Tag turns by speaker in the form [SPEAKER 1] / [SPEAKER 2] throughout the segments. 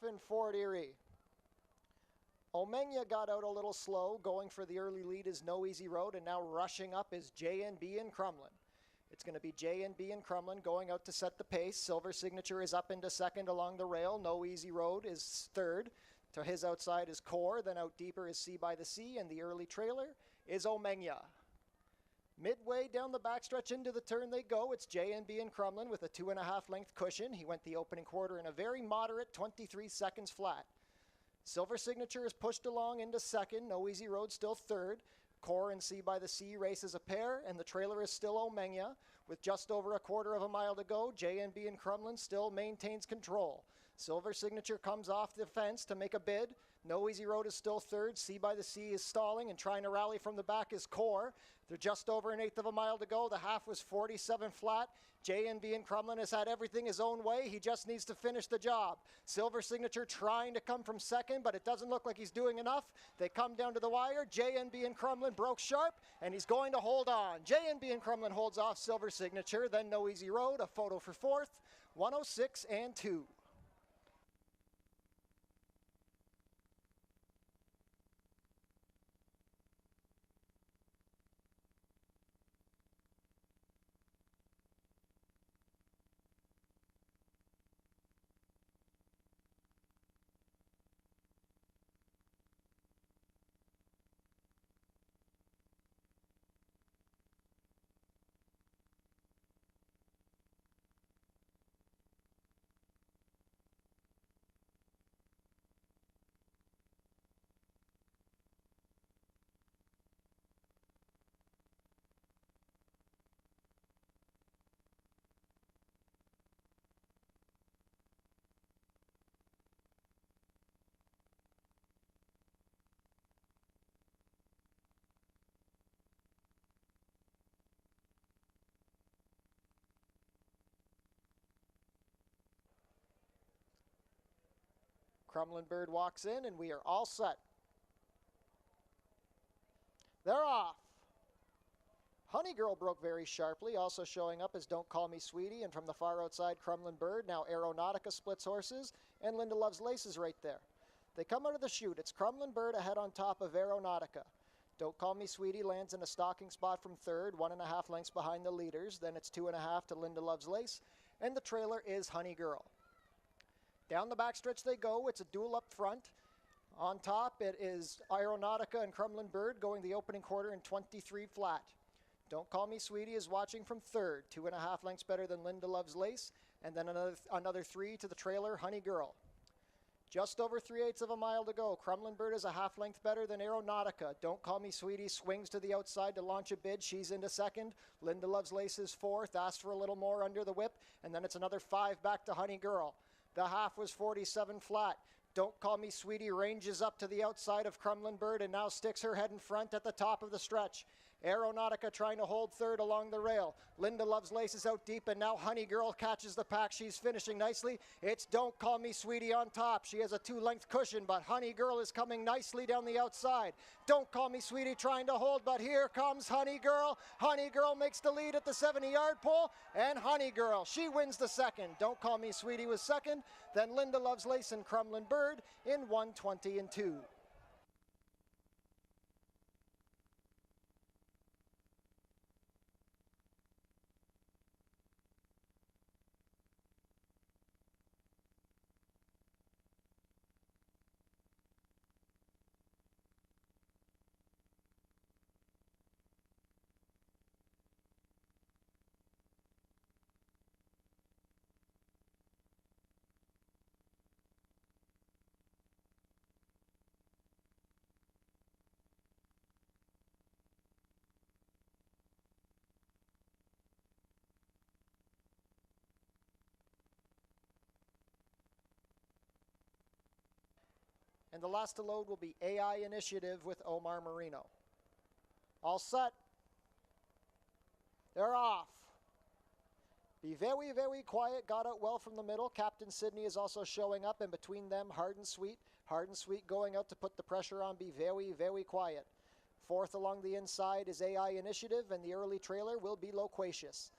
[SPEAKER 1] off in Fort Erie. Omega got out a little slow. Going for the early lead is No Easy Road, and now rushing up is J&B and Crumlin. It's going to be J&B and Crumlin going out to set the pace. Silver Signature is up into second along the rail. No Easy Road is third. To his outside is Core. Then out deeper is Sea by the Sea, and the early trailer is Omega. Midway down the backstretch into the turn they go. It's J&B and Crumlin with a 2.5 length cushion. He went the opening quarter in a very moderate 23 seconds flat. Silver Signature is pushed along into second. No Easy Road still third. Core and Sea by the Sea races a pair, and the trailer is still Omega. With just over a quarter of a mile to go, J&B and Crumlin still maintains control. Silver Signature comes off the fence to make a bid. No Easy Road is still third. Sea by the Sea is stalling, and trying to rally from the back is Core. They're just over an eighth of a mile to go. The half was 47 flat. J&B and Crumlin has had everything his own way. He just needs to finish the job. Silver Signature trying to come from second, but it doesn't look like he's doing enough. They come down to the wire. J&B and Crumlin broke sharp, and he's going to hold on. J&B and Crumlin holds off Silver Signature. Then No Easy Road, a photo for fourth, 106 and 2. Crumlin Bird walks in, and we are all set. They're off. Honey Girl broke very sharply. Also showing up is Don't Call Me Sweetie, and from the far outside, Crumlin Bird. Now Aeronautica splits horses, and Linda Loves Laces right there. They come out of the chute. It's Crumlin Bird ahead on top of Aeronautica. Don't Call Me Sweetie lands in a stalking spot from third, 1.5 lengths behind the leaders. Then it's 2.5 to Linda Loves Lace, and the trailer is Honey Girl. Down the backstretch they go. It's a duel up front. On top, it is Aeronautica and Crumlin Bird going the opening quarter in 23 flat. Don't Call Me Sweetie is watching from third, 2.5 lengths better than Linda Loves Lace, and then another 3 to the trailer, Honey Girl. Just over 3/8 of a mile to go. Crumlin Bird is a half length better than Aeronautica. Don't Call Me Sweetie swings to the outside to launch a bid. She's into second. Linda Loves Lace is fourth. Asked for a little more under the whip, and then it's another 5 back to Honey Girl. The half was 47 flat. Don't Call Me Sweetie ranges up to the outside of Crumlin Bird and now sticks her head in front at the top of the stretch. Aeronautica trying to hold third along the rail. Linda Loves Lace is out deep, and now Honey Girl catches the pack. She's finishing nicely. It's Don't Call Me Sweetie on top. She has a 2-length cushion, but Honey Girl is coming nicely down the outside. Don't Call Me Sweetie trying to hold, but here comes Honey Girl. Honey Girl makes the lead at the 70-yard pole, and Honey Girl, she wins the second. Don't Call Me Sweetie was second, then Linda Loves Lace and Crumlin Bird in 120 and 2. And the last to load will be AI Initiative with Omar Marino. All set. They're off. Be very, very quiet. Got out well from the middle. Captain Sydney is also showing up, and between them, Hard and Sweet. Hard and Sweet going out to put the pressure on Be Very, Very Quiet. Fourth along the inside is AI Initiative, and the early trailer will be Loquacious.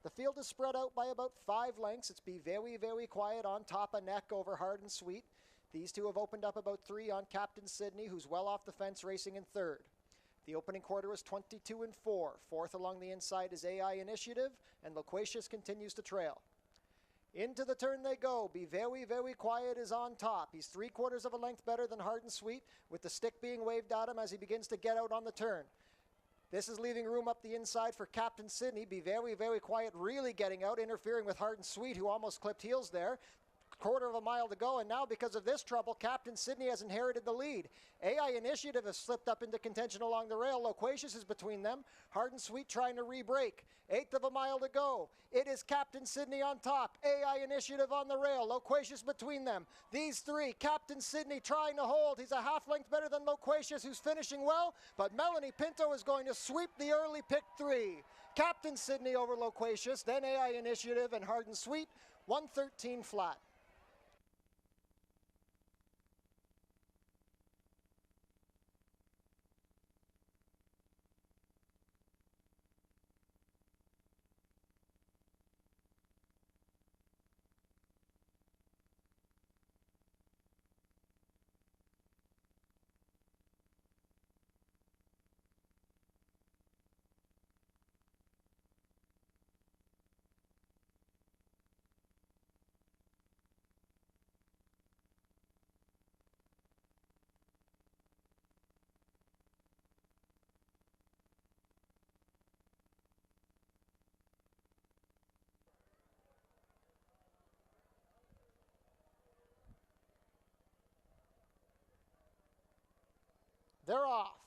[SPEAKER 1] The field is spread out by about 5 lengths. It's Be Very, Very Quiet on top of neck over Hard and Sweet. These two have opened up about 3 on Captain Sydney, who's well off the fence racing in third. The opening quarter was 22 and 4. Fourth along the inside is AI Initiative, and Loquacious continues to trail. Into the turn they go. Be Very, Very Quiet is on top. He's 3/4 of a length better than Hard and Sweet, with the stick being waved at him as he begins to get out on the turn. This is leaving room up the inside for Captain Sydney. Be Very, Very Quiet really getting out, interfering with Hard and Sweet, who almost clipped heels there. 1/4 of a mile to go, and now because of this trouble, Captain Sydney has inherited the lead. AI Initiative has slipped up into contention along the rail. Loquacious is between them. Hard and Sweet trying to re-break. 1/8 of a mile to go. It is Captain Sydney on top. AI Initiative on the rail. Loquacious between them. These three. Captain Sydney trying to hold. He's a half length better than Loquacious, who's finishing well, but Melanie Pinto is going to sweep the early pick 3. Captain Sydney over Loquacious, then AI Initiative and Hard and Sweet. 113 flat. They're off.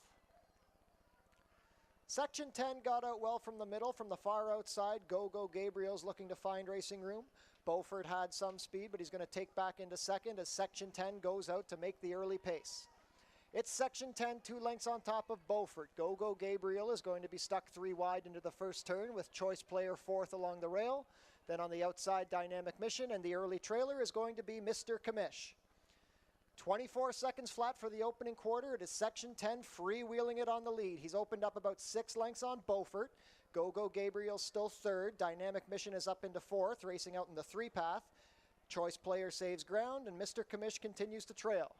[SPEAKER 1] Section 10 got out well from the middle. From the far outside, Go Gabriel's looking to find racing room. Beaufort had some speed, but he's going to take back into second as Section 10 goes out to make the early pace. It's Section 10, 2 lengths on top of Beaufort. Go Gabriel is going to be stuck 3 wide into the first turn with Choice Player 4th along the rail. Then on the outside, Dynamic Mission, and the early trailer is going to be Mr. Commish. 24 seconds flat for the opening quarter. It is Section 10 freewheeling it on the lead. He's opened up about 6 lengths on Beaufort. Go Gabriel still third. Dynamic Mission is up into 4th, racing out in the 3 path. Choice Player saves ground, and Mr. Commish continues to trail.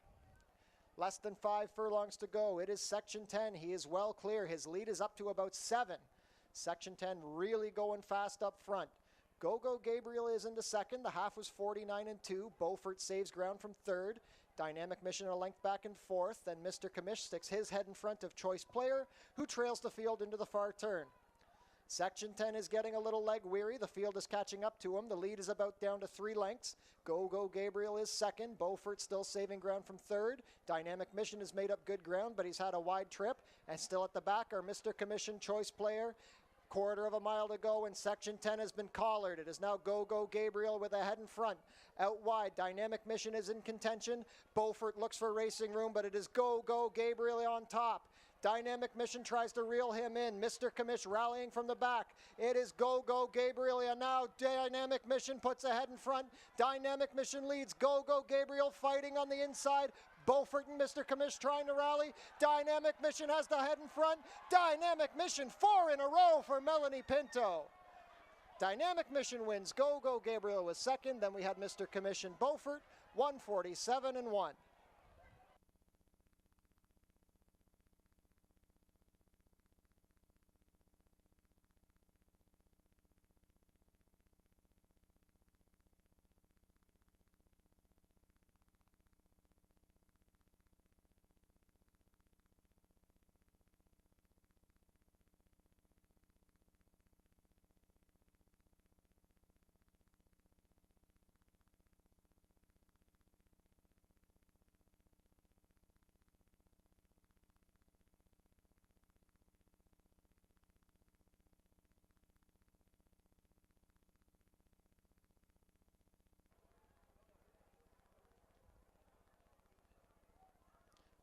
[SPEAKER 1] Less than 5 furlongs to go. It is Section 10. He is well clear. His lead is up to about 7. Section 10 really going fast up front. Go Gabriel is into second. The half was 49 and 2. Beaufort saves ground from third. Dynamic Mission a length back in 4th. Then Mr. Commish sticks his head in front of Choice Player, who trails the field into the far turn. Section 10 is getting a little leg weary. The field is catching up to him. The lead is about down to 3 lengths. Go Gabriel is second. Beaufort still saving ground from third. Dynamic Mission has made up good ground, but he's had a wide trip. And still at the back are Mr. Commission, Choice Player. 1/4 of a mile to go, and Section 10 has been collared. It is now Go Gabriel with a head in front. Out wide, Dynamic Mission is in contention. Beaufort looks for racing room, but it is Go Gabriel on top. Dynamic Mission tries to reel him in. Mr. Commish rallying from the back. It is Go Gabriel, and now Dynamic Mission puts a head in front. Dynamic Mission leads. Go Gabriel fighting on the inside. Beaufort and Mr. Commish trying to rally. Dynamic Mission has the head in front. Dynamic Mission 4 in a row for Melanie Pinto. Dynamic Mission wins. Go Gabriel was second. Then we had Mr. Commish and Beaufort, 147 and 1.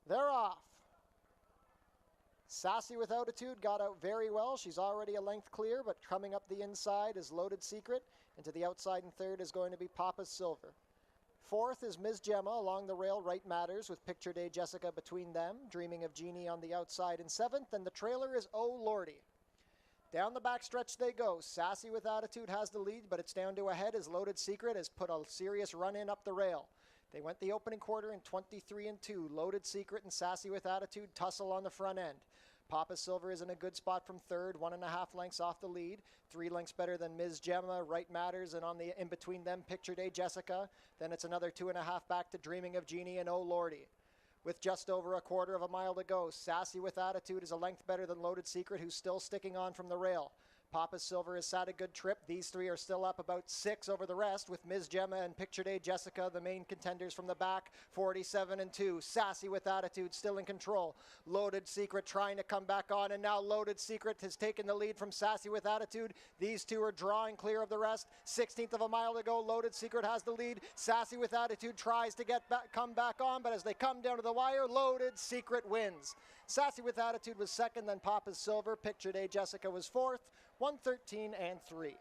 [SPEAKER 1] They're off. Sassy with Altitude got out very well. She's already a length clear, but coming up the inside is Loaded Secret, and to the outside in third is going to be Papa's Silver. 4th is Ms. Gemma along the rail, Right Matters, with Picture Day Jessica between them. Dreaming of Jeannie on the outside in 7th, and the trailer is Oh Lordy. Down the back stretch they go. Sassy with Attitude has the lead, but it's down to a head as Loaded Secret has put a serious run in up the rail. They went the opening quarter in 23-2. Loaded Secret and Sassy with Attitude tussle on the front end. Papa Silver is in a good spot from third, 1.5 lengths off the lead. 3 lengths better than Ms. Gemma, Right Matters, and in between them, Picture Day Jessica. Then it's another 2.5 back to Dreaming of Jeannie and Oh Lordy. With just over a quarter of a mile to go, Sassy with Attitude is a length better than Loaded Secret, who's still sticking on from the rail. Papa Silver has had a good trip. These 3 are still up about 6 over the rest, with Ms. Gemma and Picture Day Jessica, the main contenders from the back, 47-2. Sassy with Attitude still in control. Loaded Secret trying to come back on, and now Loaded Secret has taken the lead from Sassy with Attitude. These 2 are drawing clear of the rest. 16th of a mile to go. Loaded Secret has the lead. Sassy with Attitude tries to come back on, but as they come down to the wire, Loaded Secret wins. Sassy with Attitude was second, then Papa's Silver. Picture Day Jessica was fourth. 113-3.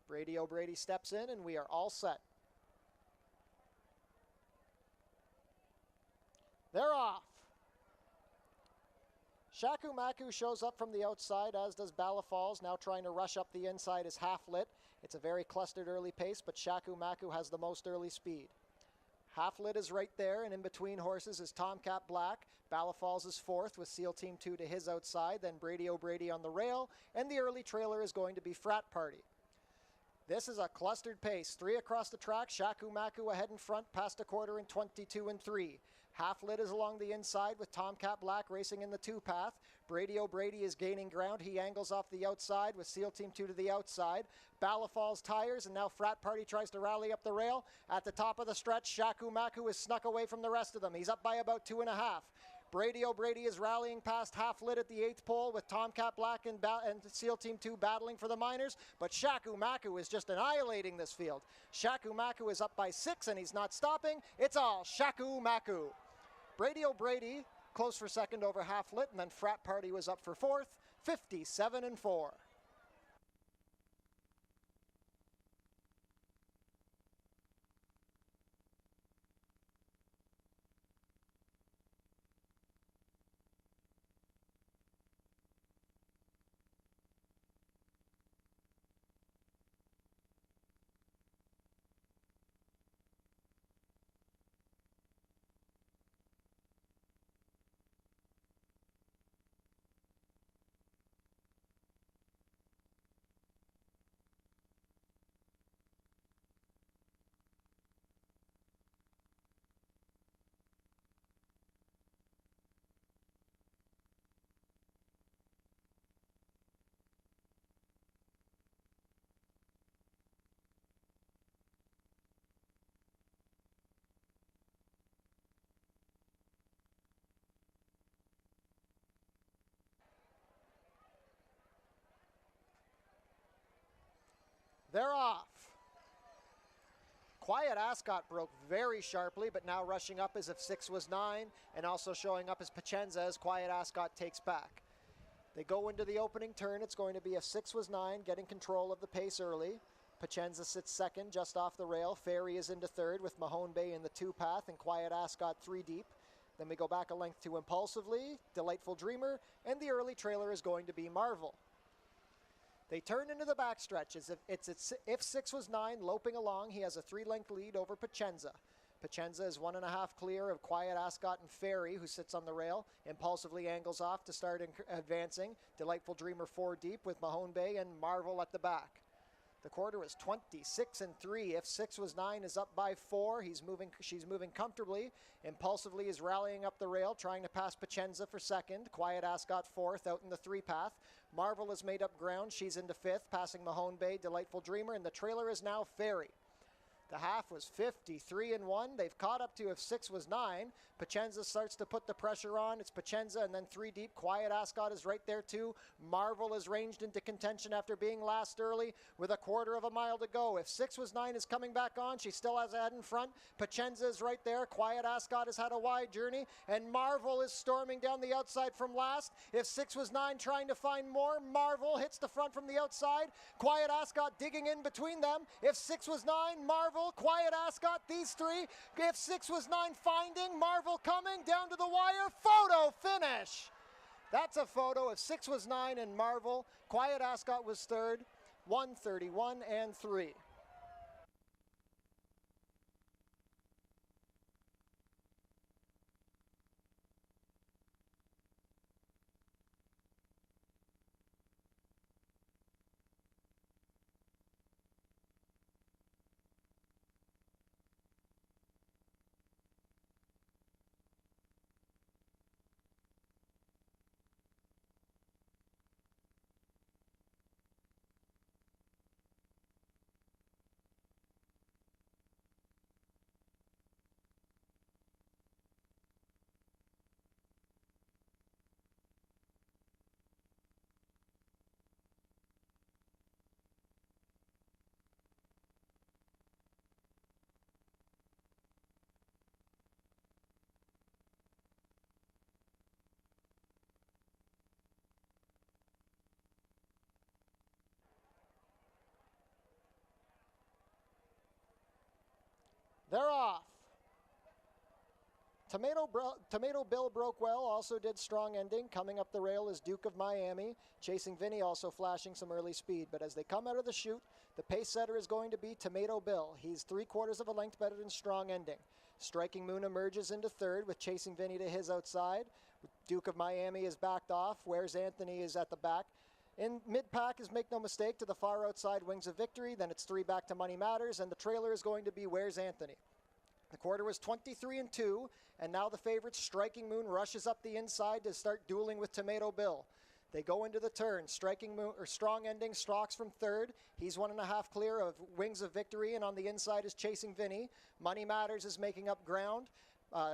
[SPEAKER 1] Brady O'Brady steps in, and we are all set. They're off. Shaku Maku shows up from the outside, as does Bala Falls, now trying to rush up the inside is Half Lit. It's a very clustered early pace, but Shaku Maku has the most early speed. Half Lit is right there, and in between horses is Tomcat Black. Bala Falls is fourth with SEAL Team 2 to his outside, then Brady O'Brady on the rail, and the early trailer is going to be Frat Party. This is a clustered pace. 3 across the track. Shaku Maku ahead in front, past a quarter in 22-3. Half Lit is along the inside with Tomcat Black racing in the 2 path. Brady O'Brady is gaining ground. He angles off the outside with SEAL Team 2 to the outside. Bala Falls tires, and now Frat Party tries to rally up the rail. At the top of the stretch, Shaku Maku is snuck away from the rest of them. He's up by about 2.5. Brady O'Brady is rallying past Half Lit at the 8th pole with Tomcat Black and SEAL Team 2 battling for the minors, but Shaku Maku is just annihilating this field. Shaku Maku is up by 6 and he's not stopping. It's all Shaku Maku. Brady O'Brady close for second over Half Lit, and then Frat Party was up for fourth, 57-4. They're off. Quiet Ascot broke very sharply, but now rushing up as if 6 was 9, and also showing up as Pacenza as Quiet Ascot takes back. They go into the opening turn. It's going to be if 6 was 9, getting control of the pace early. Pacenza sits second, just off the rail. Ferry is into third with Mahone Bay in the 2 path and Quiet Ascot 3 deep. Then we go back a length to Impulsively, Delightful Dreamer, and the early trailer is going to be Marvel. They turn into the backstretch as if 6 was 9, loping along. He has a 3-length lead over Pacenza. Pacenza is 1.5 clear of Quiet Ascot and Ferry, who sits on the rail. Impulsively angles off to start advancing. Delightful Dreamer 4 deep with Mahone Bay and Marvel at the back. The quarter is 26-3. If 6 was 9 is up by 4. She's moving comfortably. Impulsively is rallying up the rail, trying to pass Pacenza for second. Quiet Ascot 4th out in the 3 path. Marvel has made up ground. She's into 5th, passing Mahone Bay, Delightful Dreamer, and the trailer is now Ferry. The half was 53-1. They've caught up to if 6 was 9. Pacenza starts to put the pressure on. It's Pacenza and then 3 deep. Quiet Ascot is right there too. Marvel is ranged into contention after being last early with a quarter of a mile to go. If 6 was 9 is coming back on, she still has a head in front. Pacenza is right there. Quiet Ascot has had a wide journey. And Marvel is storming down the outside from last. If 6 was 9 trying to find more, Marvel hits the front from the outside. Quiet Ascot digging in between them. If 6 was 9, Marvel, Quiet Ascot, these three. If 6 was 9 finding, Marvel coming down to the wire. Photo finish. That's a photo of 6 was 9 and Marvel. Quiet Ascot was third, 1:31.3. They're off. Tomato Bill broke well, also did strong ending. Coming up the rail is Duke of Miami. Chasing Vinny also flashing some early speed. But as they come out of the chute, the pace setter is going to be Tomato Bill. He's 3/4 of a length better than strong ending. Striking Moon emerges into third with Chasing Vinny to his outside. Duke of Miami is backed off. Where's Anthony is at the back. In mid-pack is Make No Mistake to the far outside, Wings of Victory. Then it's 3 back to Money Matters, and the trailer is going to be Where's Anthony. The quarter was 23-2, and now the favorite Striking Moon rushes up the inside to start dueling with Tomato Bill. They go into the turn. Striking Moon or Strong Ending stalks from third. He's 1.5 clear of Wings of Victory, and on the inside is Chasing Vinny. Money Matters is making up ground.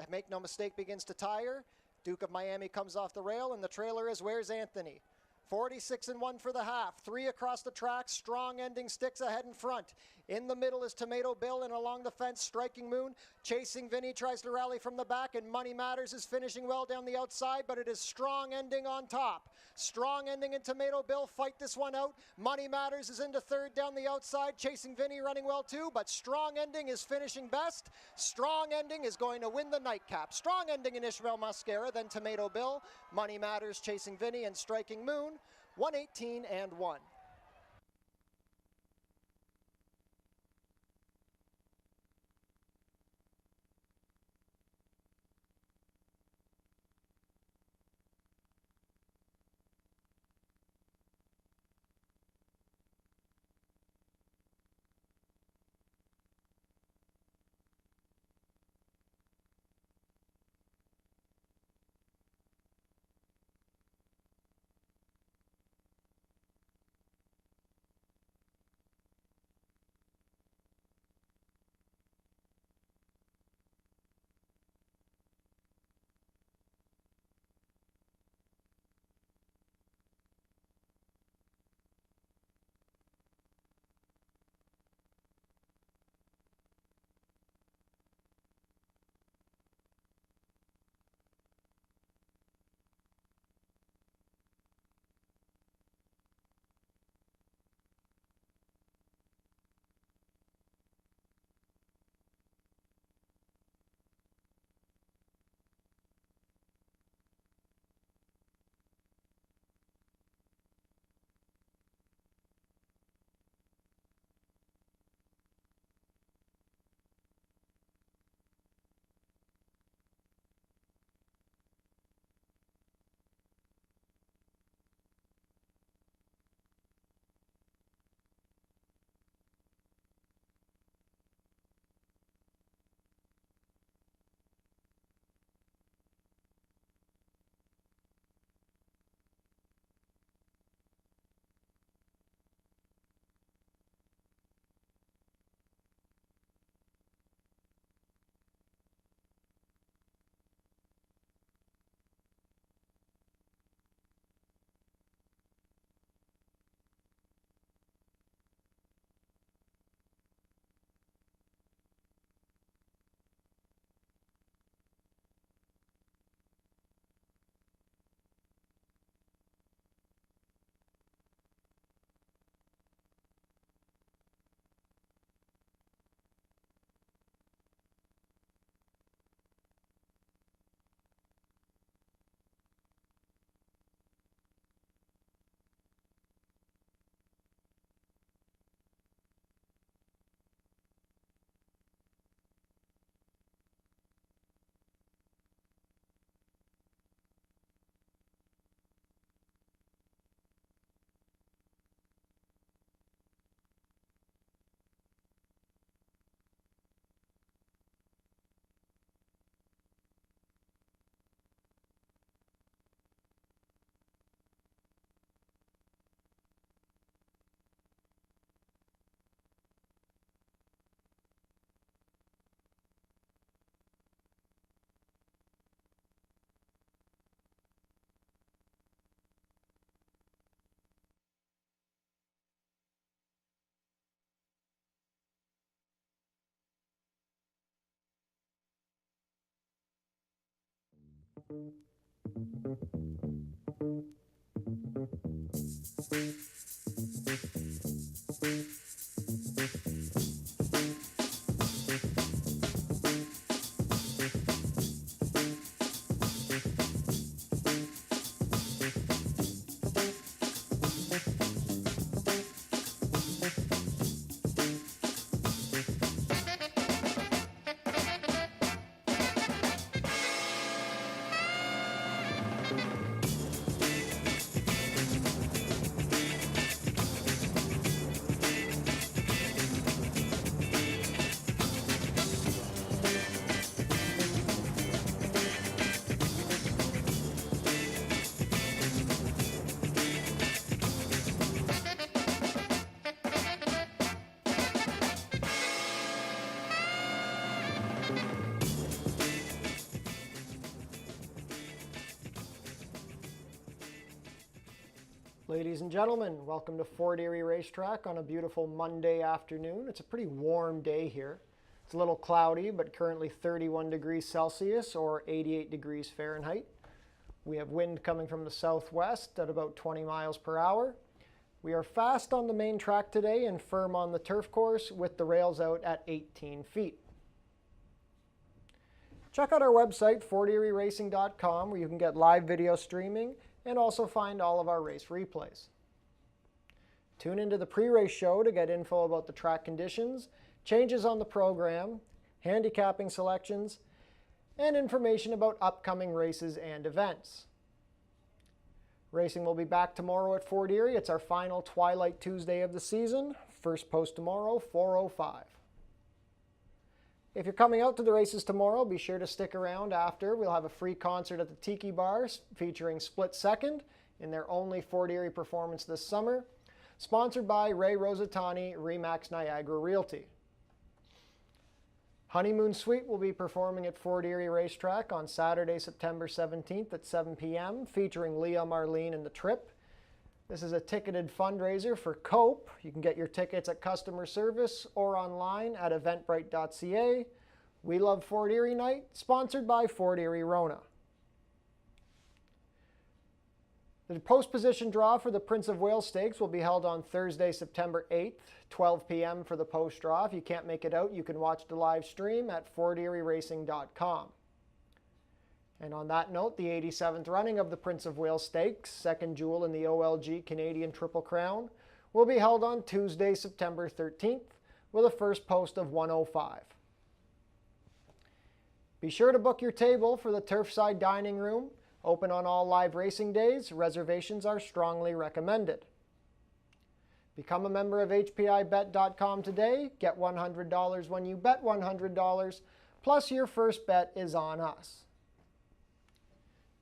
[SPEAKER 1] Make No Mistake begins to tire. Duke of Miami comes off the rail, and the trailer is Where's Anthony. 46-1 for the half. 3 across the track. Strong Ending sticks ahead in front. In the middle is Tomato Bill, and along the fence, Striking Moon. Chasing Vinny tries to rally from the back, and Money Matters is finishing well down the outside, but it is Strong Ending on top. Strong Ending and Tomato Bill fight this one out. Money Matters is into third down the outside. Chasing Vinny running well too, but Strong Ending is finishing best. Strong Ending is going to win the nightcap. Strong Ending and Ishmael Mascara, then Tomato Bill. Money Matters, Chasing Vinny, and Striking Moon. 1:18.1. Ladies and gentlemen, welcome to Fort Erie Racetrack on a beautiful Monday afternoon. It's a pretty warm day here. It's a little cloudy, but currently 31 degrees Celsius or 88 degrees Fahrenheit. We have wind coming from the southwest at about 20 miles per hour. We are fast on the main track today and firm on the turf course with the rails out at 18 feet. Check out our website, forterieracing.com, where you can get live video streaming and also find all of our race replays. Tune into the pre-race show to get info about the track conditions, changes on the program, handicapping selections, and information about upcoming races and events. Racing will be back tomorrow at Fort Erie. It's our final Twilight Tuesday of the season. First post tomorrow, 4:05. If you're coming out to the races tomorrow, be sure to stick around after. We'll have a free concert at the Tiki Bar featuring Split Second in their only Fort Erie performance this summer, sponsored by Ray Rosatani, Remax Niagara Realty. Honeymoon Suite will be performing at Fort Erie Racetrack on Saturday, September 17th at 7 p.m., featuring Leah Marlene and The Trip. This is a ticketed fundraiser for COPE. You can get your tickets at customer service or online at eventbrite.ca. We Love Fort Erie Night, sponsored by Fort Erie Rona. The post position draw for the Prince of Wales Stakes will be held on Thursday, September 8th, 12 p.m. for the post draw. If you can't make it out, you can watch the live stream at forterieracing.com. And on that note, the 87th running of the Prince of Wales Stakes, second jewel in the OLG Canadian Triple Crown, will be held on Tuesday, September 13th, with a first post of 1:05. Be sure to book your table for the Turfside Dining Room, open on all live racing days. Reservations are strongly recommended. Become a member of HPIBet.com today. Get $100 when you bet $100, plus your first bet is on us.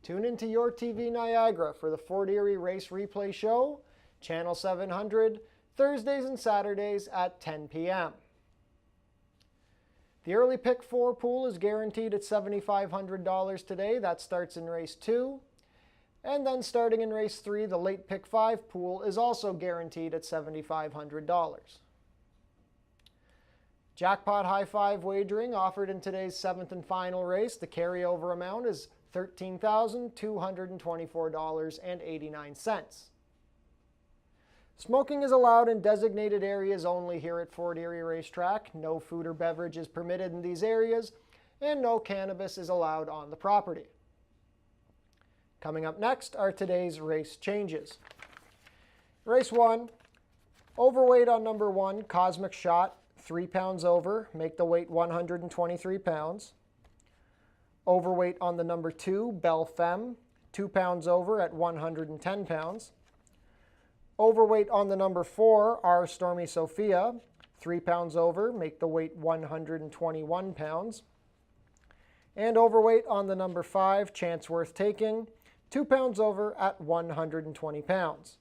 [SPEAKER 1] Tune into Your TV Niagara for the Fort Erie Race Replay Show, Channel 700, Thursdays and Saturdays at 10 p.m. The early pick 4 pool is guaranteed at $7,500 today. That starts in race 2. And then starting in race 3, the late pick 5 pool is also guaranteed at $7,500. Jackpot High Five wagering offered in today's 7th and final race. The carryover amount is $13,224.89. Smoking is allowed in designated areas only here at Fort Erie Racetrack. No food or beverage is permitted in these areas, and no cannabis is allowed on the property. Coming up next are today's race changes. Race 1, overweight on number 1, Cosmic Shot, 3 pounds over, make the weight 123 pounds. Overweight on the number 2, Belle Femme, 2 pounds over at 110 pounds. Overweight on the number 4, Our Stormy Sophia, 3 pounds over, make the weight 121 pounds. And overweight on the number 5, Chance Worth Taking, 2 pounds over at 120 pounds.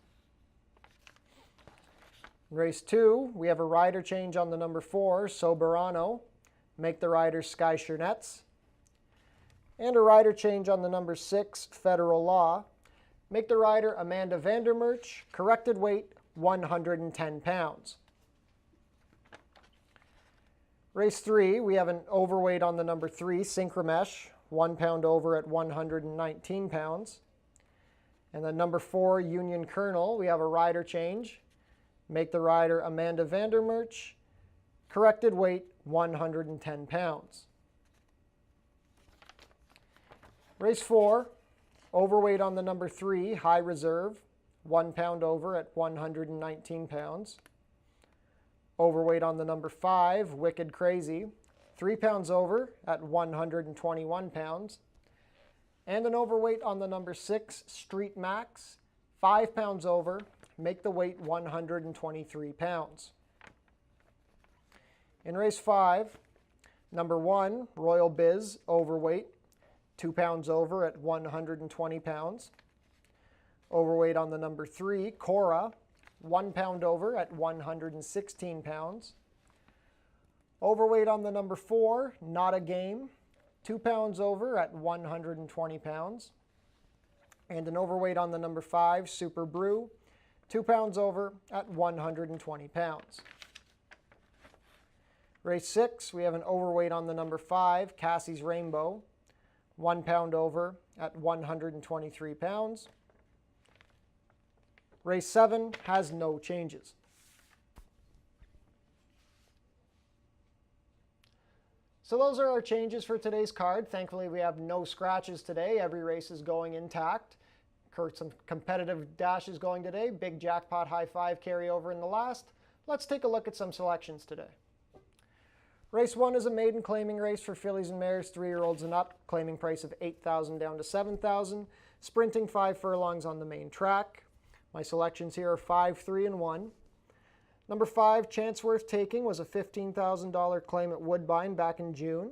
[SPEAKER 1] In race 2, we have a rider change on the number 4, Soberano, make the rider Sky Chernetz. And a rider change on the number 6, Federal Law. Make the rider Amanda Vandermerch, corrected weight 110 pounds. Race 3, we have an overweight on the number 3, Synchromesh, 1 pound over at 119 pounds. And then number 4, Union Colonel, we have a rider change. Make the rider Amanda Vandermerch. Corrected weight, 110 pounds. Race 4, overweight on the number 3, High Reserve, 1 pound over at 119 pounds. Overweight on the number 5, Wicked Crazy, 3 pounds over at 121 pounds. And an overweight on the number 6, Street Max, 5 pounds over, make the weight 123 pounds. In race 5, number 1, Royal Biz, overweight, 2 pounds over at 120 pounds. Overweight on the number 3, Cora, 1 pound over at 116 pounds. Overweight on the number 4, Not a Game, 2 pounds over at 120 pounds. And an overweight on the number 5, Super Brew, 2 pounds over at 120 pounds. Race 6, we have an overweight on the number 5, Cassie's Rainbow, 1 pound over at 123 pounds. Race 7 has no changes. So those are our changes for today's card. Thankfully, we have no scratches today. Every race is going intact. Some competitive dashes going today. Big jackpot high 5 carryover in the last. Let's take a look at some selections today. Race 1 is a maiden claiming race for fillies and mares, 3-year-olds and up. Claiming price of $8,000 down to $7,000. Sprinting 5 furlongs on the main track. My selections here are 5, 3, and 1. Number 5, Chance Worth Taking, was a $15,000 claim at Woodbine back in June.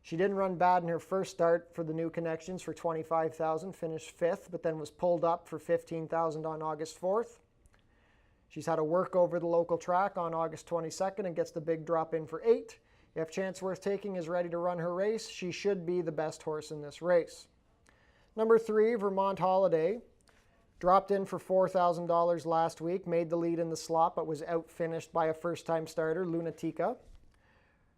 [SPEAKER 1] She didn't run bad in her first start for the new connections for $25,000, finished 5th, but then was pulled up for $15,000 on August 4th. She's had a work over the local track on August 22nd and gets the big drop in for 8. If Chance Worth Taking is ready to run her race, she should be the best horse in this race. Number 3, Vermont Holiday. Dropped in for $4,000 last week, made the lead in the slot, but was outfinished by a first-time starter, Lunatica.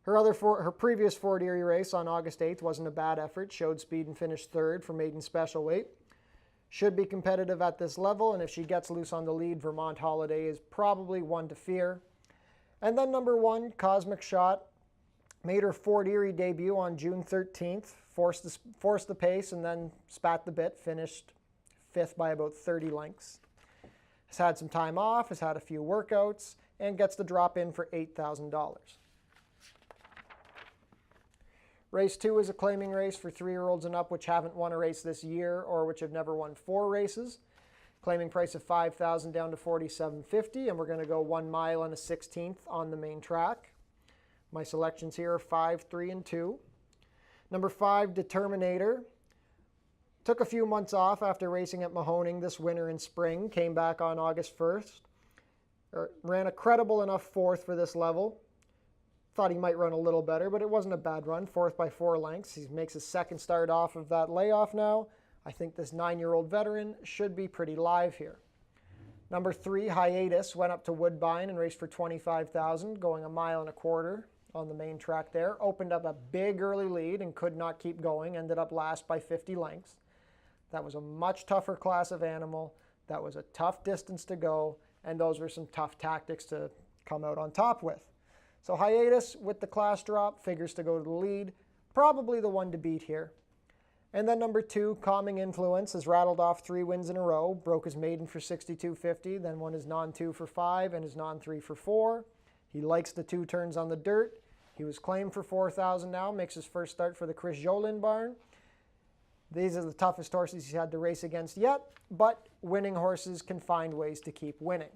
[SPEAKER 1] Her previous Fort Erie race on August 8th wasn't a bad effort, showed speed and finished 3rd for maiden special weight. Should be competitive at this level, and if she gets loose on the lead, Vermont Holiday is probably one to fear. And then number 1, Cosmic Shot, made her Fort Erie debut on June 13th, forced the pace and then spat the bit, finished 5th by about 30 lengths. Has had some time off, has had a few workouts, and gets the drop in for $8,000. Race 2 is a claiming race for 3-year-olds and up which haven't won a race this year or which have never won 4 races. Claiming price of $5,000 down to $4,750, and we're going to go 1 mile and a 16th on the main track. My selections here are 5, 3, and 2. Number 5, Determinator. Took a few months off after racing at Mahoning this winter and spring. Came back on August 1st. Ran a credible enough 4th for this level. Thought he might run a little better, but it wasn't a bad run. 4th by 4 lengths. He makes his second start off of that layoff now. I think this 9-year-old veteran should be pretty live here. Number 3, Hiatus, went up to Woodbine and raced for $25,000, going 1.25 miles on the main track there. Opened up a big early lead and could not keep going. Ended up last by 50 lengths. That was a much tougher class of animal. That was a tough distance to go, and those were some tough tactics to come out on top with. So Hiatus, with the class drop, figures to go to the lead. Probably the one to beat here. And then number 2, Calming Influence, has rattled off 3 wins in a row. Broke his maiden for $62.50, then won his non-2 for $5 and his non-3 for $4. He likes the 2 turns on the dirt. He was claimed for $4,000 now, makes his first start for the Chris Jolin barn. These are the toughest horses he's had to race against yet, but winning horses can find ways to keep winning.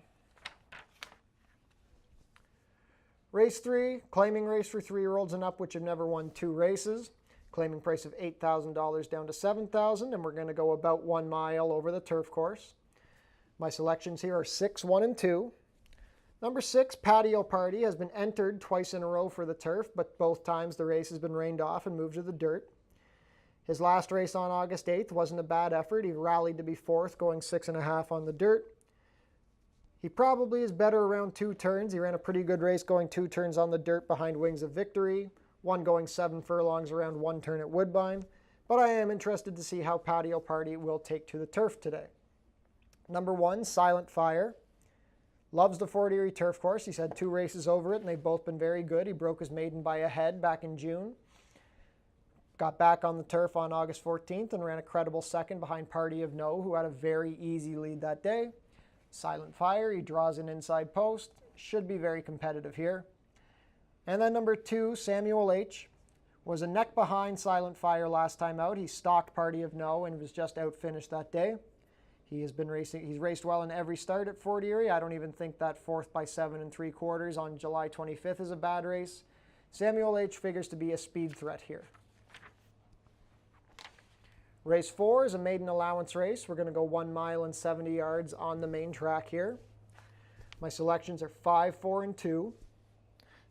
[SPEAKER 1] Race 3, claiming race for 3-year-olds and up which have never won 2 races. Claiming price of $8,000 down to $7,000, and we're going to go about 1 mile over the turf course. My selections here are 6, 1, and 2. Number 6, Patio Party, has been entered twice in a row for the turf, but both times the race has been rained off and moved to the dirt. His last race on August 8th wasn't a bad effort. He rallied to be 4th, going 6.5 on the dirt. He probably is better around 2 turns. He ran a pretty good race going 2 turns on the dirt behind Wings of Victory. One going 7 furlongs around 1 turn at Woodbine. but I am interested to see how Patio Party will take to the turf today. Number 1, Silent Fire. Loves the Fort Erie turf course. He's had 2 races over it, and they've both been very good. He broke his maiden by a head back in June. Got back on the turf on August 14th and ran a credible second behind Party of No, who had a very easy lead that day. Silent Fire, he draws an inside post. Should be very competitive here. And then number 2, Samuel H. Was a neck behind Silent Fire last time out. He stalked Party of No and was just outfinished that day. He's raced well in every start at Fort Erie. I don't even think that 4th by 7 3/4 on July 25th is a bad race. Samuel H. figures to be a speed threat here. Race 4 is a maiden allowance race. We're going to go 1 mile and 70 yards on the main track here. My selections are 5, 4, and 2.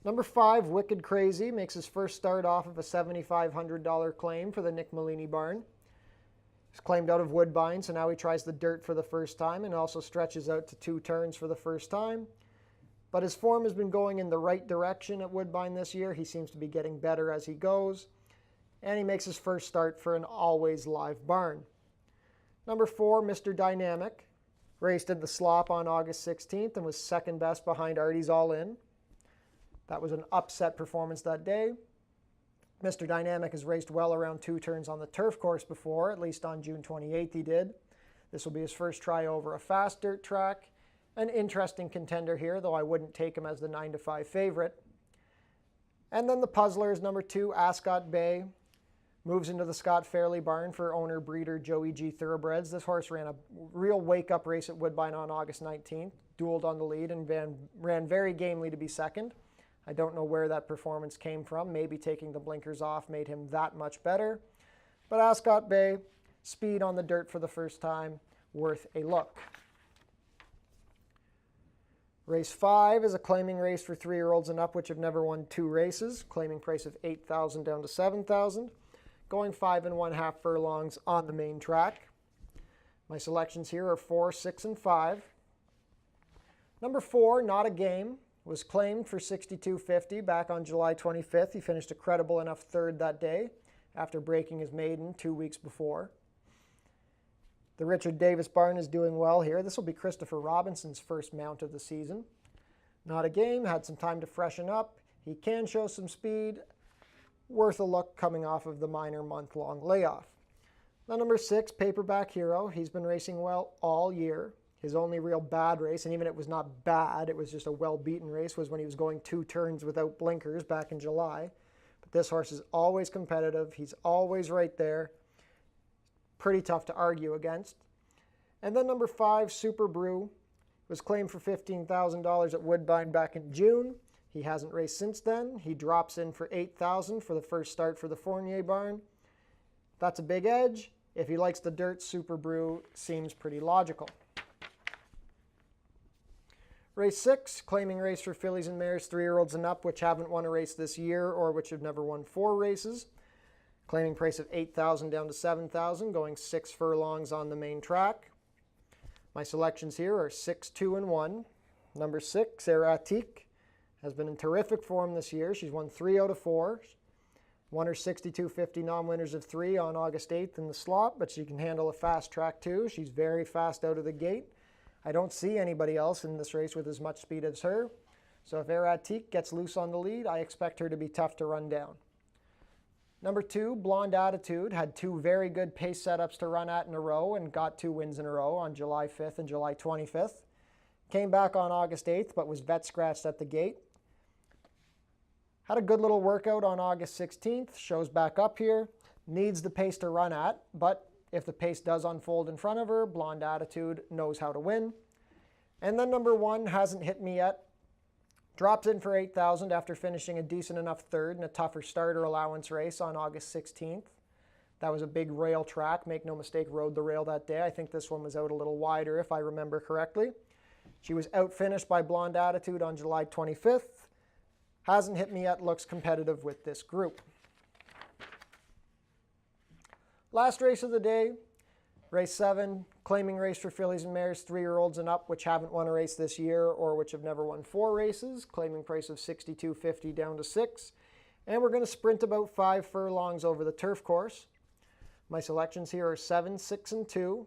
[SPEAKER 1] Number 5, Wicked Crazy, makes his first start off of a $7,500 claim for the Nick Malini barn. He's claimed out of Woodbine, so now he tries the dirt for the first time and also stretches out to 2 turns for the first time. But his form has been going in the right direction at Woodbine this year. He seems to be getting better as he goes. And he makes his first start for an always live barn. Number 4, Mr. Dynamic, raced in the slop on August 16th and was second best behind Artie's All In. That was an upset performance that day. Mr. Dynamic has raced well around 2 turns on the turf course before, at least on June 28th he did. This will be his first try over a fast dirt track. An interesting contender here, though I wouldn't take him as the 9-5 favorite. And then the puzzler is number 2, Ascot Bay. Moves into the Scott Fairley barn for owner-breeder Joey G. Thoroughbreds. This horse ran a real wake-up race at Woodbine on August 19th, dueled on the lead, and ran very gamely to be second. I don't know where that performance came from. Maybe taking the blinkers off made him that much better. But Ascot Bay, speed on the dirt for the first time, worth a look. Race 5 is a claiming race for 3-year-olds and up, which have never won 2 races. Claiming price of $8,000 down to $7,000. Going 5 1/2 furlongs on the main track. My selections here are 4, 6, and 5. Number 4, Not a Game, was claimed for $62.50 back on July 25th. He finished a credible enough third that day after breaking his maiden 2 weeks before. The Richard Davis barn is doing well here. This will be Christopher Robinson's first mount of the season. Not a Game, had some time to freshen up. He can show some speed. Worth a look coming off of the minor month-long layoff. Now number 6, Paperback Hero. He's been racing well all year. His only real bad race, and even it was not bad, it was just a well-beaten race, was when he was going 2 turns without blinkers back in July. But this horse is always competitive. He's always right there. Pretty tough to argue against. And then number 5, Super Brew, was claimed for $15,000 at Woodbine back in June. He hasn't raced since then. He drops in for $8,000 for the first start for the Fournier barn. That's a big edge. If he likes the dirt, Super Brew seems pretty logical. Race 6, claiming race for fillies and mares, 3-year-olds and up, which haven't won a race this year or which have never won 4 races. Claiming price of $8,000 down to $7,000, going 6 furlongs on the main track. My selections here are 6, 2, and 1. Number 6, Erratique, has been in terrific form this year. She's won 3 out of 4. Won her $62.50 non-winners of 3 on August 8th in the slot, but she can handle a fast track too. She's very fast out of the gate. I don't see anybody else in this race with as much speed as her. So if Erratique gets loose on the lead, I expect her to be tough to run down. Number 2, Blonde Attitude, had 2 very good pace setups to run at in a row and got 2 wins in a row on July 5th and July 25th. Came back on August 8th, but was vet scratched at the gate. Had a good little workout on August 16th, shows back up here, needs the pace to run at, but if the pace does unfold in front of her, Blonde Attitude knows how to win. And then number 1, Hasn't Hit Me Yet, drops in for $8,000 after finishing a decent enough third in a tougher starter allowance race on August 16th. That was a big rail track, make no mistake, rode the rail that day. I think this one was out a little wider if I remember correctly. She was outfinished by Blonde Attitude on July 25th. Hasn't Hit Me Yet looks competitive with this group. Last race of the day, race 7, claiming race for fillies and mares, 3-year-olds and up, which haven't won a race this year or which have never won 4 races. Claiming price of $62.50 down to $6. And we're going to sprint about 5 furlongs over the turf course. My selections here are 7, 6, and 2.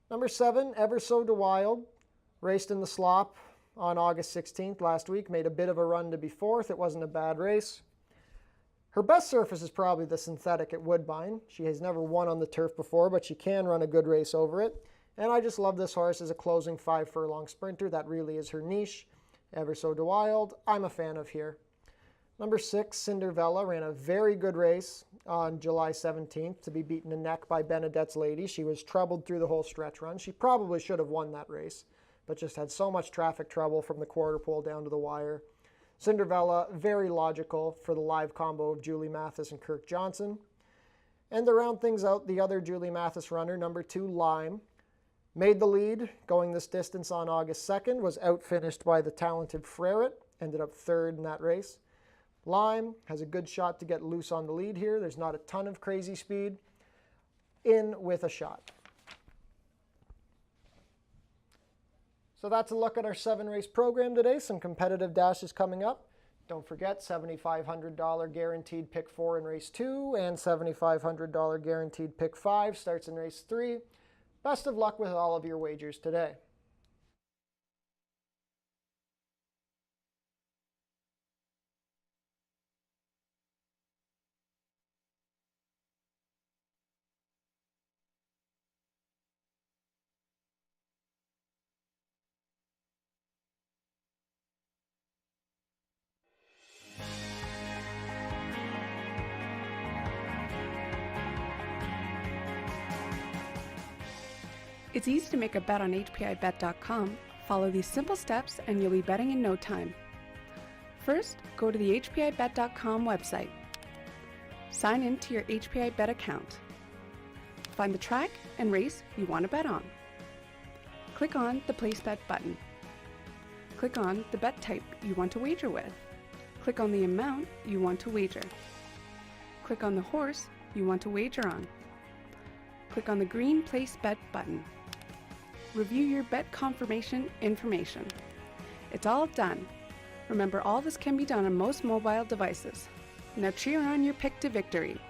[SPEAKER 1] Number 7, Ever So Wild, raced in the slop on August 16th last week, made a bit of a run to be 4th. It wasn't a bad race. Her best surface is probably the synthetic at Woodbine. She has never won on the turf before, but she can run a good race over it. And I just love this horse as a closing 5-furlong sprinter. That really is her niche. Ever So Wild, I'm a fan of here. Number 6, Cinderella, ran a very good race on July 17th to be beaten a neck by Benedette's Lady. She was troubled through the whole stretch run. She probably should have won that race, but just had so much traffic trouble from the quarter pole down to the wire. Cinderella, very logical for the live combo of Julie Mathis and Kirk Johnson. And to round things out, the other Julie Mathis runner, number 2, Lime, made the lead going this distance on August 2nd, was outfinished by the talented Freret, ended up 3rd in that race. Lime has a good shot to get loose on the lead here. There's not a ton of crazy speed. In with a shot. So that's a look at our 7-race program today. Some competitive dashes coming up. Don't forget, $7,500 guaranteed pick 4 in race 2 and $7,500 guaranteed pick 5 starts in race 3. Best of luck with all of your wagers today.
[SPEAKER 2] It's easy to make a bet on HPIBet.com. Follow these simple steps and you'll be betting in no time. First, go to the HPIBet.com website. Sign in to your HPIBet account. Find the track and race you want to bet on. Click on the Place Bet button. Click on the bet type you want to wager with. Click on the amount you want to wager. Click on the horse you want to wager on. Click on the green Place Bet button. Review your bet confirmation information. It's all done. Remember, all this can be done on most mobile devices. Now cheer on your pick to victory.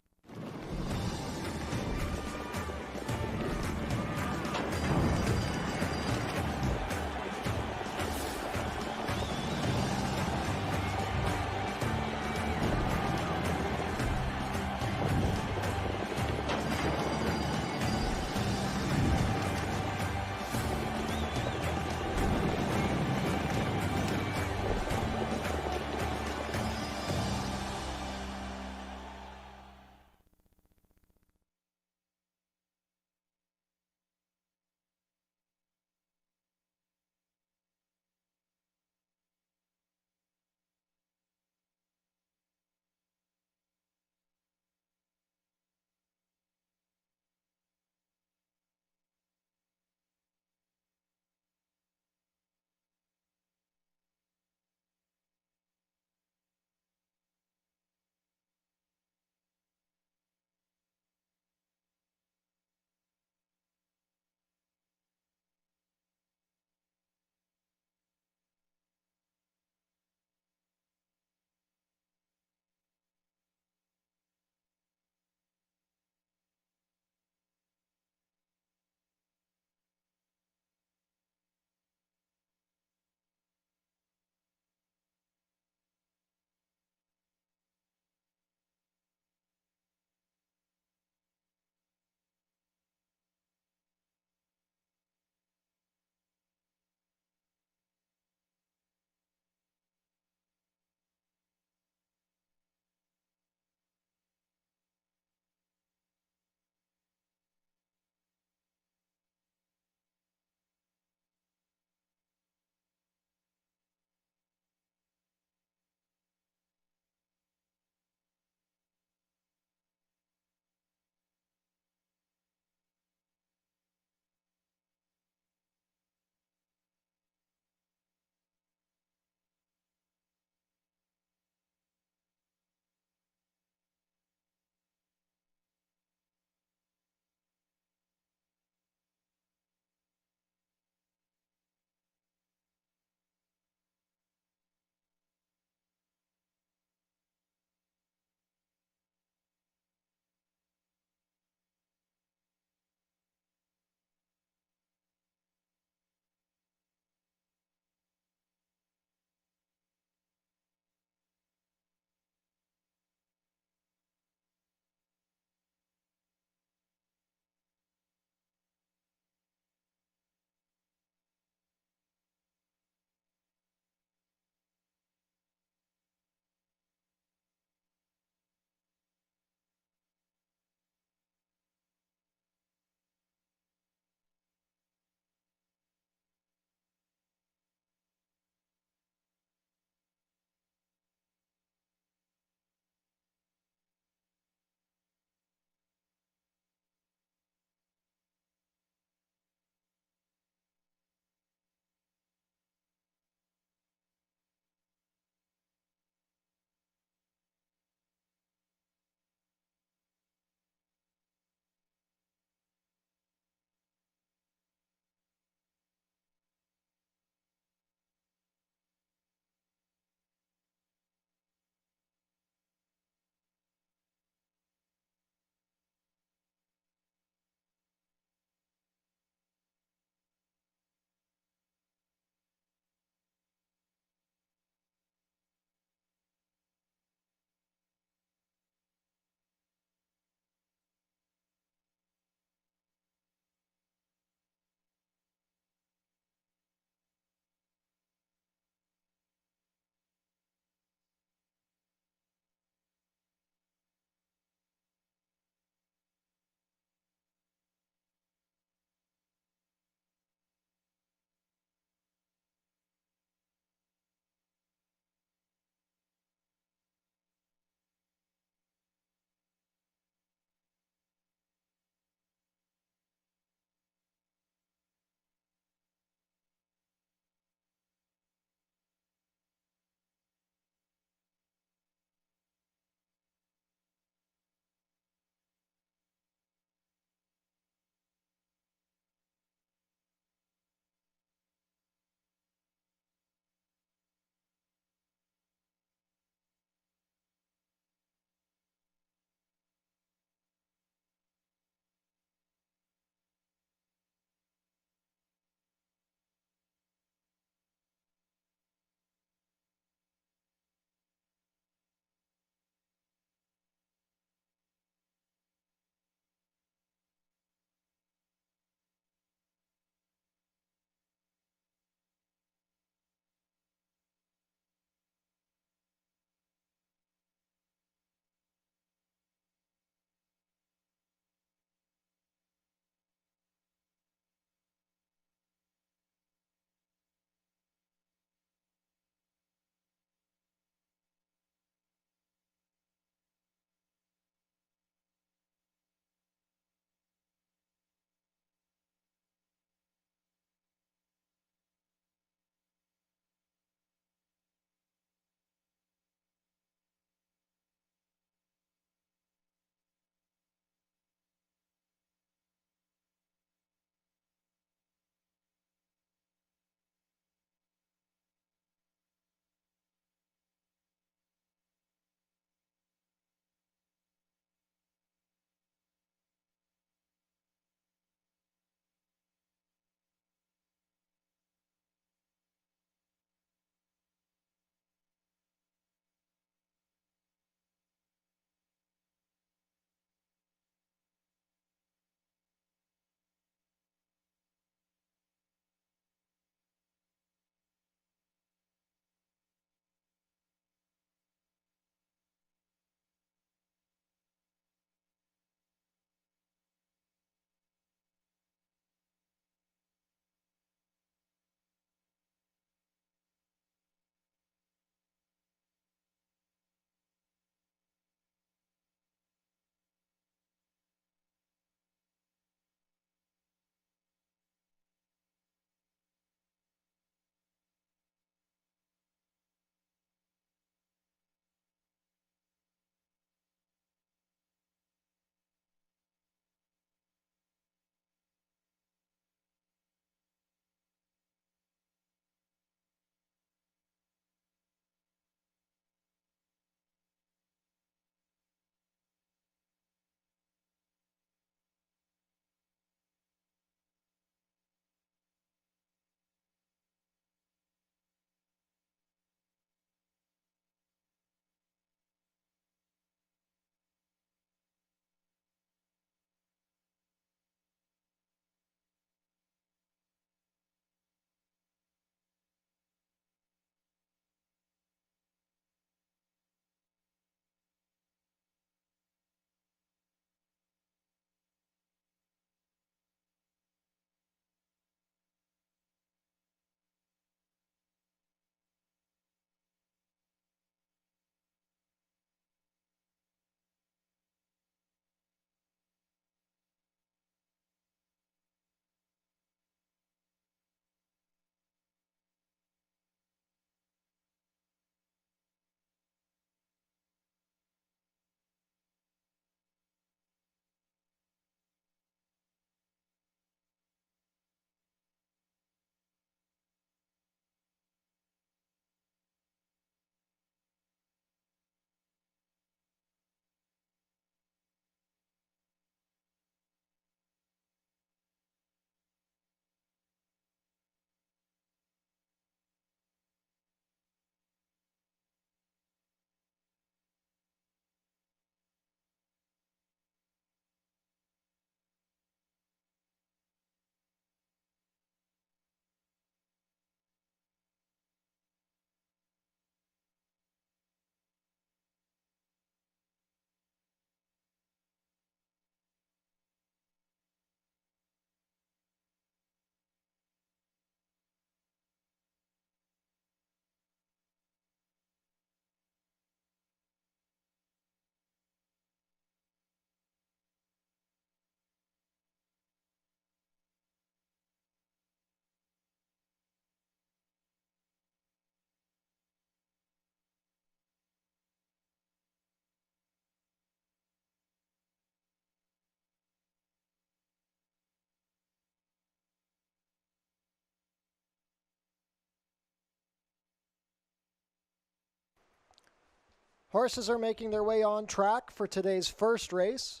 [SPEAKER 1] Horses are making their way on track for today's first race.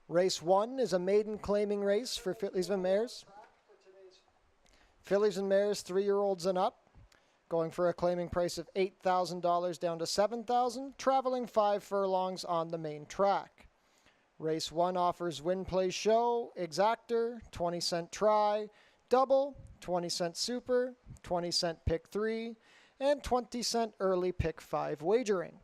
[SPEAKER 1] Race 1 is a maiden claiming race for fillies and mares. Fillies and mares, 3-year-olds and up, going for a claiming price of $8,000 down to $7,000, traveling 5 furlongs on the main track. Race 1 offers win, play, show, exactor, 20-cent try, double, 20-cent super, 20-cent pick 3, and 20-cent early pick 5 wagering.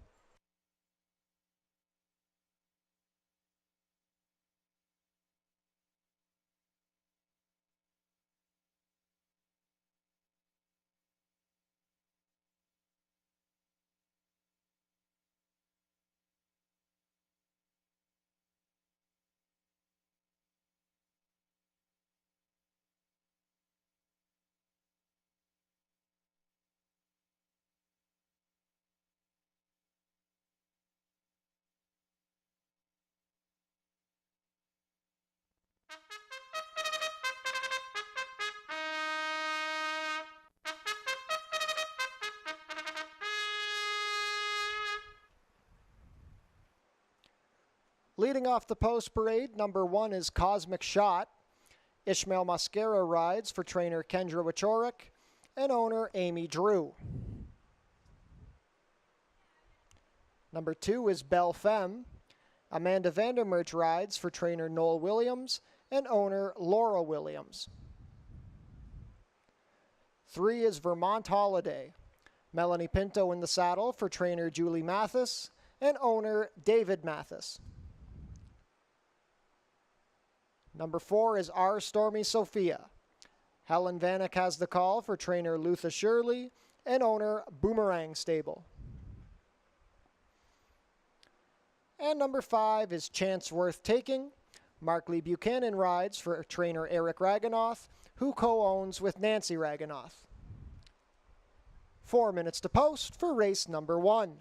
[SPEAKER 1] Leading off the post parade, number 1 is Cosmic Shot. Ishmael Mascara rides for trainer Kendra Wichorik and owner Amy Drew. Number 2 is Belle Femme. Amanda Vandermerch rides for trainer Noel Williams and owner Laura Williams. 3 is Vermont Holiday. Melanie Pinto in the saddle for trainer Julie Mathis and owner David Mathis. Number 4 is Our Stormy Sophia. Helen Vanek has the call for trainer Luther Shirley and owner Boomerang Stable. And number 5 is Chance Worth Taking. Mark Lee Buchanan rides for trainer Eric Raganoff, who co-owns with Nancy Raganoff. 4 minutes to post for race number 1.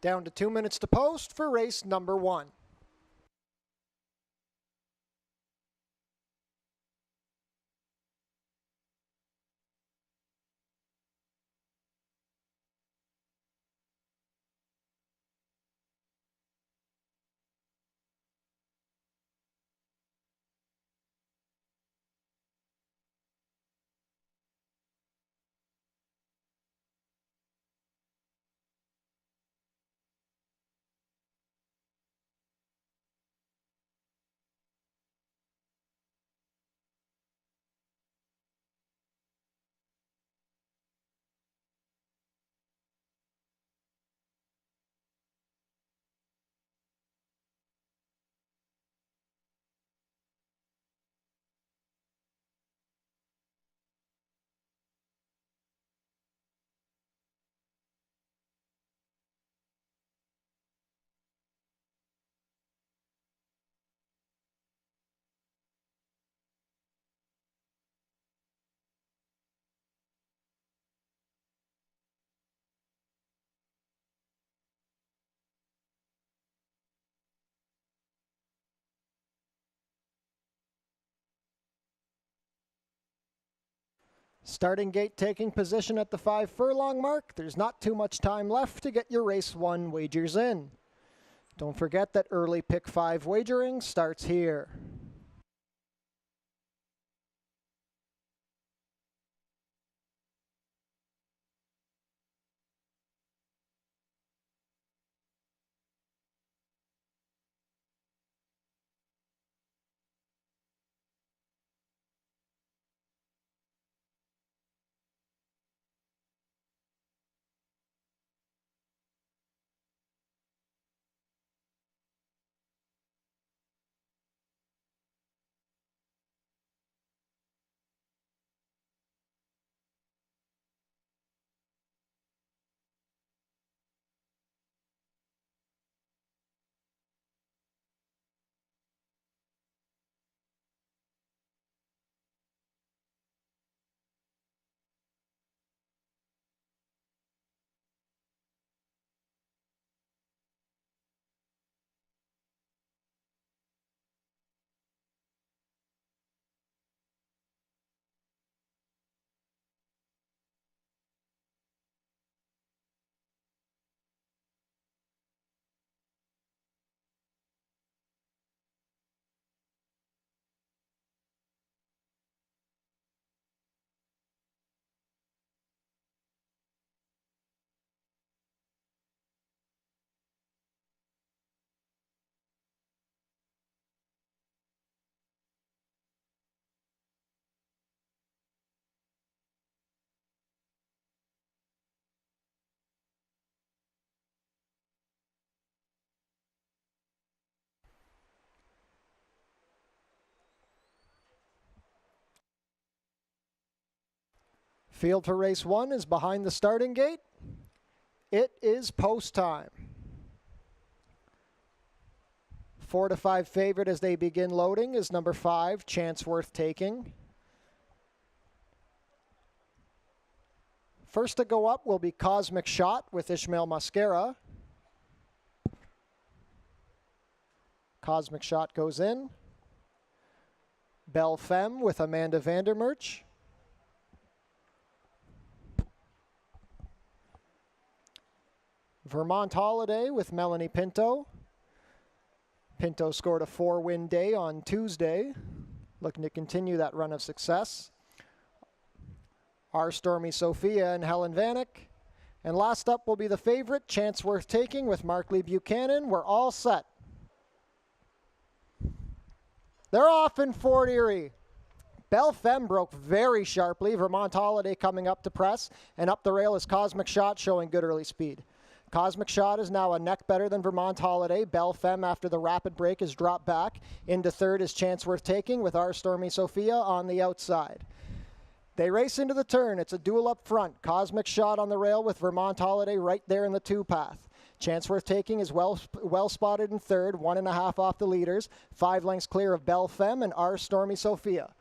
[SPEAKER 1] Down to 2 minutes to post for race number 1. Starting gate taking position at the 5 furlong mark. There's not too much time left to get your race 1 wagers in. Don't forget that early pick 5 wagering starts here. Field for race 1 is behind the starting gate. It is post time. 4 to 5 favorite as they begin loading is number 5, Chance Worth Taking. First to go up will be Cosmic Shot with Ishmael Mascara. Cosmic Shot goes in. Belle Femme with Amanda Vandermerch. Vermont Holiday with Melanie Pinto. Pinto scored a 4-win day on Tuesday, looking to continue that run of success. Our Stormy Sophia and Helen Vanek. And last up will be the favorite, Chance Worth Taking with Markley Buchanan. We're all set. They're off in Fort Erie. Belle Femme broke very sharply. Vermont Holiday coming up to press, and up the rail is Cosmic Shot showing good early speed. Cosmic Shot is now a neck better than Vermont Holiday. Belle Femme, after the rapid break, has dropped back. Into third is Chance Worth Taking with Our Stormy Sophia on the outside. They race into the turn. It's a duel up front. Cosmic Shot on the rail with Vermont Holiday right there in the 2-path. Chance Worth Taking is well spotted in third, 1.5 off the leaders, 5 lengths clear of Belle Femme and Our Stormy Sophia.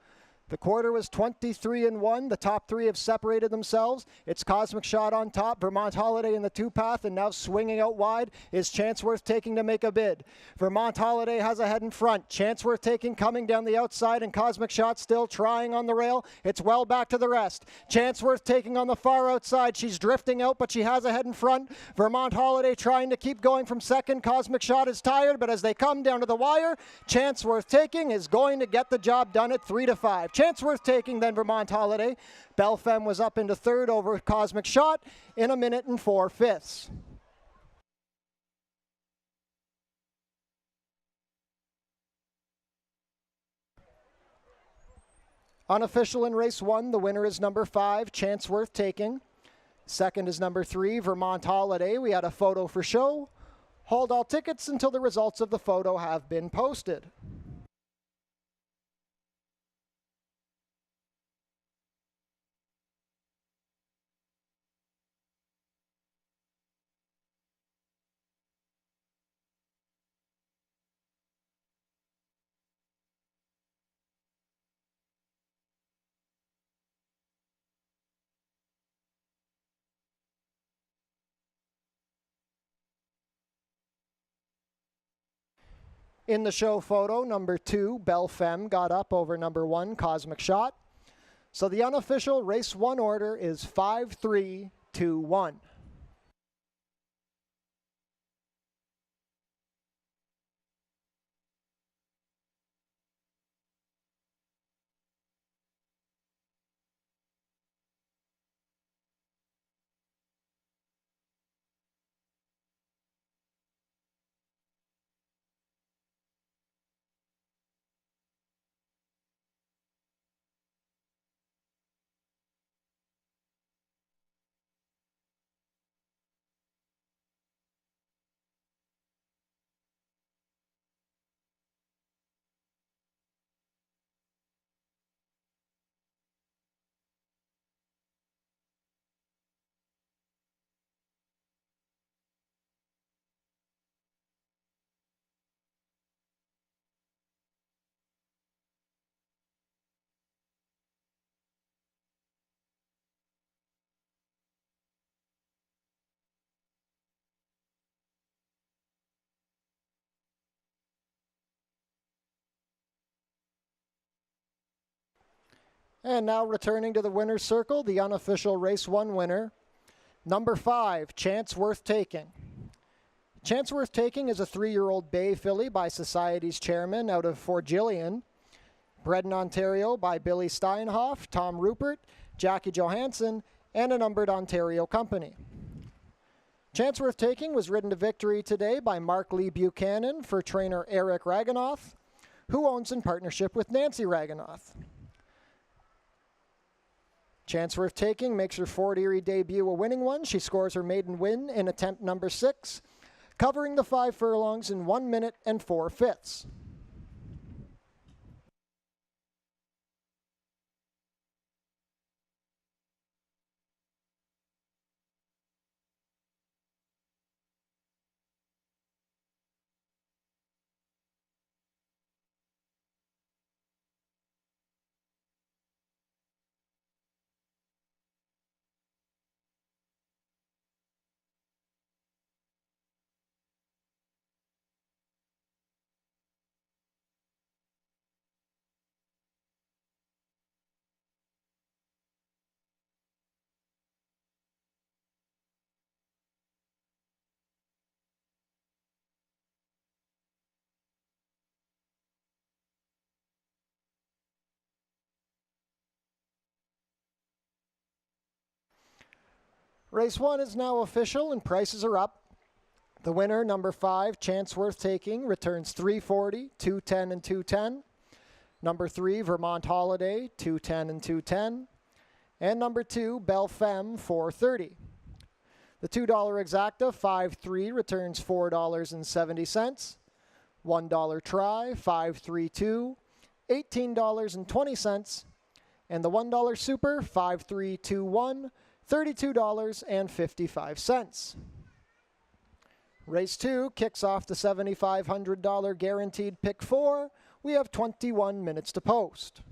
[SPEAKER 1] The quarter was 23-1. The top 3 have separated themselves. It's Cosmic Shot on top, Vermont Holiday in the 2-path, and now swinging out wide is Chance Worth Taking to make a bid. Vermont Holiday has a head in front. Chance Worth Taking coming down the outside, and Cosmic Shot still trying on the rail. It's well back to the rest. Chance Worth Taking on the far outside. She's drifting out, but she has a head in front. Vermont Holiday trying to keep going from second. Cosmic Shot is tired, but as they come down to the wire, Chance Worth Taking is going to get the job done at 3 to 5. Chance Worth Taking, then Vermont Holiday. Belle Femme was up into third over Cosmic Shot in 1 minute and 4/5. Unofficial in race 1, the winner is number 5, Chance Worth Taking. Second is number 3, Vermont Holiday. We had a photo for show. Hold all tickets until the results of the photo have been posted. In the show photo, number 2, Belle Femme got up over number 1, Cosmic Shot. So the unofficial race 1 order is 5-3-2-1. And now returning to the winner's circle, the unofficial race 1 winner, number 5, Chance Worth Taking. Chance Worth Taking is a 3-year-old bay filly by Society's chairman out of Fort Gillian, bred in Ontario by Billy Steinhoff, Tom Rupert, Jackie Johansson, and a numbered Ontario company. Chance Worth Taking was ridden to victory today by Mark Lee Buchanan for trainer Eric Raganoff, who owns in partnership with Nancy Raganoff. Chance Worth Taking makes her Fort Erie debut a winning one. She scores her maiden win in attempt number 6, covering the 5 furlongs in 1 minute and 4/5. Race 1 is now official and prices are up. The winner, number 5, Chance Worth Taking, returns $340, $210, and $210. Number 3, Vermont Holiday, $210 and $210. And number 2, Belle Femme, $430. The $2 exacta, 5-3, returns $4.70. $1 try, 5-3-2, $18.20. And the $1 super, 5-3-2-1, $32.55. Race 2 kicks off the $7,500 guaranteed pick 4. We have 21 minutes to post.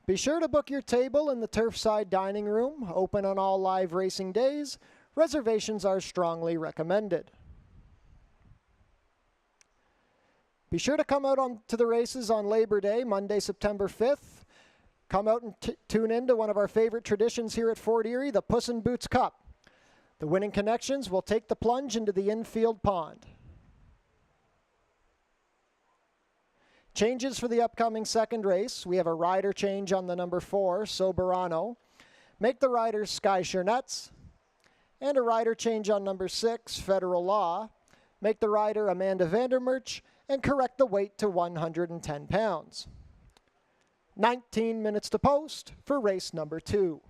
[SPEAKER 1] Be sure to book your table in the Turfside Dining Room, open on all live racing days. Reservations are strongly recommended. Be sure to come out to the races on Labor Day, Monday, September 5th. Come out and tune in to one of our favorite traditions here at Fort Erie, the Puss in Boots Cup. The winning connections will take the plunge into the infield pond. Changes for the upcoming second race. We have a rider change on the number 4, Soberano. Make the riders Sky Chernetz. And a rider change on number 6, Federal Law. Make the rider Amanda Vandermerch and correct the weight to 110 pounds. 19 minutes to post for race number 2.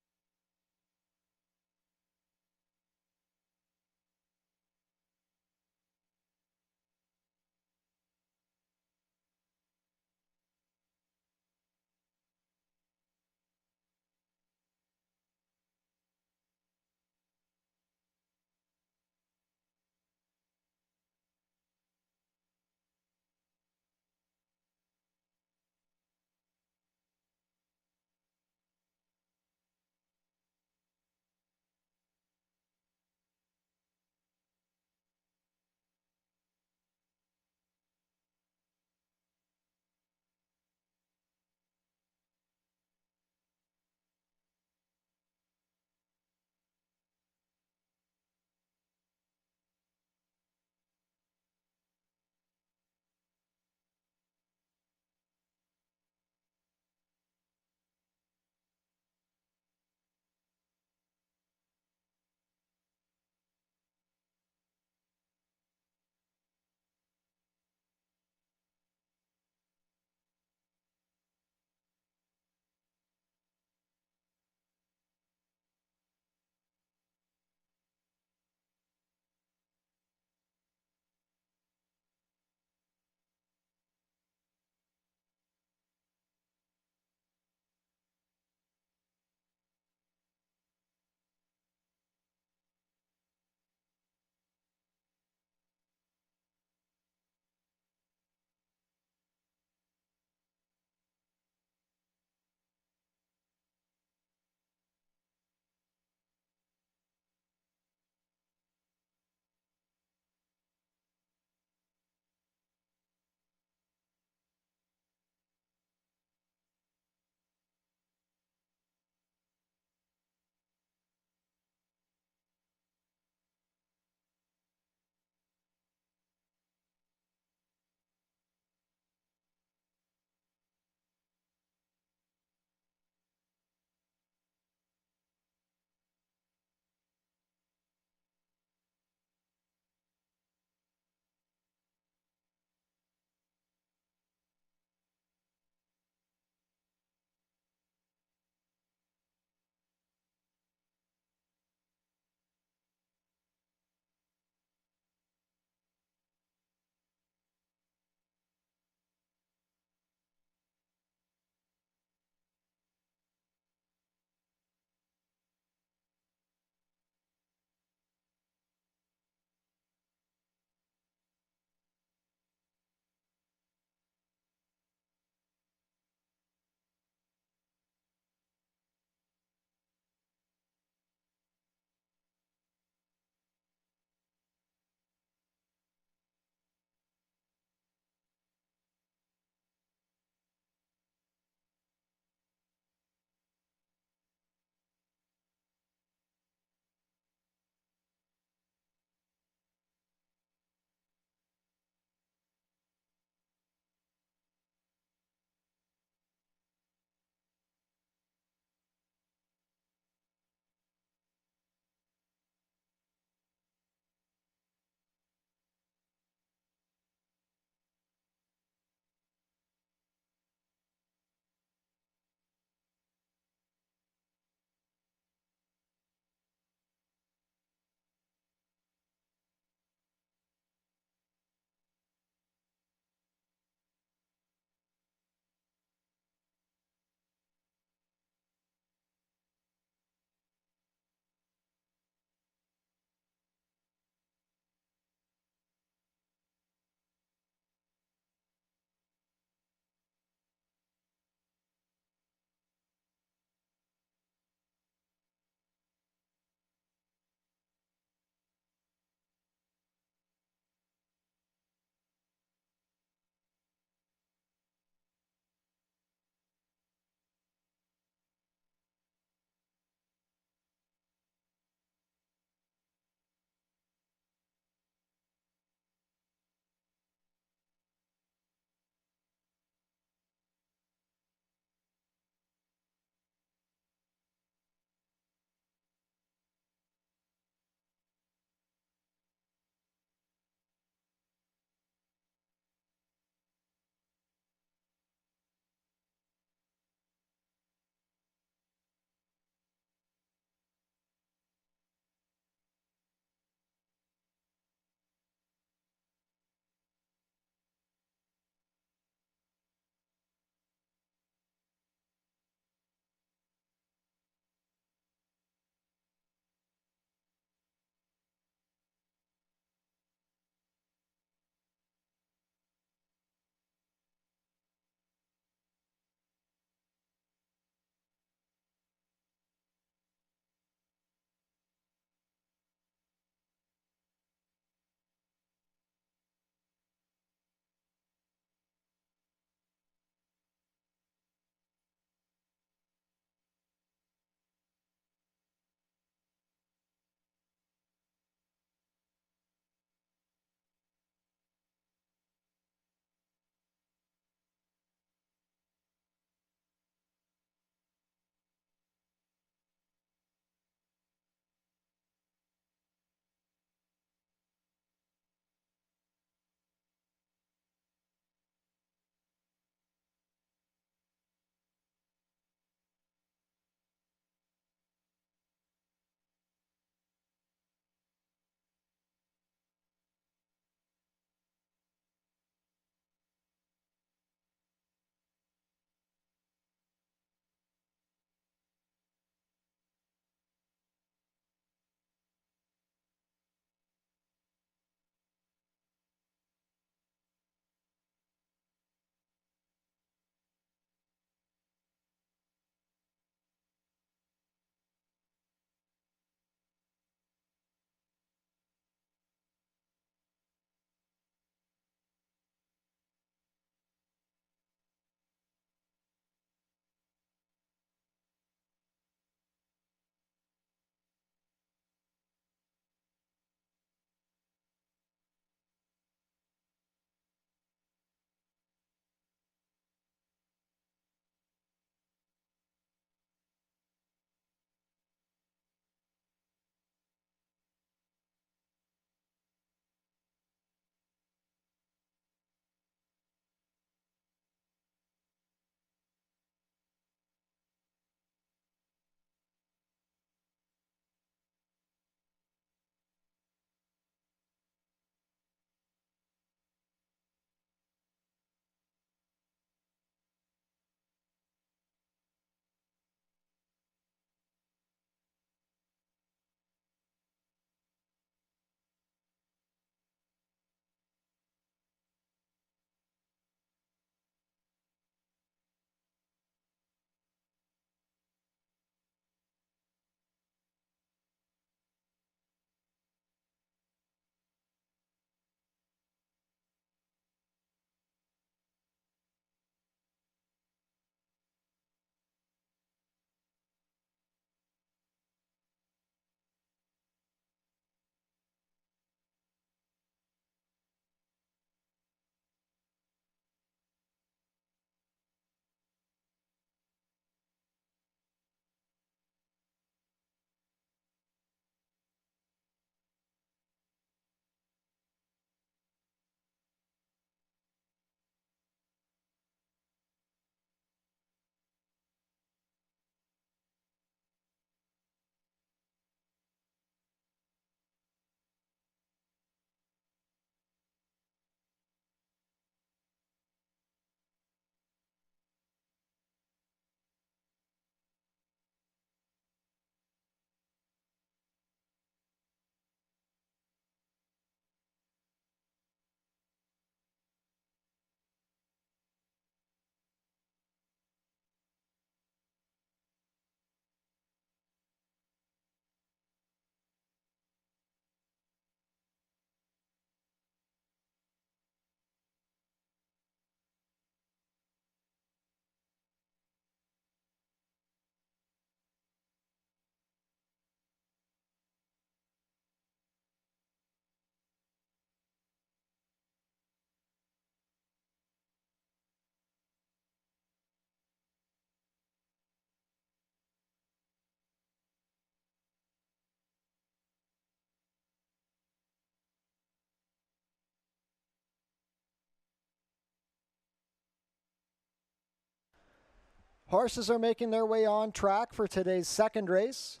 [SPEAKER 1] Horses are making their way on track for today's second race.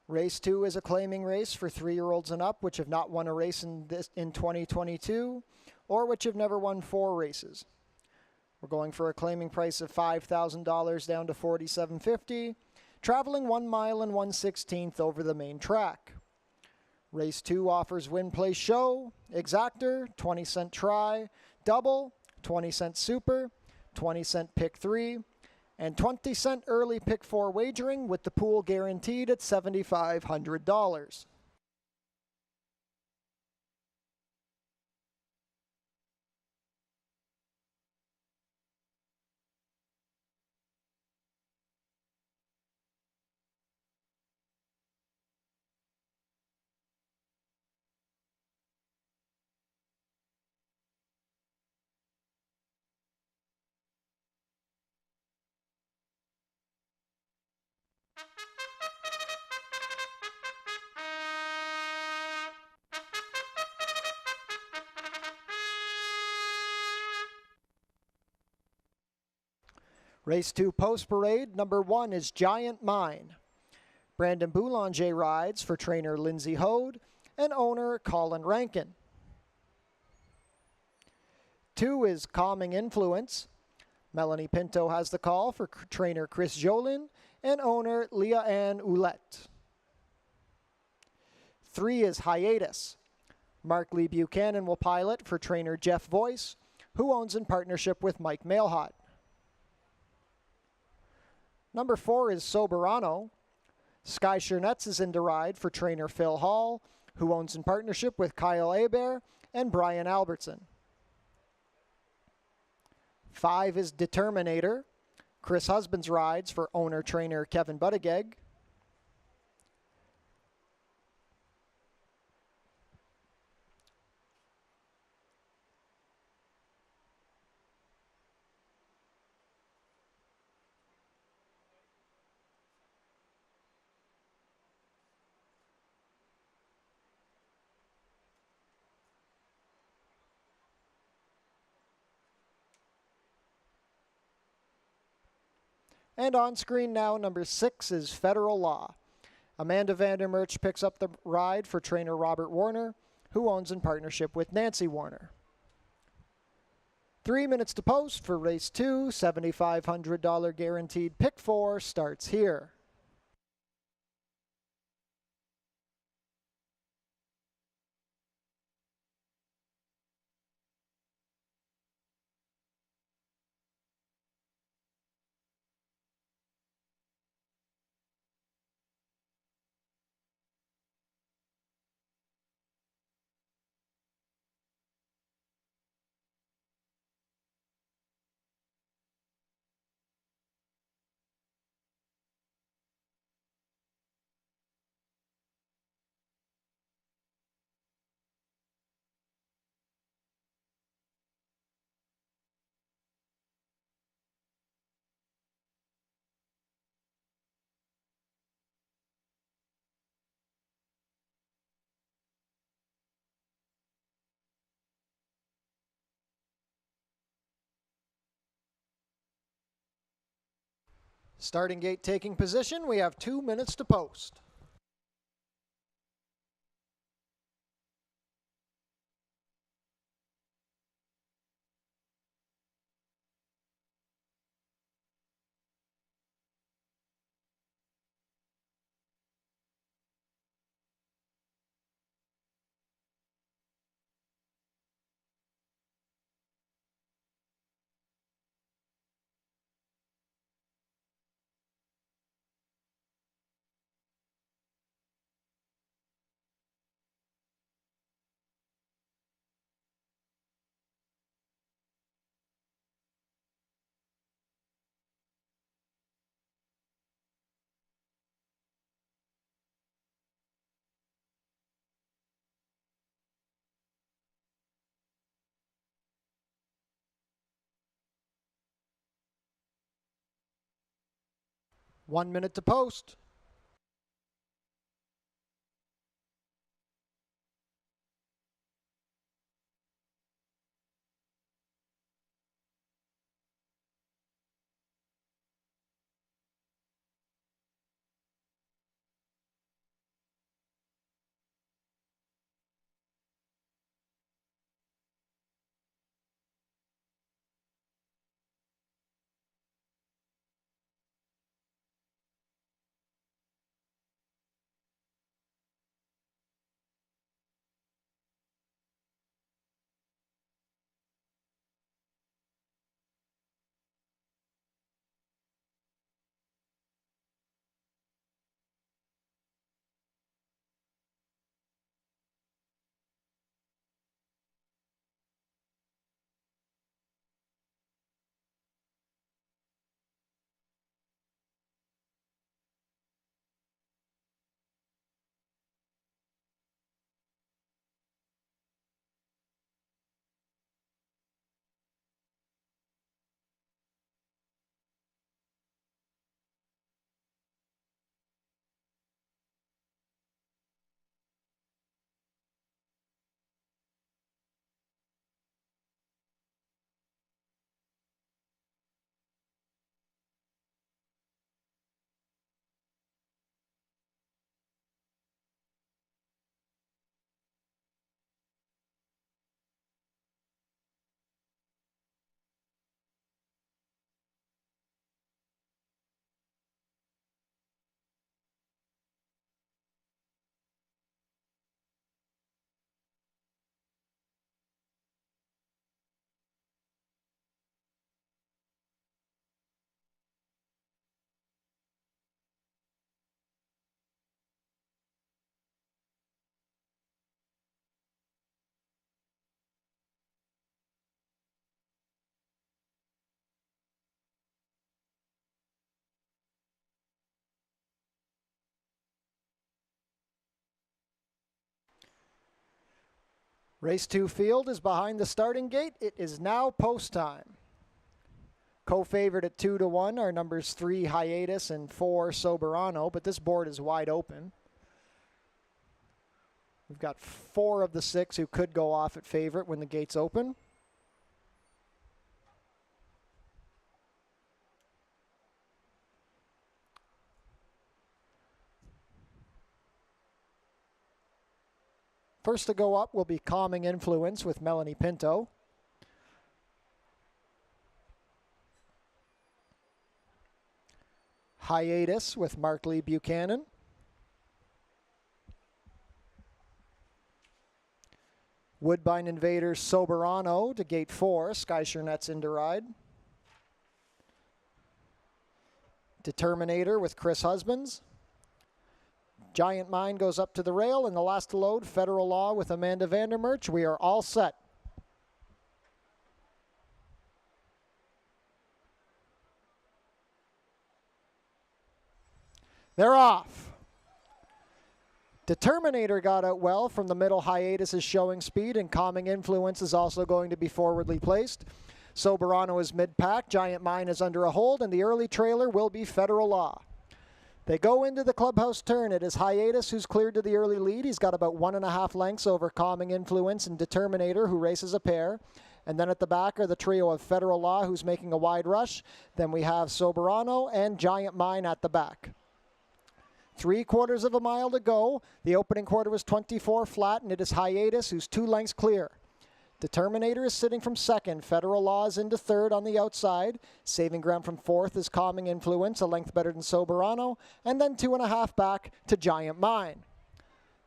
[SPEAKER 1] Race 2 is a claiming race for 3-year-olds and up, which have not won a race in 2022, or which have never won 4 races. We're going for a claiming price of $5,000 down to $4,750, traveling 1 mile and 1/16 over the main track. Race 2 offers win, play, show, exactor, 20-cent try, double, 20-cent super, 20-cent pick 3, and 20-cent early pick 4 wagering with the pool guaranteed at $7,500. Race 2 post parade, number 1 is Giant Mine. Brandon Boulanger rides for trainer Lindsay Hode and owner Colin Rankin. 2 is Calming Influence. Melanie Pinto has the call for trainer Chris Jolin and owner Leah Ann Ouellette. 3 is Hiatus. Mark Lee Buchanan will pilot for trainer Jeff Voice, who owns in partnership with Mike Mailhot. Number 4 is Soberano. Sky Shernetz is in to ride for trainer Phil Hall, who owns in partnership with Kyle Hebert and Brian Albertson. 5 is Determinator. Chris Husbands rides for owner-trainer Kevin Buttigieg. And on screen now, number 6 is Federal Law. Amanda Vandermerch picks up the ride for trainer Robert Warner, who owns in partnership with Nancy Warner. 3 minutes to post for race 2, $7,500 guaranteed pick 4 starts here. Starting gate taking position, we have 2 minutes to post. One minute to post. Race 2 field is behind the starting gate. It is now post time. Co-favored at 2-1 are numbers 3 Hiatus and 4 Soberano, but this board is wide open. We've got 4 of the 6 who could go off at favorite when the gates open. First to go up will be Calming Influence with Melanie Pinto. Hiatus with Mark Lee Buchanan. Woodbine Invaders Soberano to gate 4. Sky Chernet's in to ride. Determinator with Chris Husbands. Giant Mine goes up to the rail, and the last to load, Federal Law with Amanda Vandermerch. We are all set. They're off. Determinator got out well from the middle. Hiatus is showing speed, and Calming Influence is also going to be forwardly placed. Soberano is mid-pack. Giant Mine is under a hold, and the early trailer will be Federal Law. They go into the clubhouse turn. It is Hiatus who's cleared to the early lead. He's got about 1.5 lengths over Calming Influence and Determinator, who races a pair. And then at the back are the trio of Federal Law, who's making a wide rush. Then we have Soberano and Giant Mine at the back. 3/4 of a mile to go. The opening quarter was 24 flat, and it is Hiatus who's 2 lengths clear. Determinator is sitting from second. Federal Law is into third on the outside. Saving ground from fourth is Calming Influence, a length better than Soberano. And then 2.5 back to Giant Mine.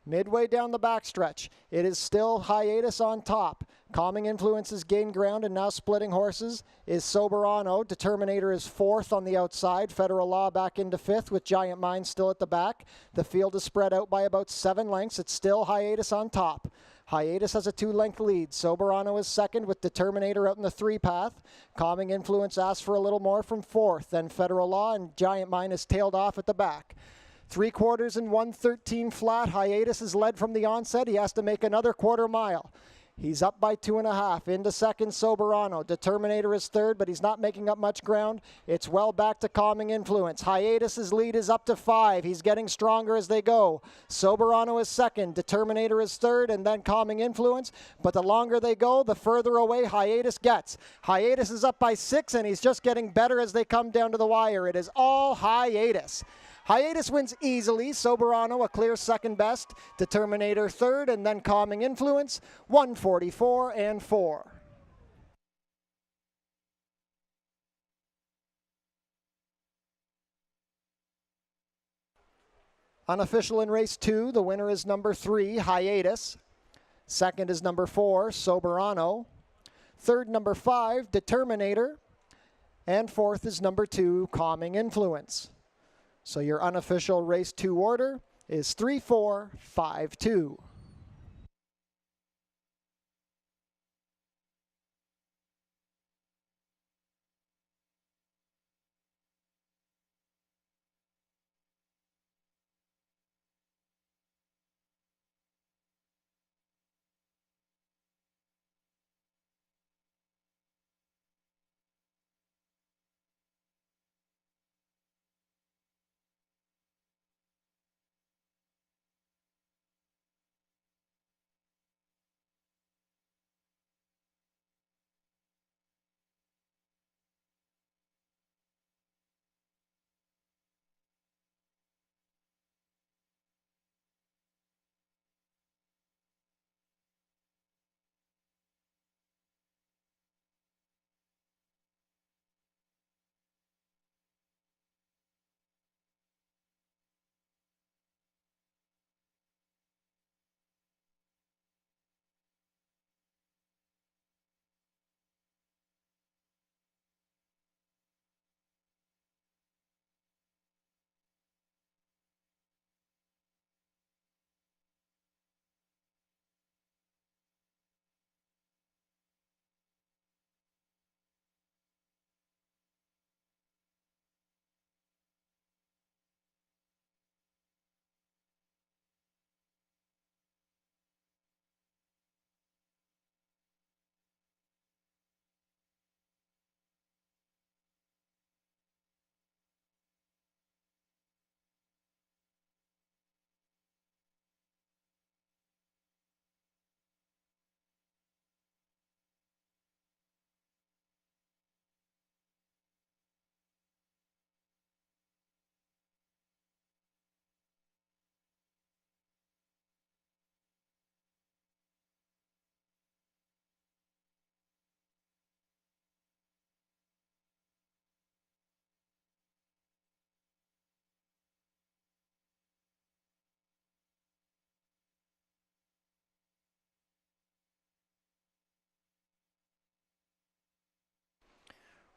[SPEAKER 1] Midway down the backstretch, it is still Hiatus on top. Calming Influence has gained ground and now splitting horses is Soberano. Determinator is fourth on the outside. Federal Law back into fifth with Giant Mine still at the back. The field is spread out by about 7 lengths. It's still Hiatus on top. Hiatus has a 2-length lead. Soberano is second with Determinator out in the 3 path. Calming Influence asks for a little more from fourth. Then Federal Law and Giant Mine is tailed off at the back. 3/4 and 1:13 flat. Hiatus is led from the onset. He has to make another quarter mile. He's up by 2.5. Into second, Soberano. Determinator is third, but he's not making up much ground. It's well back to Calming Influence. Hiatus's lead is up to 5. He's getting stronger as they go. Soberano is second. Determinator is third, and then Calming Influence. But the longer they go, the further away Hiatus gets. Hiatus is up by 6, and he's just getting better as they come down to the wire. It is all Hiatus. Hiatus wins easily. Soberano a clear second best. Determinator third, and then Calming Influence 144 and 4. Unofficial in race 2, the winner is number 3, Hiatus. Second is number 4, Soberano. Third, number 5, Determinator. And fourth is number 2, Calming Influence. So your unofficial race 2 order is 3-4-5-2.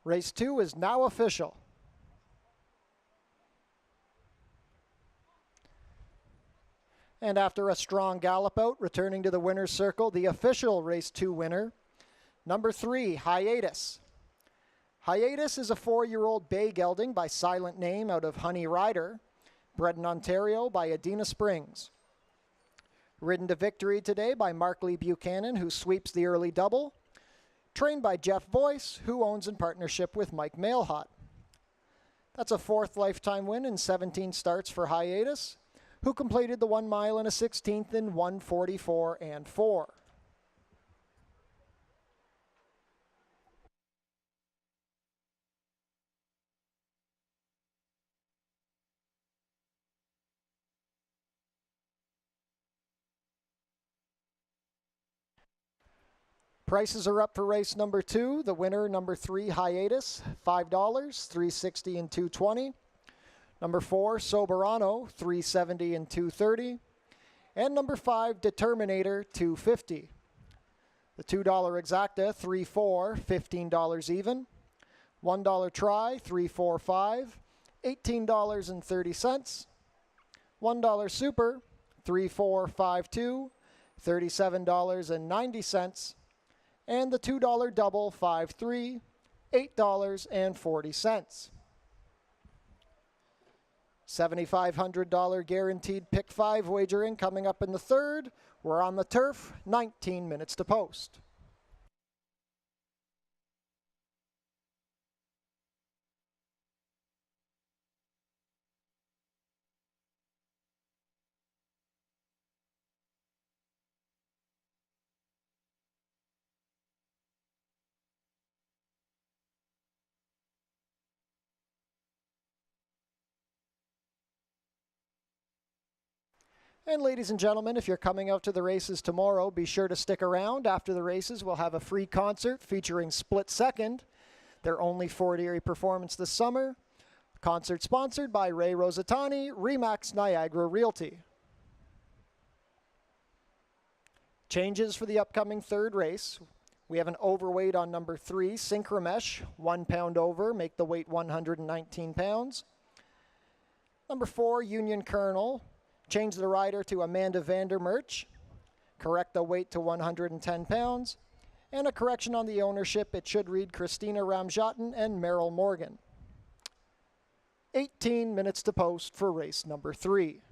[SPEAKER 1] Race 2 is now official. And after a strong gallop out, returning to the winner's circle, the official Race 2 winner, number 3, Hiatus. Hiatus is a 4-year-old bay gelding by silent name out of Honey Rider, bred in Ontario by Adena Springs. Ridden to victory today by Markley Buchanan, who sweeps the early double. Trained by Jeff Boyce, who owns in partnership with Mike Mailhot. That's a 4th lifetime win in 17 starts for Hiatus, who completed the 1 mile and a 16th in 1:44 and 4. Prices are up for race number 2. The winner, number 3, Hiatus, $5, $3.60 and $2.20. Number 4, Soberano, $3.70 and $2.30. And number 5, Determinator, $2.50. The $2 exacta, $3.4, $15 even. $1 try, $3.45, $18.30. $1 super, $3.452, $37.90. And the $2 double, $5.3, $8.40. $7,500 guaranteed pick 5 wagering coming up in the 3rd. We're on the turf, 19 minutes to post. And ladies and gentlemen, if you're coming out to the races tomorrow, be sure to stick around. After the races, we'll have a free concert featuring Split Second, their only Fort Erie performance this summer. Concert sponsored by Ray Rosatani, Remax Niagara Realty. Changes for the upcoming 3rd race. We have an overweight on number 3, Synchromesh, 1 pound over, make the weight 119 pounds. Number 4, Union Colonel, change the rider to Amanda Vandermerch, correct the weight to 110 pounds, and a correction on the ownership, it should read Christina Ramjatin and Merrill Morgan. 18 minutes to post for race number 3.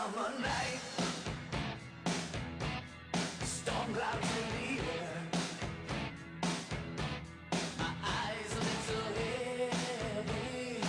[SPEAKER 3] summer night, storm clouds in the air. My eyes a little heavy.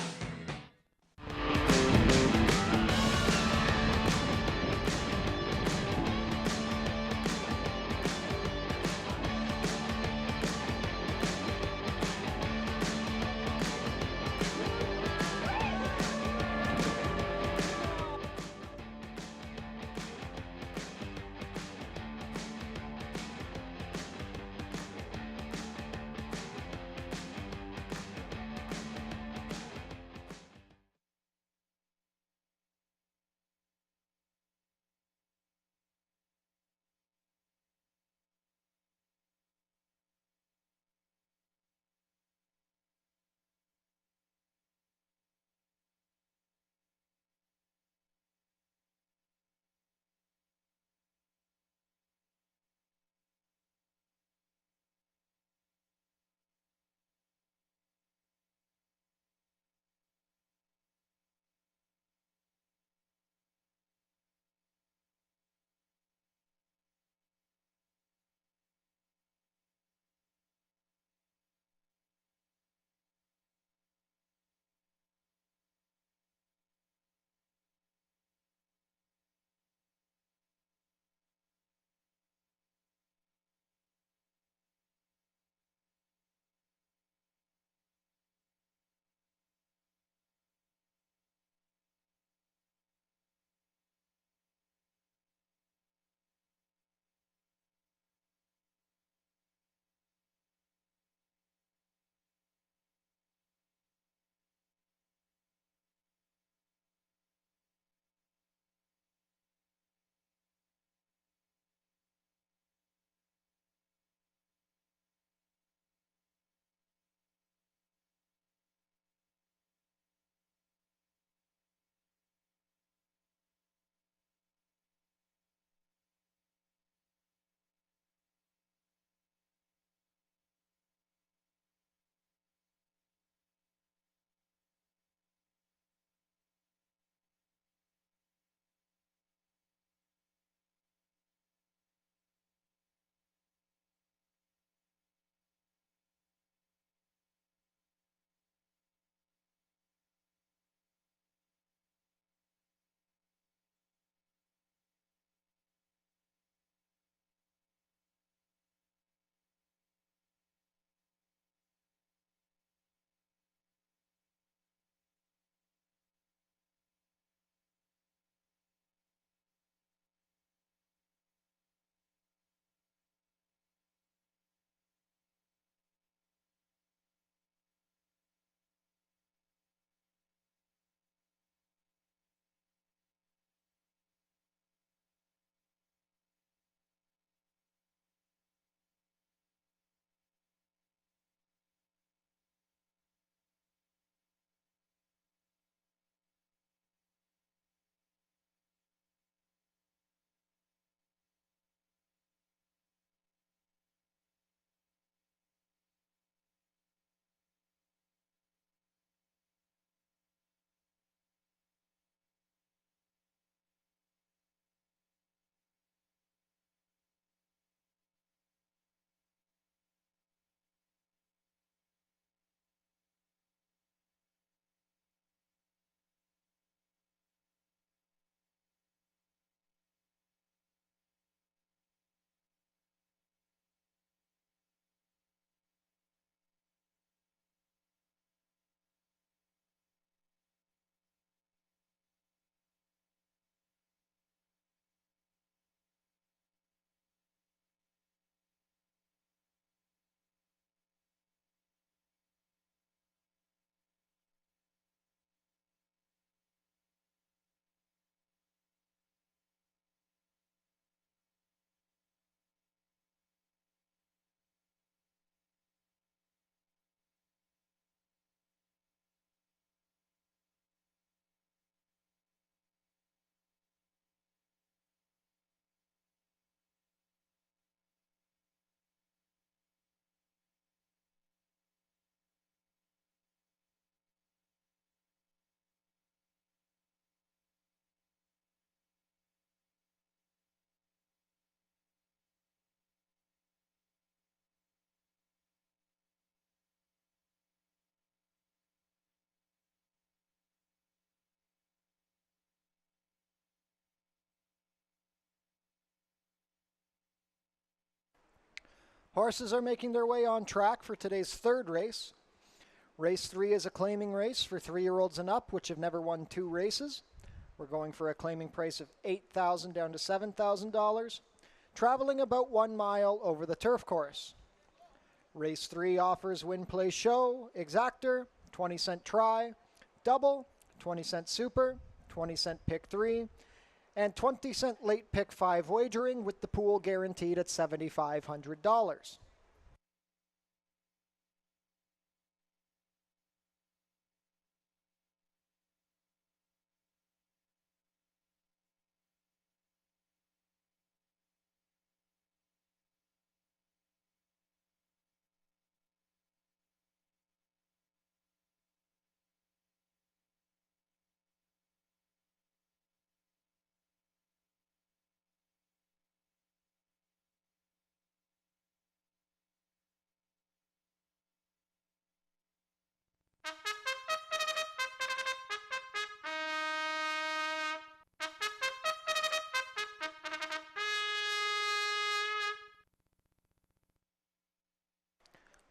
[SPEAKER 1] Horses are making their way on track for today's third race. Race 3 is a claiming race for 3-year-olds and up, which have never won 2 races. We're going for a claiming price of $8,000 down to $7,000, traveling about 1 mile over the turf course. Race 3 offers win, play, show, exactor, 20-cent try, double, 20-cent super, 20-cent pick 3, and 20-cent late pick 5 wagering, with the pool guaranteed at $7,500.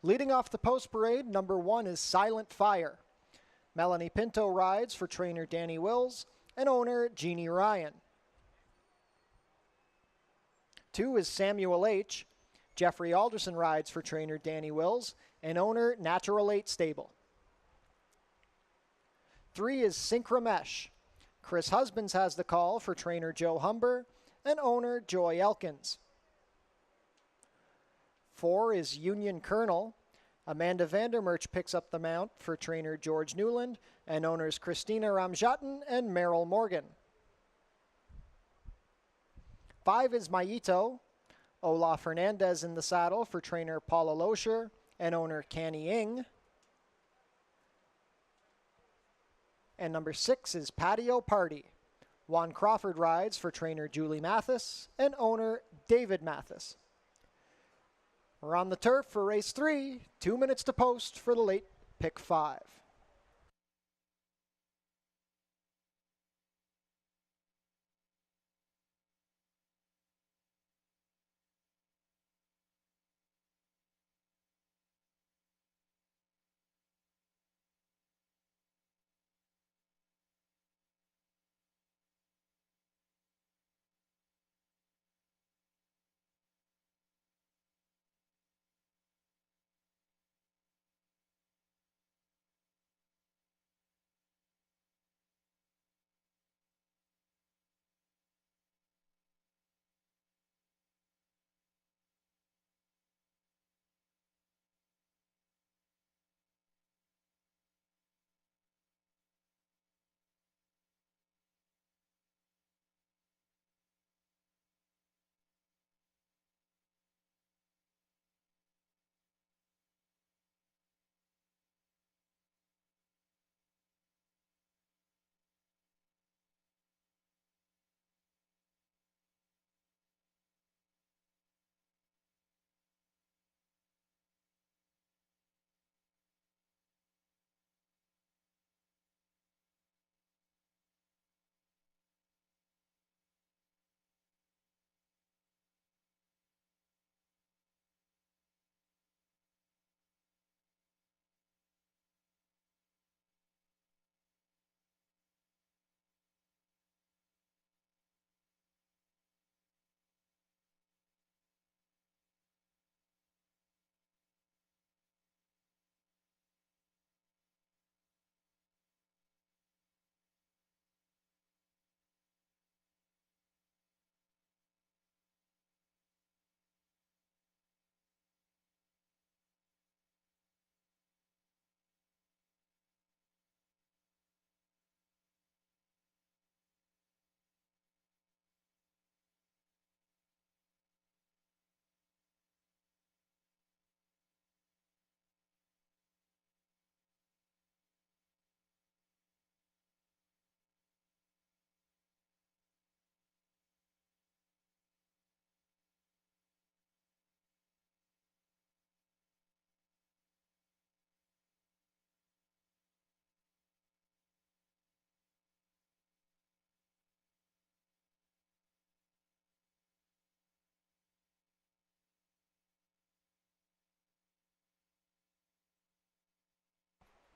[SPEAKER 1] Leading off the post parade, number 1 is Silent Fire. Melanie Pinto rides for trainer Danny Wills and owner Jeannie Ryan. 2 is Samuel H. Jeffrey Alderson rides for trainer Danny Wills and owner Natural 8 Stable. 3 is Synchromesh. Chris Husbands has the call for trainer Joe Humber and owner Joy Elkins. 4 is Union Colonel. Amanda Vandermerch picks up the mount for trainer George Newland and owners Christina Ramjatin and Merrill Morgan. 5 is Maito. Olaf Hernandez in the saddle for trainer Paula Loescher and owner Canny Ing. And number 6 is Patio Party. Juan Crawford rides for trainer Julie Mathis and owner David Mathis. We're on the turf for race 3, 2 minutes to post for the late pick 5.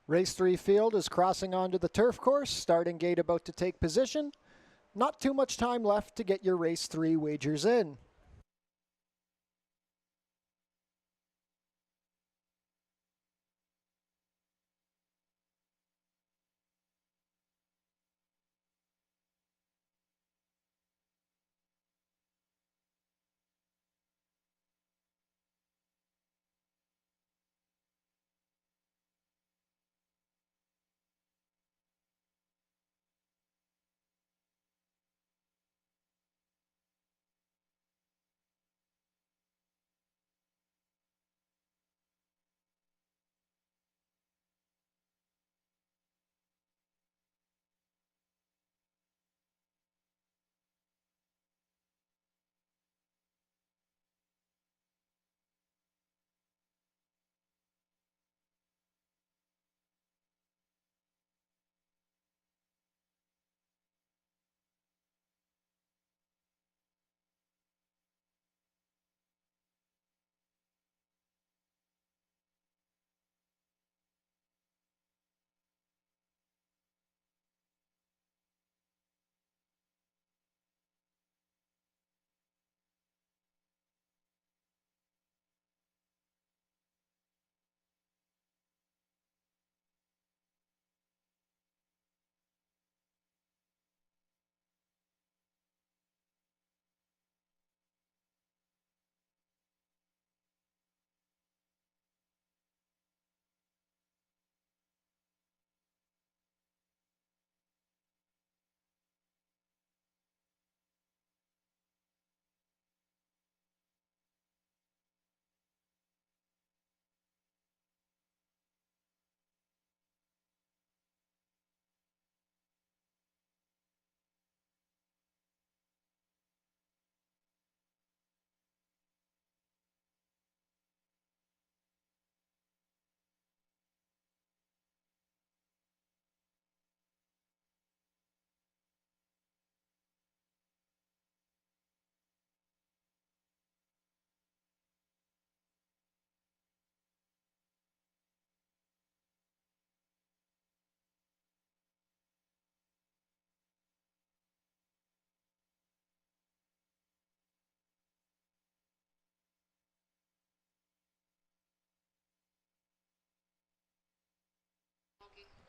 [SPEAKER 1] Race 3 field is crossing onto the turf course. Starting gate about to take position. Not too much time left to get your Race 3 wagers in.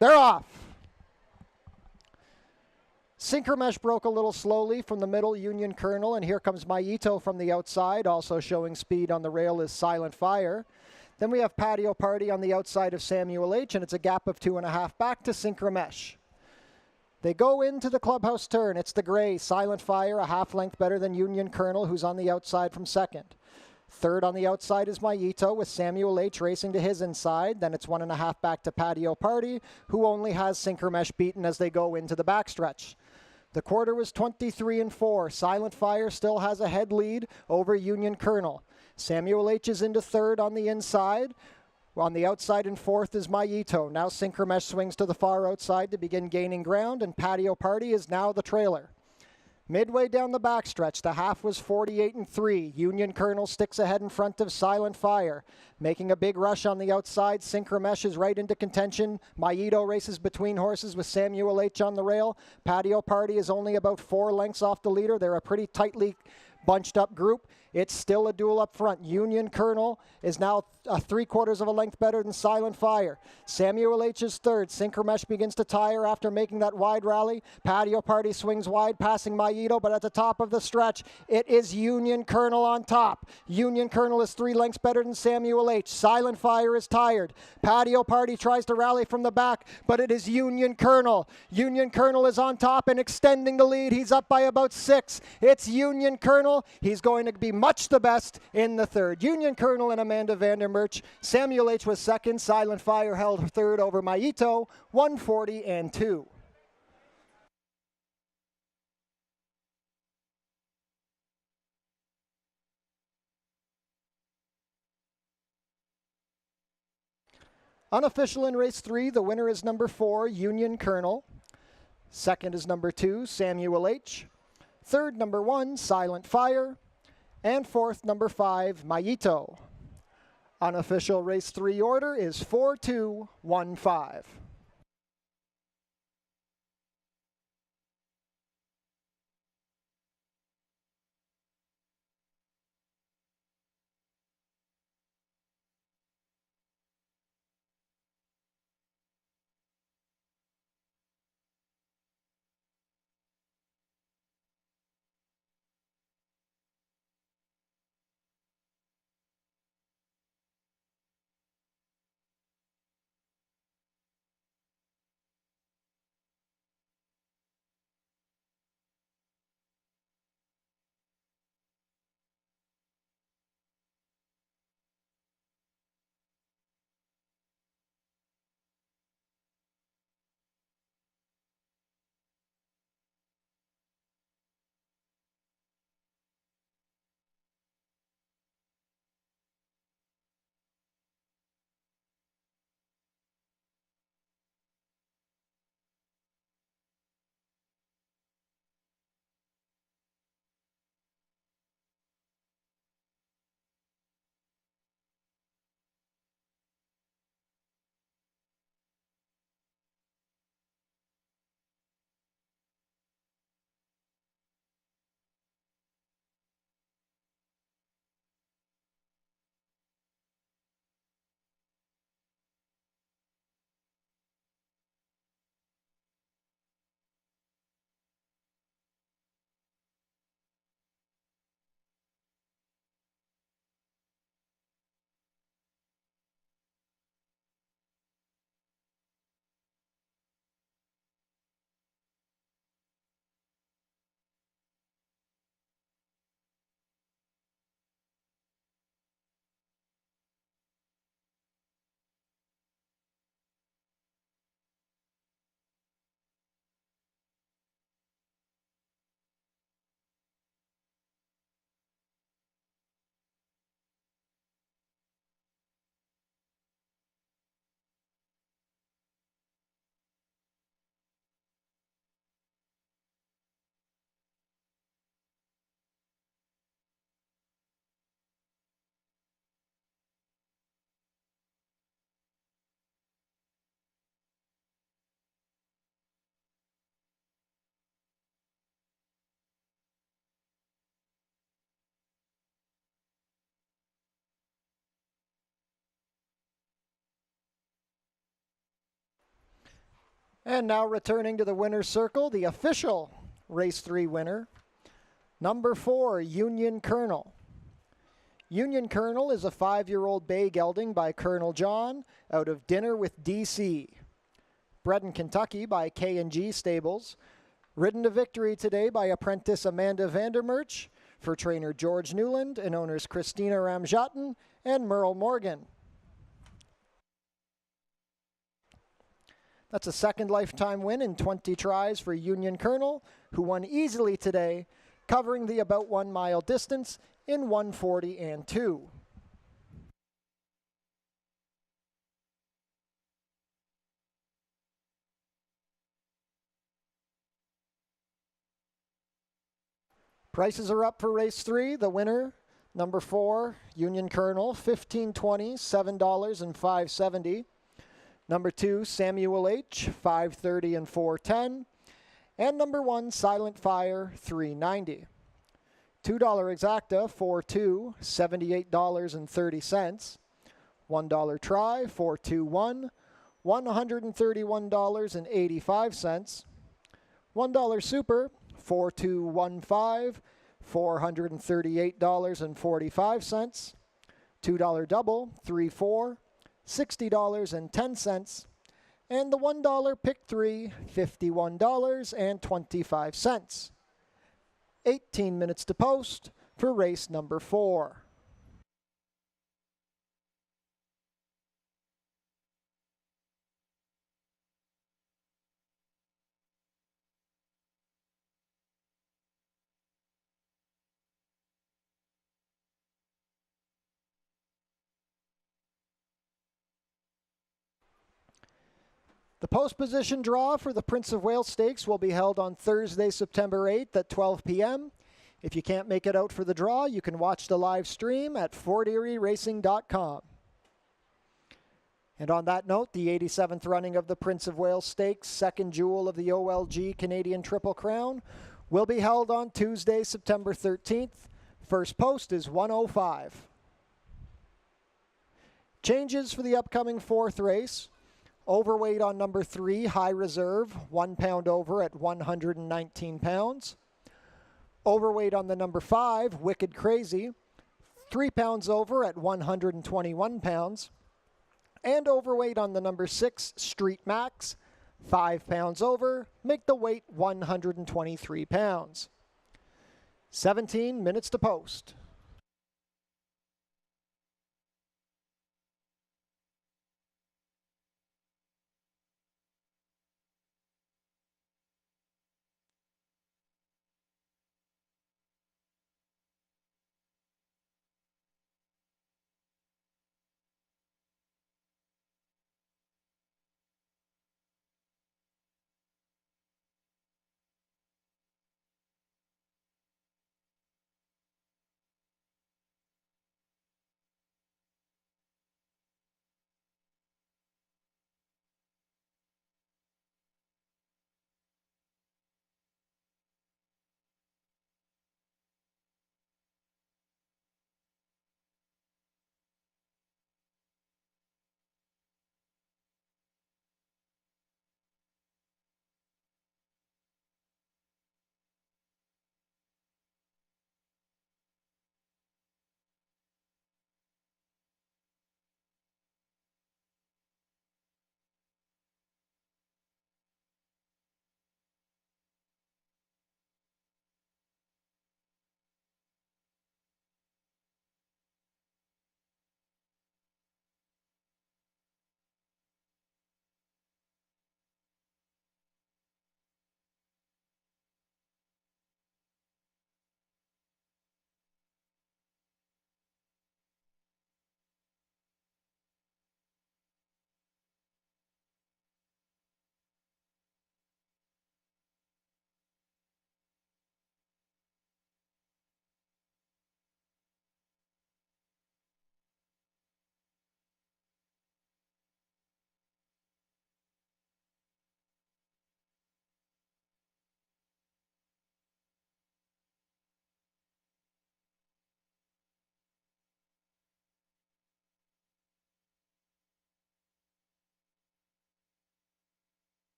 [SPEAKER 1] They're off. Synchromesh broke a little slowly from the middle, Union Colonel, and here comes Maito from the outside. Also showing speed on the rail is Silent Fire. Then we have Patio Party on the outside of Samuel H., and it's a gap of 2.5 back to Synchromesh. They go into the clubhouse turn. It's the gray, Silent Fire, a half length better than Union Colonel, who's on the outside from second. Third on the outside is Maito with Samuel H. racing to his inside. Then it's 1.5 back to Patio Party, who only has Synchromesh beaten as they go into the backstretch. The quarter was 23-4. Silent Fire still has a head lead over Union Colonel. Samuel H. is into third on the inside. On the outside in fourth is Maito. Now Synchromesh swings to the far outside to begin gaining ground, and Patio Party is now the trailer. Midway down the backstretch, the half was 48-3. Union Colonel sticks ahead in front of Silent Fire. Making a big rush on the outside, Synchromesh is right into contention. Maito races between horses with Samuel H. on the rail. Patio Party is only about 4 lengths off the leader. They're a pretty tightly bunched up group. It's still a duel up front. Union Colonel is now 3/4 of a length better than Silent Fire. Samuel H. is third. Synchromesh begins to tire after making that wide rally. Patio Party swings wide, passing Maito, but at the top of the stretch, it is Union Colonel on top. Union Colonel is 3 lengths better than Samuel H. Silent Fire is tired. Patio Party tries to rally from the back, but it is Union Colonel. Union Colonel is on top and extending the lead. He's up by about 6. It's Union Colonel. He's going to be much the best in the third. Union Colonel and Amanda Vandermerch. Samuel H. was second. Silent Fire held third over Maito, 140-2. Unofficial in race 3, the winner is number 4, Union Colonel. Second is number 2, Samuel H. Third, number 1, Silent Fire. And fourth, number 5, Maito. Unofficial race 3 order is 4215. And now returning to the winner's circle, the official race 3 winner, number 4, Union Colonel. Union Colonel is a 5-year-old bay gelding by Colonel John out of Dinner with DC. Bred in Kentucky by K&G Stables. Ridden to victory today by apprentice Amanda Vandermerch for trainer George Newland and owners Christina Ramjatin and Merle Morgan. That's a second lifetime win in 20 tries for Union Colonel, who won easily today, covering the about 1 mile distance in 1:40 and 2. Prices are up for race 3. The winner, number 4, Union Colonel, $15.20, $7 and $5.70. Number 2, Samuel H., $5.30 and $4.10. And number 1, Silent Fire, $3.90. $2 exacta, 4-2, $78.30. $1 try, 421, $131.85. $1 super, 4215, $438.45. $2 double, 34, $60.10. And the $1 pick 3, $51.25. 18 minutes to post for race number 4. The post position draw for the Prince of Wales Stakes will be held on Thursday, September 8th at 12 p.m. If you can't make it out for the draw, you can watch the live stream at forterieracing.com. And on that note, the 87th running of the Prince of Wales Stakes, second jewel of the OLG Canadian Triple Crown, will be held on Tuesday, September 13th. First post is 105. Changes for the upcoming fourth race. Overweight on number 3, High Reserve, 1 pound over at 119 pounds. Overweight on the number 5, Wicked Crazy, 3 pounds over at 121 pounds. And overweight on the number 6, Street Max, 5 pounds over, make the weight 123 pounds. 17 minutes to post.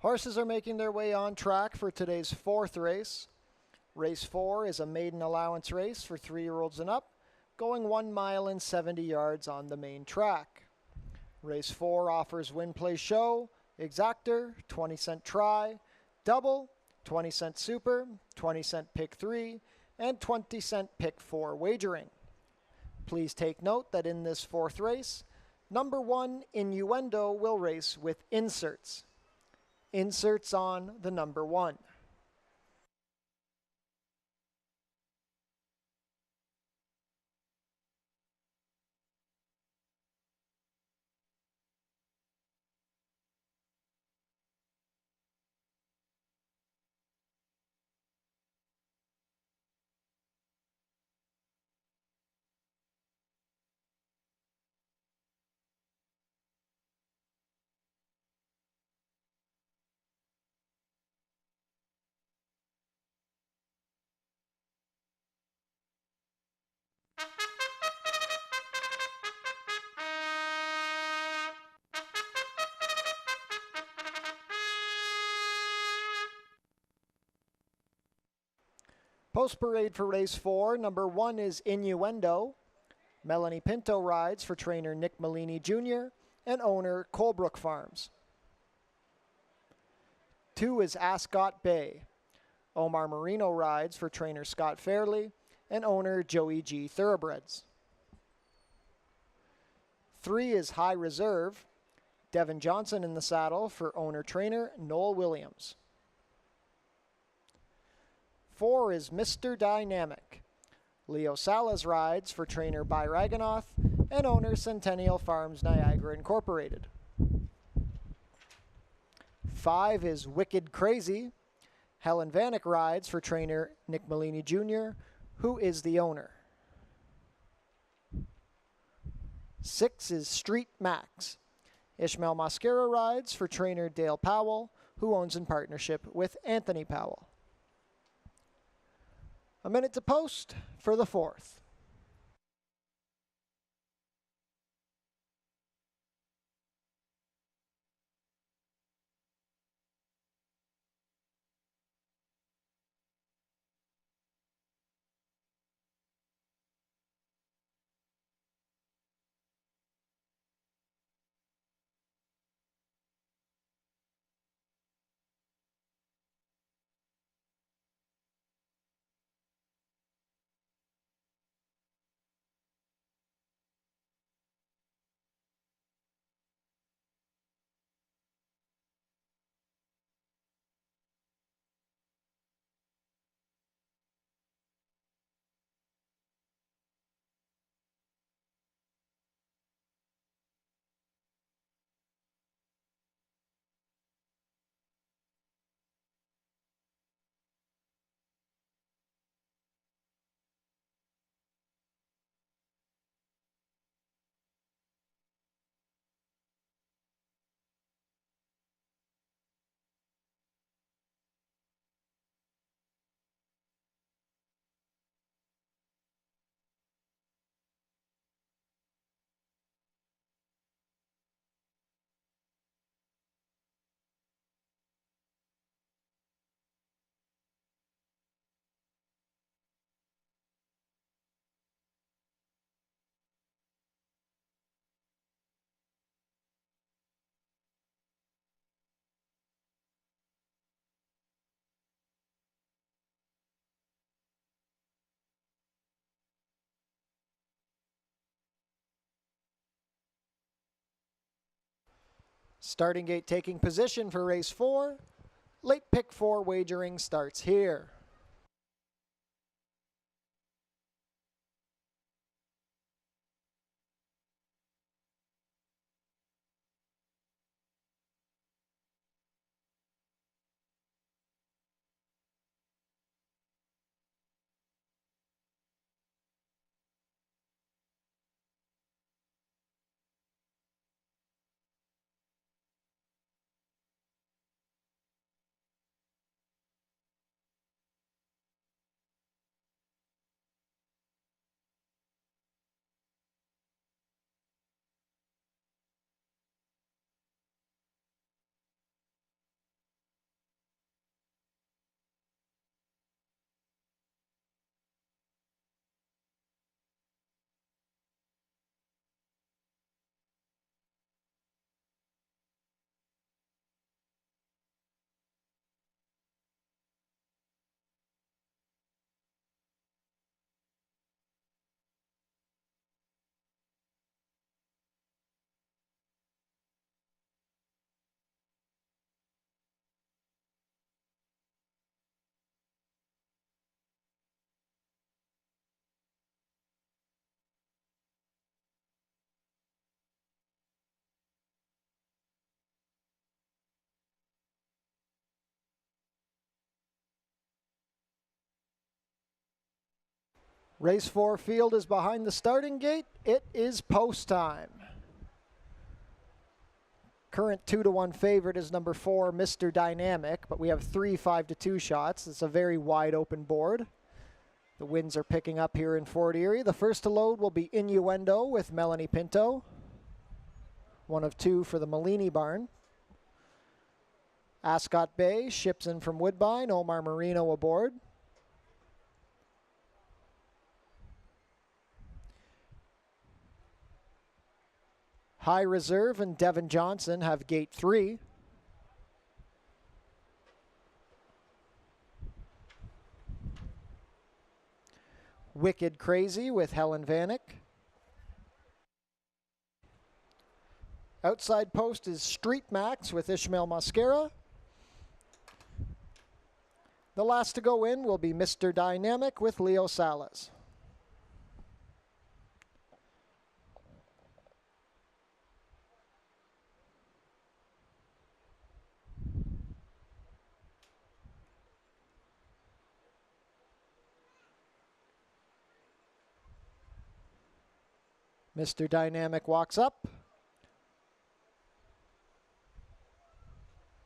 [SPEAKER 1] Horses are making their way on track for today's fourth race. Race 4 is a maiden allowance race for 3-year-olds and up, going 1 mile and 70 yards on the main track. Race 4 offers win, play, show, exactor, 20-cent try, double, 20-cent super, 20-cent pick 3, and 20-cent pick 4 wagering. Please take note that in this fourth race, number 1, Innuendo, will race with inserts. Inserts on the number 1. Post parade for race 4, number 1 is Innuendo. Melanie Pinto rides for trainer Nick Malini Jr. and owner Colebrook Farms. 2 is Ascot Bay. Omar Marino rides for trainer Scott Fairley and owner Joey G. Thoroughbreds. 3 is High Reserve. Devin Johnson in the saddle for owner-trainer Noel Williams. 4 is Mr. Dynamic. Leo Salas rides for trainer By Raganoff and owner Centennial Farms Niagara Incorporated. 5 is Wicked Crazy. Helen Vanek rides for trainer Nick Malini Jr., who is the owner. 6 is Street Max. Ishmael Mosquera rides for trainer Dale Powell, who owns in partnership with Anthony Powell. A minute to post for the fourth. Starting gate taking position for race 4. Late pick 4 wagering starts here. Race 4 field is behind the starting gate. It is post time. Current 2-1 favorite is number 4, Mr. Dynamic, but we have 3 5-2 shots. It's a very wide open board. The winds are picking up here in Fort Erie. The first to load will be Innuendo with Melanie Pinto. One of 2 for the Malini barn. Ascot Bay ships in from Woodbine. Omar Marino aboard. High Reserve and Devin Johnson have gate 3. Wicked Crazy with Helen Vanek. Outside post is Street Max with Ishmael Mascara. The last to go in will be Mr. Dynamic with Leo Salas. Mr. Dynamic walks up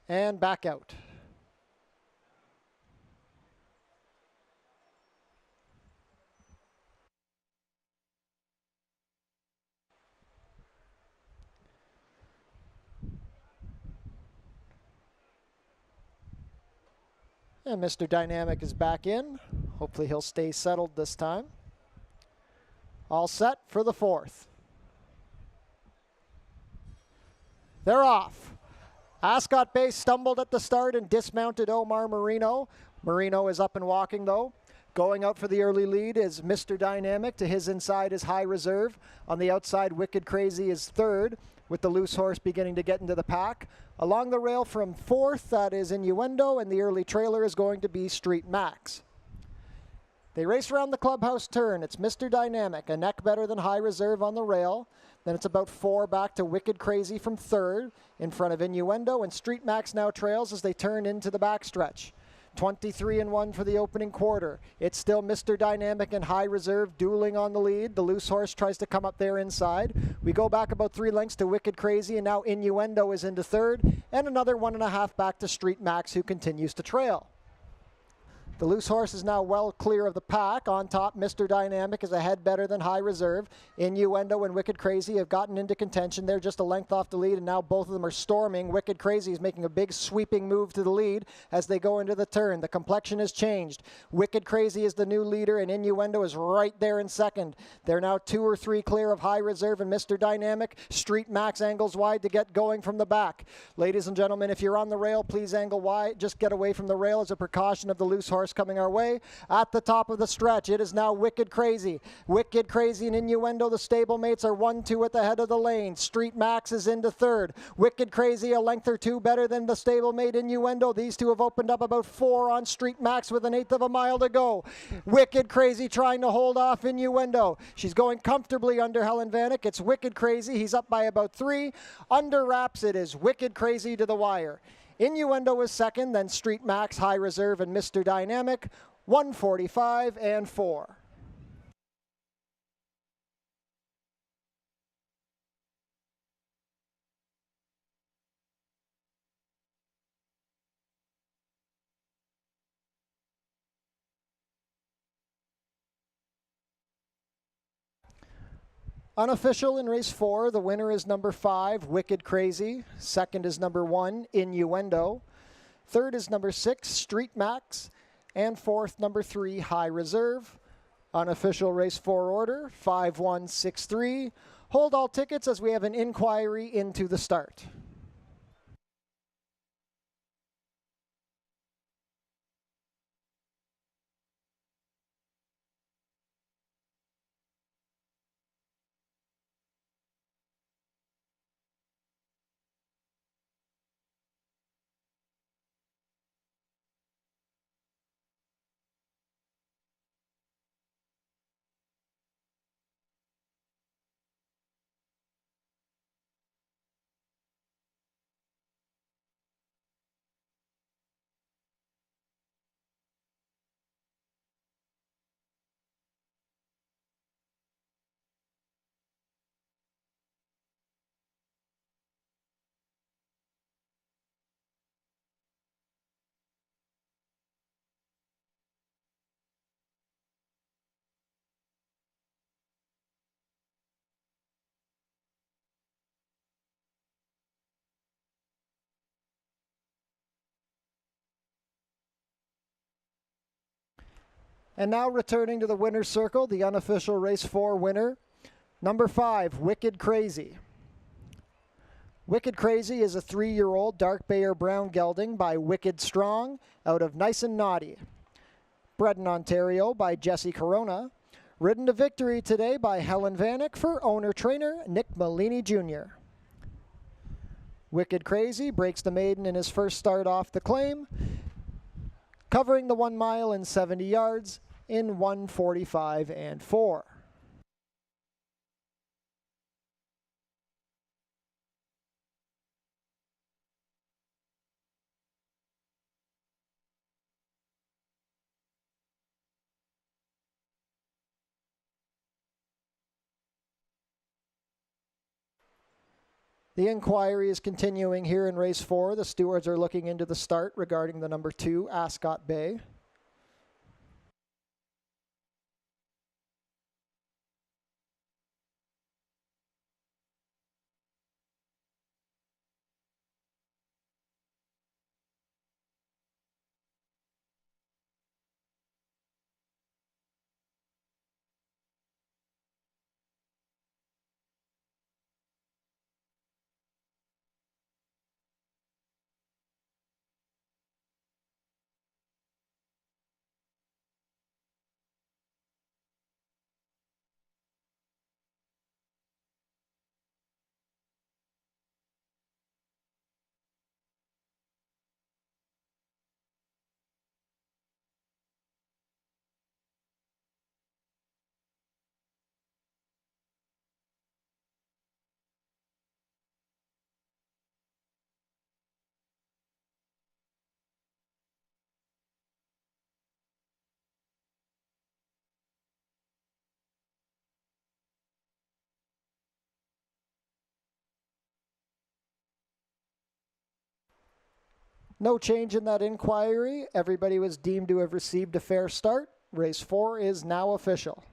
[SPEAKER 1] and back out. And Mr. Dynamic is back in. Hopefully he'll stay settled this time. All set for the 4th. They're off. Ascot Bay stumbled at the start and dismounted Omar Marino. Marino is up and walking though. Going out for the early lead is Mr. Dynamic. To his inside is High Reserve. On the outside, Wicked Crazy is 3rd, with the loose horse beginning to get into the pack. Along the rail from 4th, that is Innuendo, and the early trailer is going to be Street Max. They race around the clubhouse turn. It's Mr. Dynamic, a neck better than High Reserve on the rail. Then it's about 4 back to Wicked Crazy from 3rd, in front of Innuendo, and Street Max now trails as they turn into the backstretch. 23-1 for the opening quarter. It's still Mr. Dynamic and High Reserve dueling on the lead. The loose horse tries to come up there inside. We go back about 3 lengths to Wicked Crazy, and now Innuendo is into 3rd, and another 1.5 back to Street Max, who continues to trail. The loose horse is now well clear of the pack. On top, Mr. Dynamic is a head better than High Reserve. Innuendo and Wicked Crazy have gotten into contention. They're just a length off the lead, and now both of them are storming. Wicked Crazy is making a big sweeping move to the lead as they go into the turn. The complexion has changed. Wicked Crazy is the new leader, and Innuendo is right there in 2nd. They're now 2 or 3 clear of High Reserve and Mr. Dynamic. Street Max angles wide to get going from the back. Ladies and gentlemen, if you're on the rail, please angle wide. Just get away from the rail as a precaution of the loose horse coming our way. At the top of the stretch, it is now Wicked Crazy. Wicked Crazy and Innuendo, the stablemates, are 1-2 at the head of the lane. Street Max is into 3rd. Wicked Crazy a length or 2 better than the stablemate Innuendo. These two have opened up about 4 on Street Max with 1/8 of a mile to go. Wicked Crazy trying to hold off Innuendo. She's going comfortably under Helen Vanek. It's Wicked Crazy. He's up by about 3. Under wraps, it is Wicked Crazy to the wire. Innuendo was 2nd, then Street Max, High Reserve, and Mr. Dynamic, 1:45 and 4. Unofficial in race 4, the winner is number 5, Wicked Crazy. 2nd is number 1, Innuendo. 3rd is number 6, Street Max. And 4th, number 3, High Reserve. Unofficial race 4 order, 5-1-6-3. Hold all tickets as we have an inquiry into the start. And now returning to the winner's circle, the unofficial race 4 winner, number 5, Wicked Crazy. Wicked Crazy is a 3-year-old dark bay or brown gelding by Wicked Strong out of Nice and Naughty. Bred in Ontario by Jesse Corona. Ridden to victory today by Helen Vanek for owner-trainer Nick Malini Jr. Wicked Crazy breaks the maiden in his first start off the claim, covering the 1 mile in 70 yards in 1:45 and 4. The inquiry is continuing here in race 4. The stewards are looking into the start regarding the number 2, Ascot Bay. No change in that inquiry. Everybody was deemed to have received a fair start. Race 4 is now official.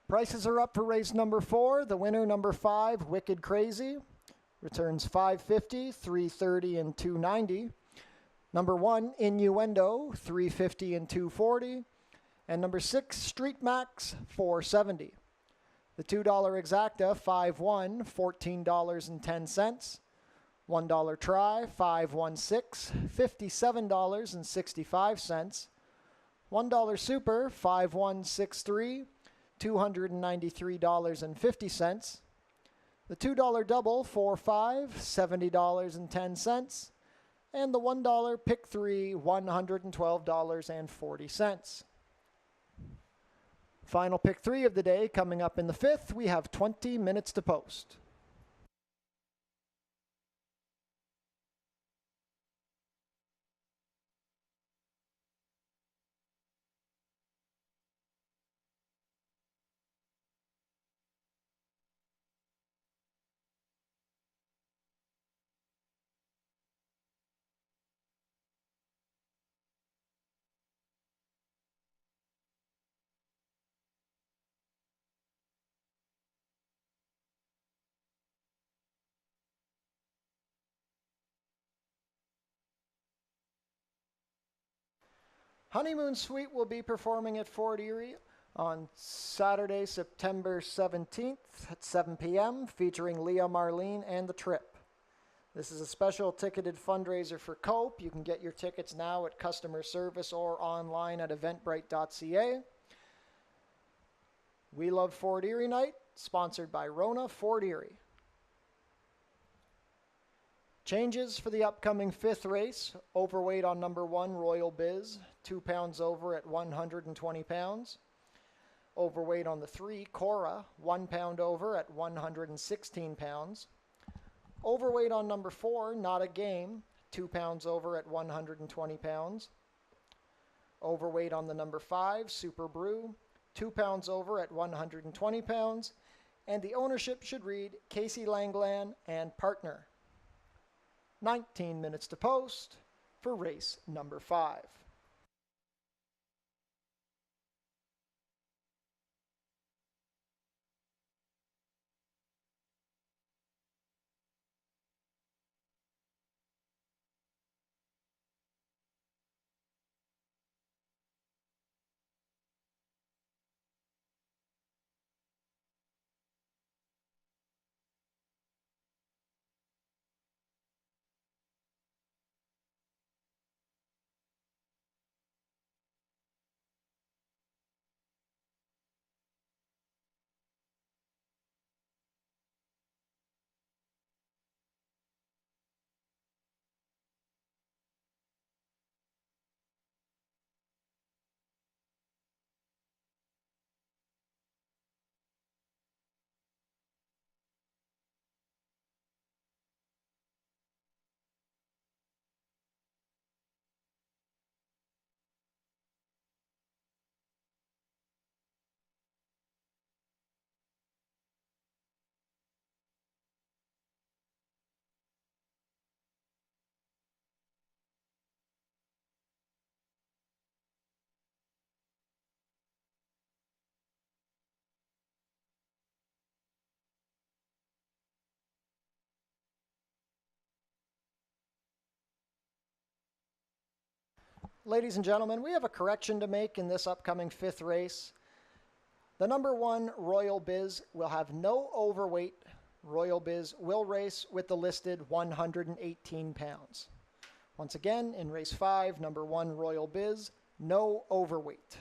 [SPEAKER 1] Prices are up for race number 4. The winner, number 5, Wicked Crazy, returns $550, $330, and $290. Number 1, Innuendo, $350 and $240. And number 6, Street Max, $470. The $2 exacta, 5-1, $14.10. $1 try, 5-1-6, $57.65. $1 super, 5-1-6-3, $293.50. The $2 double, 4-5, $70.10. And the $1 pick 3, $112.40. Final pick 3 of the day coming up in the 5th. We have 20 minutes to post. Honeymoon Suite will be performing at Fort Erie on Saturday, September 17th at 7 p.m., featuring Leah Marlene and The Trip. This is a special ticketed fundraiser for COPE. You can get your tickets now at customer service or online at eventbrite.ca. We Love Fort Erie Night, sponsored by Rona Fort Erie. Changes for the upcoming 5th race. Overweight on number 1, Royal Biz, 2 pounds over at 120 pounds. Overweight on the 3, Cora, 1 pound over at 116 pounds. Overweight on number 4, Not a Game, 2 pounds over at 120 pounds. Overweight on the number 5, Super Brew, 2 pounds over at 120 pounds. And the ownership should read Casey Langland and partner. 19 minutes to post for race number 5. Ladies and gentlemen, we have a correction to make in this upcoming 5th race. The number 1, Royal Biz, will have no overweight. Royal Biz will race with the listed 118 pounds. Once again, in race 5, number 1, Royal Biz, no overweight.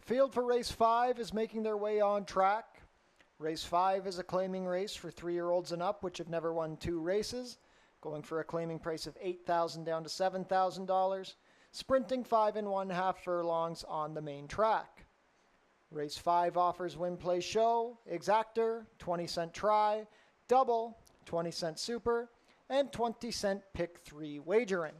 [SPEAKER 1] Field for race 5 is making their way on track. Race 5 is a claiming race for 3-year-olds and up, which have never won 2 races, going for a claiming price of $8,000 down to $7,000, sprinting 5 1/2 furlongs on the main track. Race 5 offers win, play, show, exactor, 20-cent try, double, 20-cent super, and 20-cent pick 3 wagering.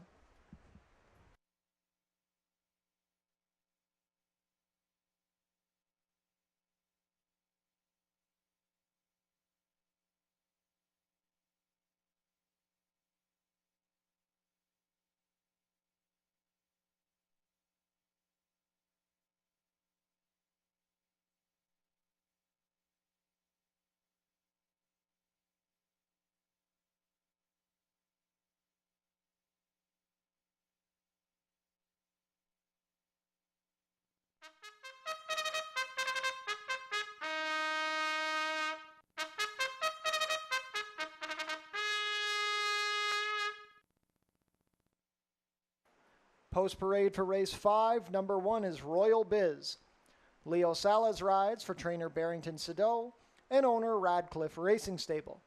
[SPEAKER 1] Post parade for race 5, number 1 is Royal Biz. Leo Salas rides for trainer Barrington Sado and owner Radcliffe Racing Stable.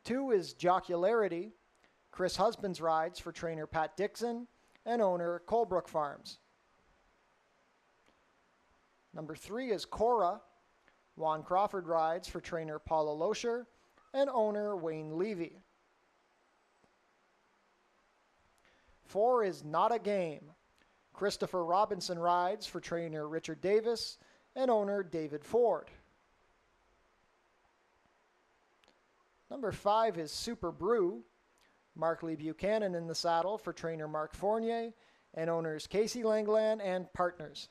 [SPEAKER 1] 2 is Jocularity. Chris Husbands rides for trainer Pat Dixon and owner Colebrook Farms. Number 3 is Cora. Juan Crawford rides for trainer Paula Loescher and owner Wayne Levy. 4 is Not a Game. Christopher Robinson rides for trainer Richard Davis and owner David Ford. Number 5 is Super Brew. Mark Lee Buchanan in the saddle for trainer Mark Fournier and owners Casey Langland and partners.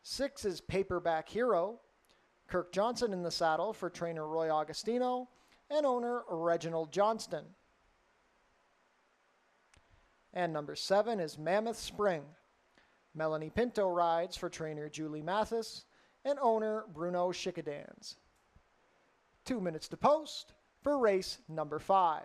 [SPEAKER 1] 6 is Paperback Hero. Kirk Johnson in the saddle for trainer Roy Augustino and owner Reginald Johnston. And number 7 is Mammoth Spring. Melanie Pinto rides for trainer Julie Mathis and owner Bruno Schickadans. 2 minutes to post for race number 5.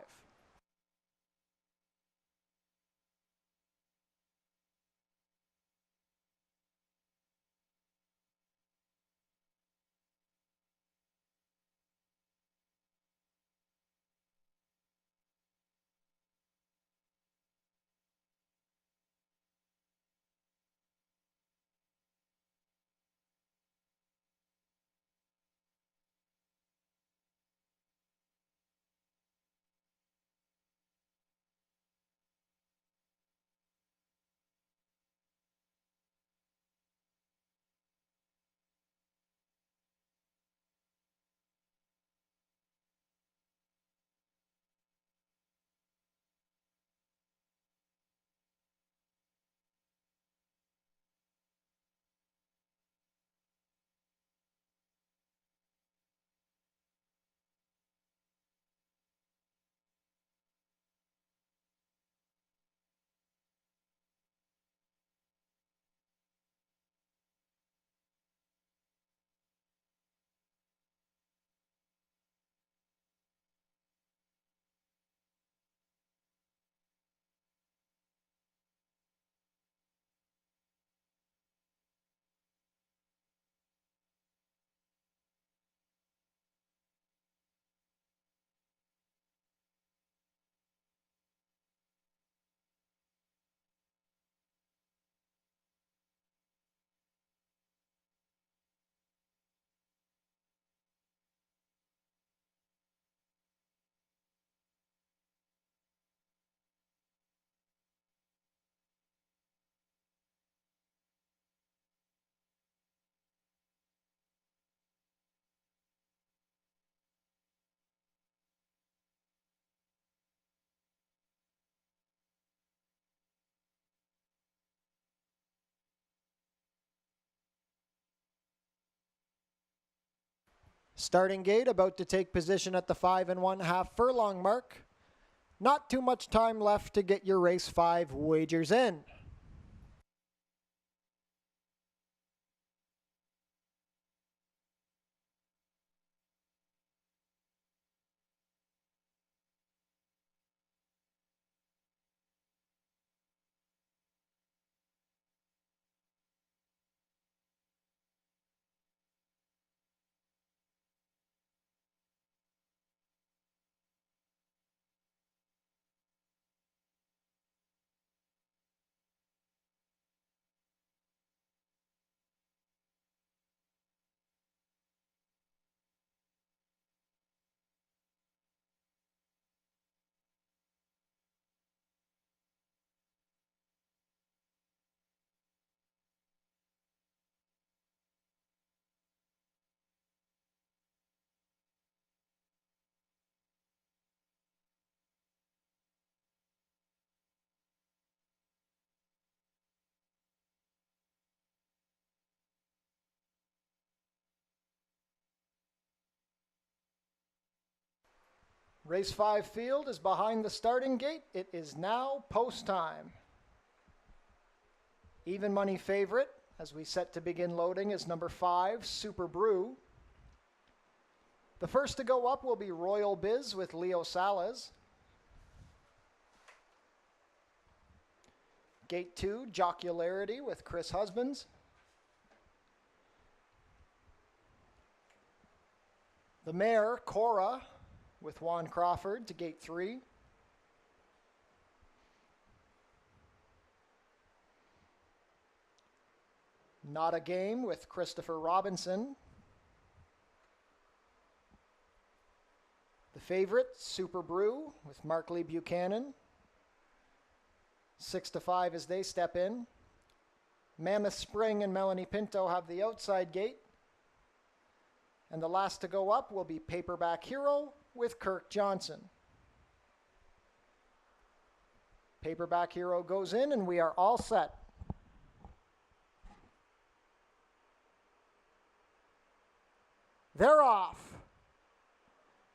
[SPEAKER 1] Starting gate about to take position at the 5 1/2 furlong mark. Not too much time left to get your race 5 wagers in. Race 5 field is behind the starting gate. It is now post time. Even money favorite, as we set to begin loading, is number 5, Super Brew. The first to go up will be Royal Biz with Leo Salas. Gate 2, Jocularity with Chris Husbands. The mare, Cora, with Juan Crawford to gate 3. Not a Game with Christopher Robinson. The favorite, Super Brew with Mark Lee Buchanan. 6 to 5 as they step in. Mammoth Spring and Melanie Pinto have the outside gate. And the last to go up will be Paperback Hero with Kirk Johnson. Paperback Hero goes in and we are all set. They're off.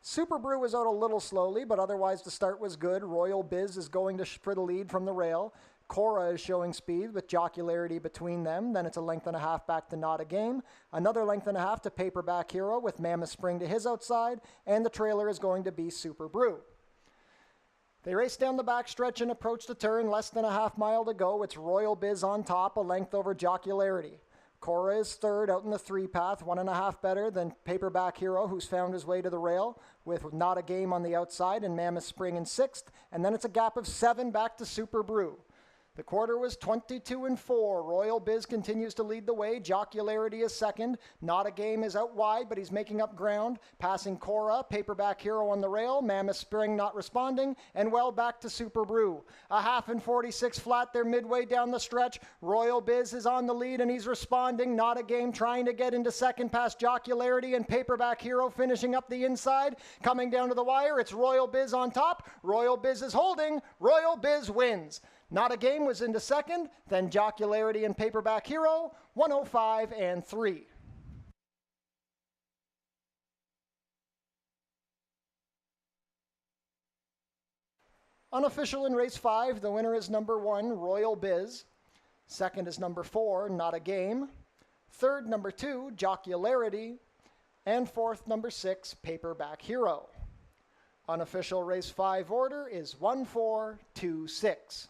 [SPEAKER 1] Super Brew was out a little slowly, but otherwise the start was good. Royal Biz is going for the lead from the rail. Cora is showing speed with Jocularity between them. Then it's a length and a half back to Not a Game. Another length and a half to Paperback Hero with Mammoth Spring to his outside. And the trailer is going to be Super Brew. They race down the back stretch and approach the turn. Less than a half mile to go. It's Royal Biz on top, a length over Jocularity. Cora is third out in the 3-path, 1.5 better than Paperback Hero, who's found his way to the rail, with Not a Game on the outside and Mammoth Spring in 6th. And then it's a gap of 7 back to Super Brew. The quarter was 22-4. Royal Biz continues to lead the way. Jocularity is second. Not a Game is out wide, but he's making up ground. Passing Cora, Paperback Hero on the rail. Mammoth Spring not responding. And well back to Super Brew. A half and 46 flat. They're midway down the stretch. Royal Biz is on the lead and he's responding. Not a Game trying to get into second past Jocularity and Paperback Hero finishing up the inside. Coming down to the wire, it's Royal Biz on top. Royal Biz is holding. Royal Biz wins. Not a Game was into second, then Jocularity and Paperback Hero, 105 and 3. Unofficial in race 5, the winner is number 1, Royal Biz. Second is number 4, Not a Game. Third, number 2, Jocularity. And fourth, number 6, Paperback Hero. Unofficial race 5 order is 1, 4, 2, 6.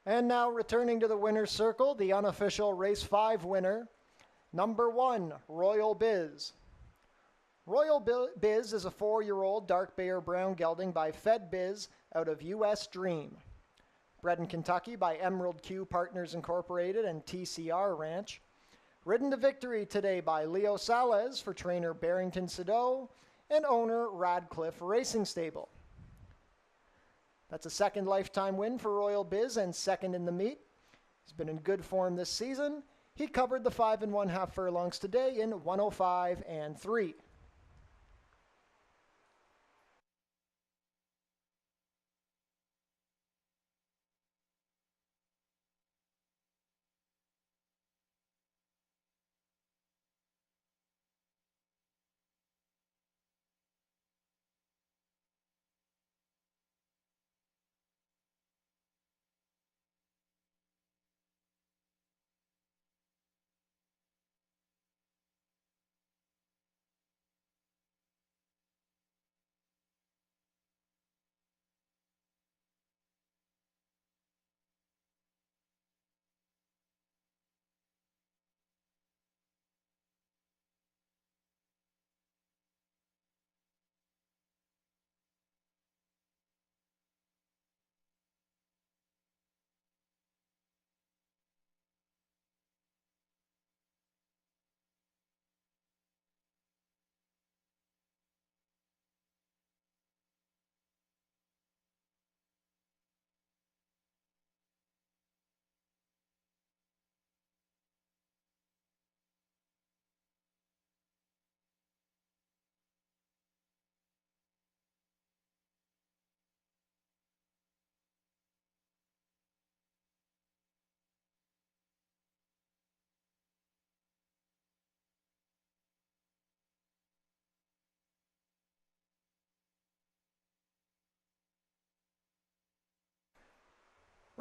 [SPEAKER 1] And now returning to the winner's circle, the unofficial race 5 winner, number 1, Royal Biz. Royal Biz is a 4-year-old dark bay or brown gelding by Fed Biz out of US Dream. Bred in Kentucky by Emerald Q Partners Incorporated and TCR Ranch. Ridden to victory today by Leo Salas for trainer Barrington Sado and owner Radcliffe Racing Stable. That's a second lifetime win for Royal Biz and second in the meet. He's been in good form this season. He covered the 5 1/2 furlongs today in 105 and 3.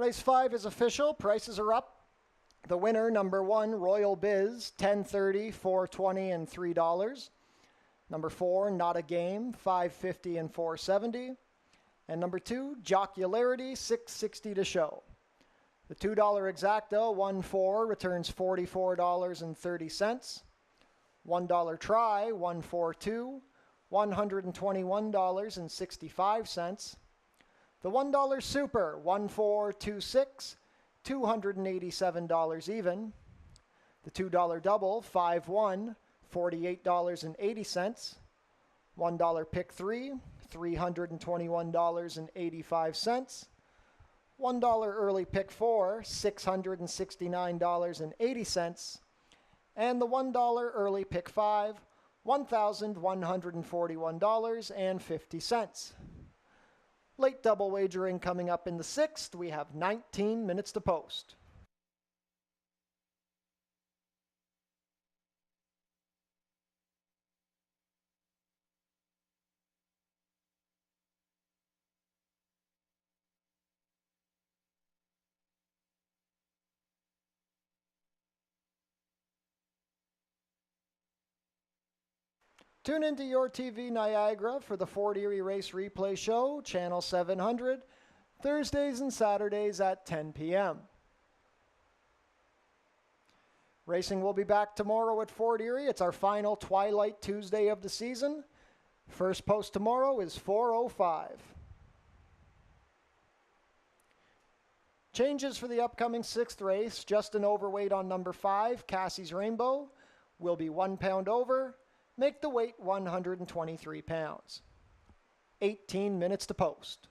[SPEAKER 1] Race 5 is official. Prices are up. The winner, number 1, Royal Biz, $10.30, $4.20, and $3. Number 4, Not a Game, $5.50 and $4.70. And number 2, Jocularity, $6.60 to show. The $2 exacta, 1-4, returns $44.30. $1 try, 142, $121.65. The $1 super, 1426, $287 even. The $2 double, 5-1, $48.80. $1 pick 3, $321.85. $1 early pick 4, $669.80. And the $1 early pick 5, $1,141.50. Late double wagering coming up in the 6th. We have 19 minutes to post. Tune into Your TV Niagara for the Fort Erie Race Replay Show, Channel 700, Thursdays and Saturdays at 10 p.m. Racing will be back tomorrow at Fort Erie. It's our final Twilight Tuesday of the season. First post tomorrow is 4:05. Changes for the upcoming 6th race. Justin overweight on number 5, Cassie's Rainbow, will be 1 pound over. Make the weight 123 pounds. 18 minutes to post.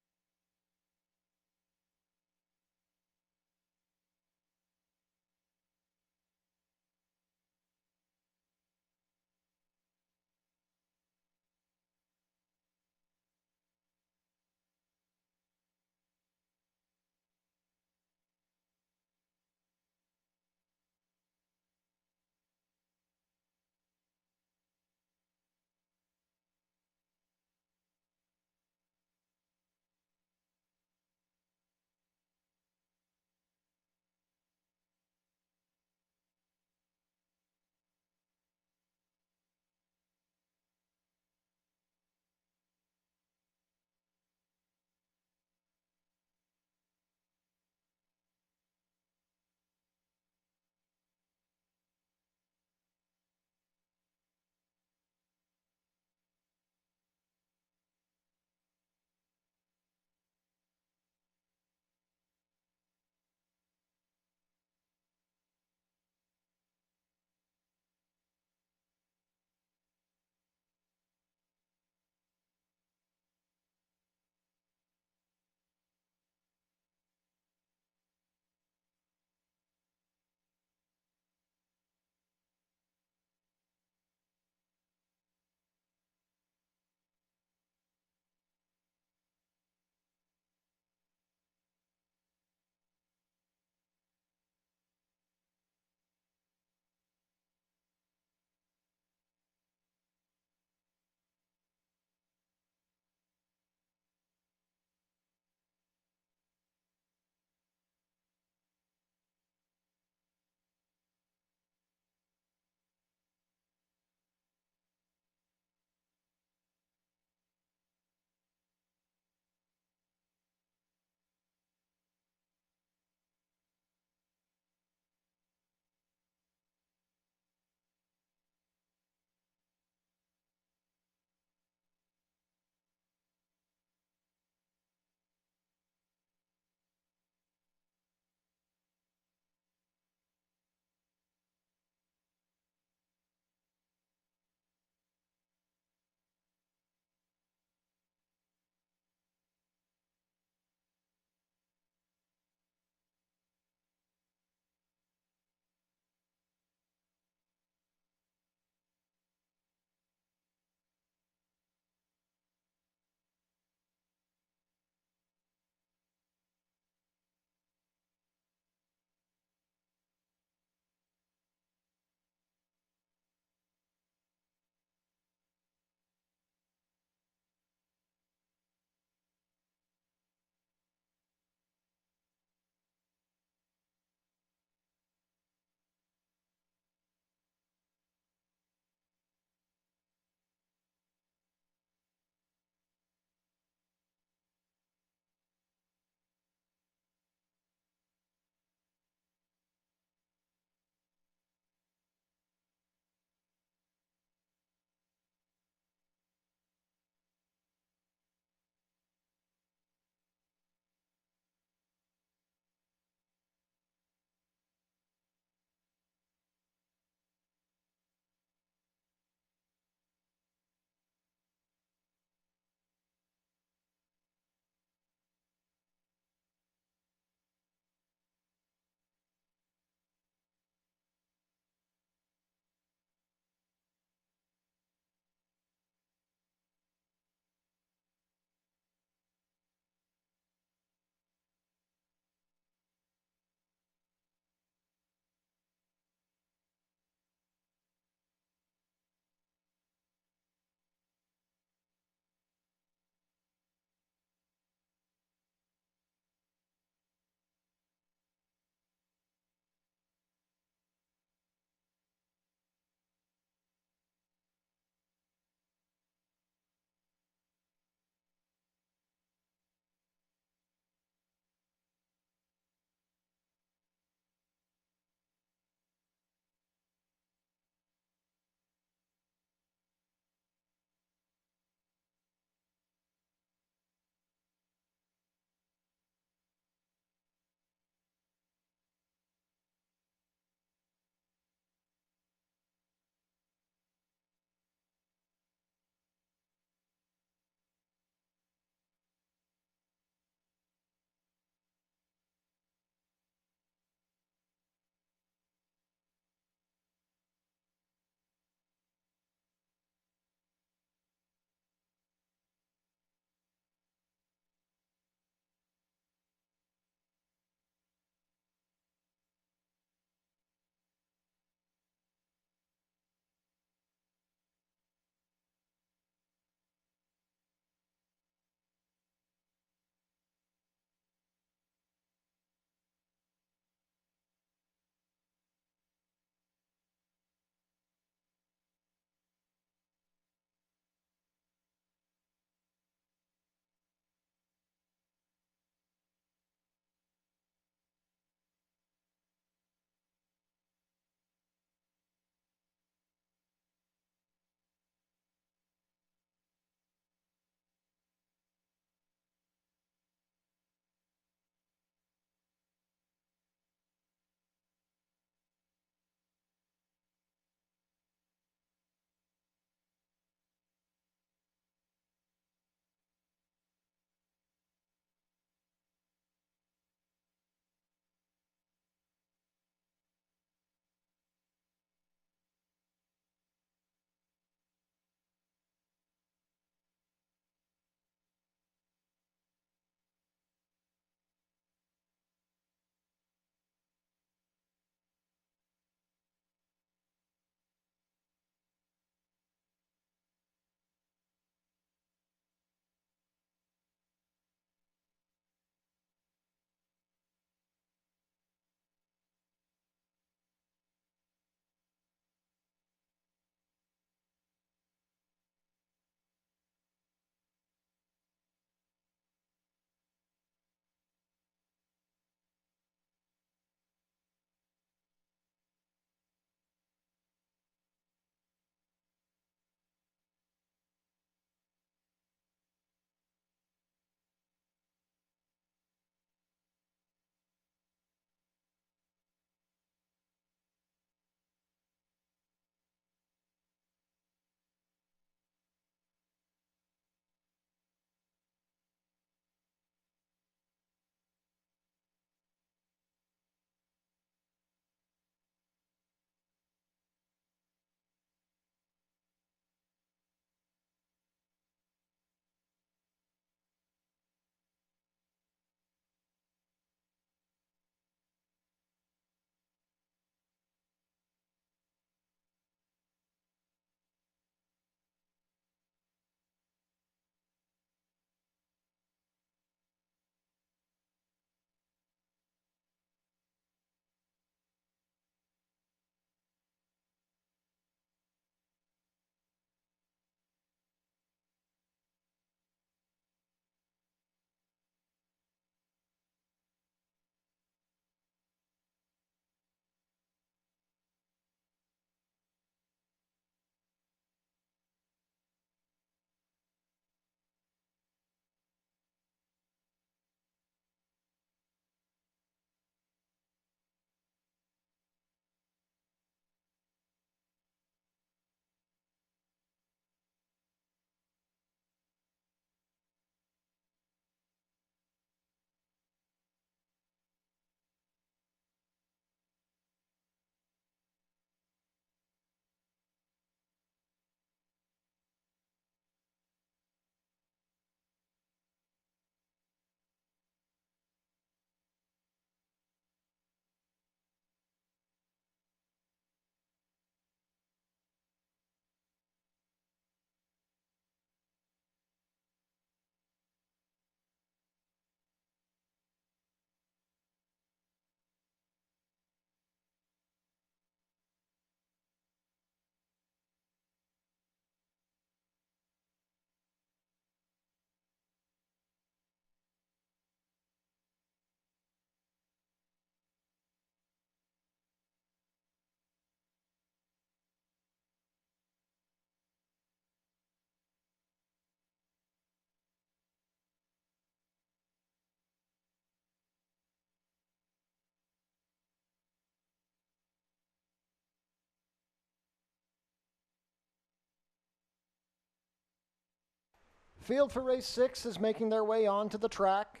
[SPEAKER 1] Field for race 6 is making their way onto the track.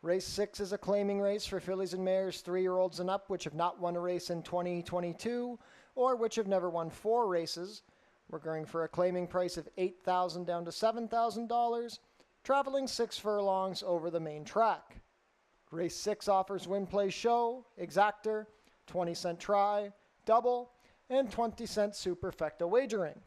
[SPEAKER 1] Race 6 is a claiming race for fillies and mares 3-year-olds and up which have not won a race in 2022 or which have never won 4 races. We're going for a claiming price of $8,000 down to $7,000, traveling 6 furlongs over the main track. Race 6 offers win, play, show, exactor, 20-cent try, double, and 20-cent superfecta wagering.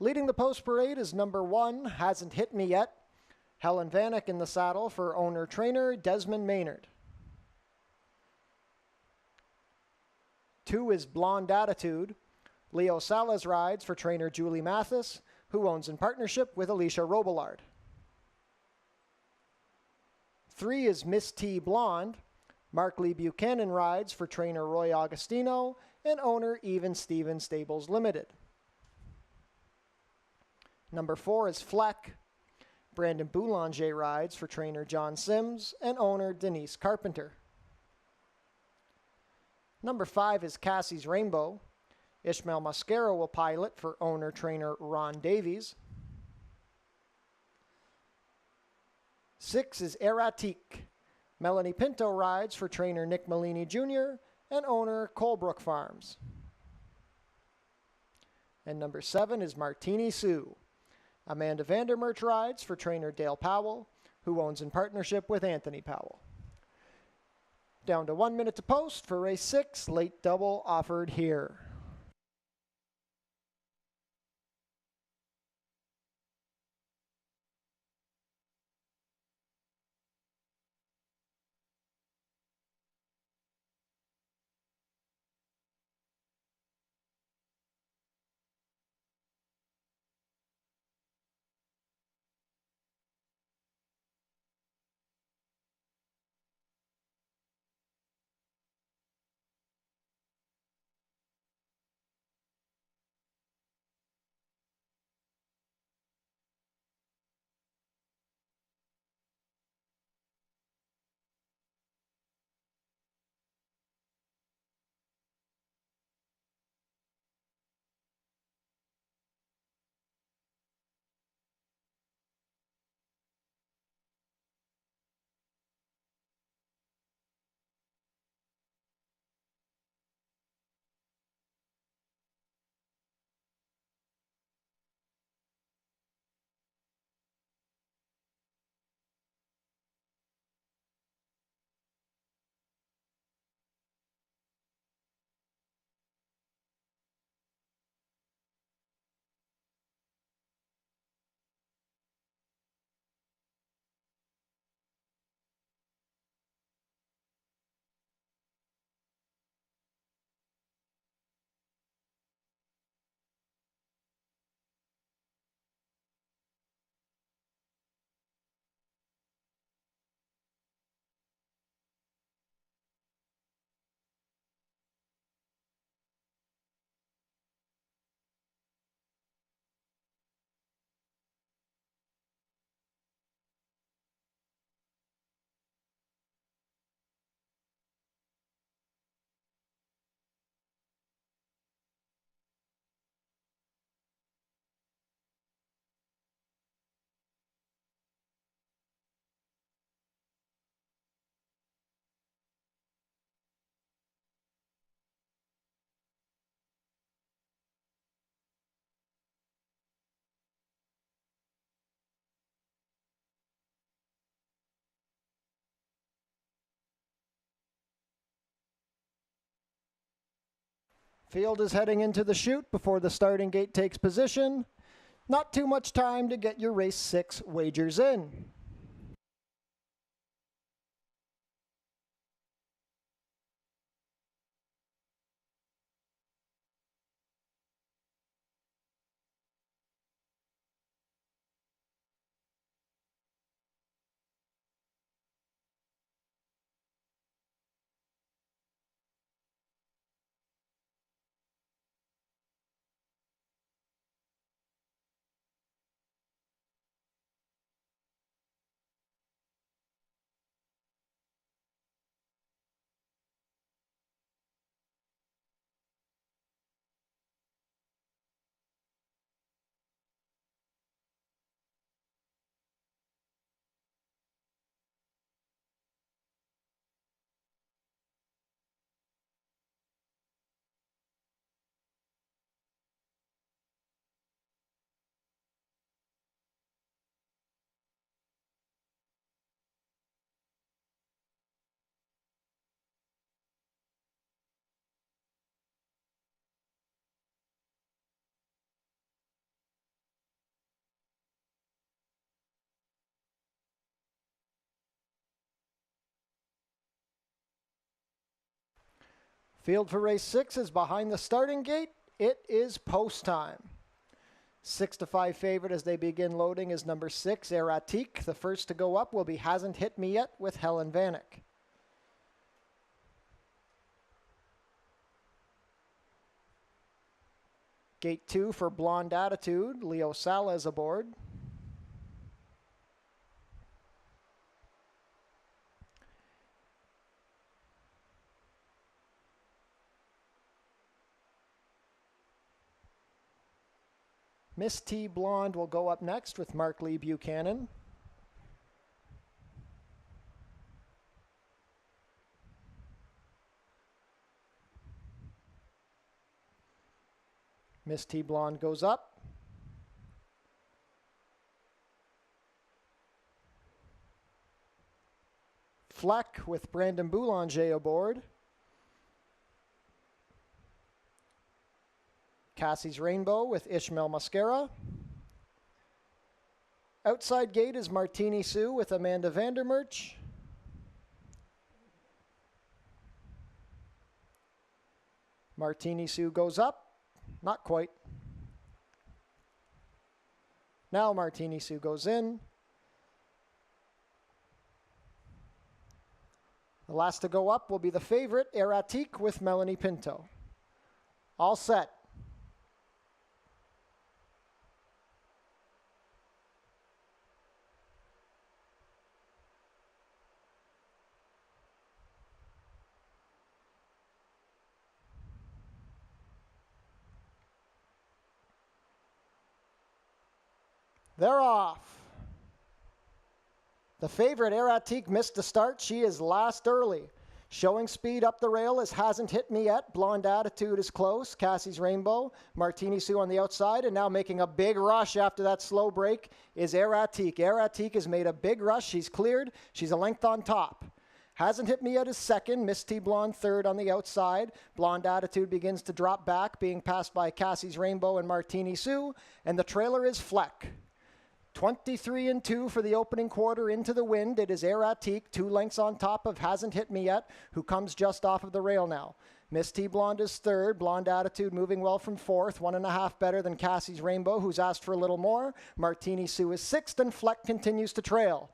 [SPEAKER 1] Leading the post parade is number 1, Hasn't Hit Me Yet. Helen Vanek in the saddle for owner-trainer Desmond Maynard. 2 is Blonde Attitude. Leo Salas rides for trainer Julie Mathis, who owns in partnership with Alicia Robillard. 3 is Miss T Blonde. Mark Lee Buchanan rides for trainer Roy Augustino and owner Even Stevens Stables Limited. Number 4 is Fleck. Brandon Boulanger rides for trainer John Sims and owner Denise Carpenter. Number 5 is Cassie's Rainbow. Ishmael Mascaro will pilot for owner-trainer Ron Davies. 6 is Erratique. Melanie Pinto rides for trainer Nick Malini Jr. and owner Colebrook Farms. And number 7 is Martini Sue. Amanda Vandermerch rides for trainer Dale Powell, who owns in partnership with Anthony Powell. Down to 1 minute to post for race 6, late double offered here. Field is heading into the chute before the starting gate takes position. Not too much time to get your race 6 wagers in. Field for race 6 is behind the starting gate. It is post time. 6-5 favorite as they begin loading is number 6, Erratique. The first to go up will be Hasn't Hit Me Yet with Helen Vanek. Gate 2 for Blonde Attitude. Leo Sala is aboard. Miss T Blonde will go up next with Mark Lee Buchanan. Miss T Blonde goes up. Fleck with Brandon Boulanger aboard. Cassie's Rainbow with Ishmael Mascara. Outside gate is Martini Sue with Amanda Vandermerch. Martini Sue goes up. Not quite. Now Martini Sue goes in. The last to go up will be the favorite, Erratique with Melanie Pinto. All set. They're off. The favorite, Erratique, missed the start. She is last early. Showing speed up the rail is Hasn't Hit Me Yet. Blonde Attitude is close. Cassie's Rainbow. Martini Sue on the outside. And now making a big rush after that slow break is Erratique. Erratique has made a big rush. She's cleared. She's a length on top. Hasn't Hit Me Yet is second. Miss T Blonde third on the outside. Blonde Attitude begins to drop back, being passed by Cassie's Rainbow and Martini Sue. And the trailer is Fleck. 23-2 for the opening quarter into the wind. It is Erratique, 2 lengths on top of Hasn't Hit Me Yet, who comes just off of the rail now. Miss T Blonde is third. Blonde Attitude moving well from fourth. 1.5 better than Cassie's Rainbow, who's asked for a little more. Martini Sue is sixth, and Fleck continues to trail.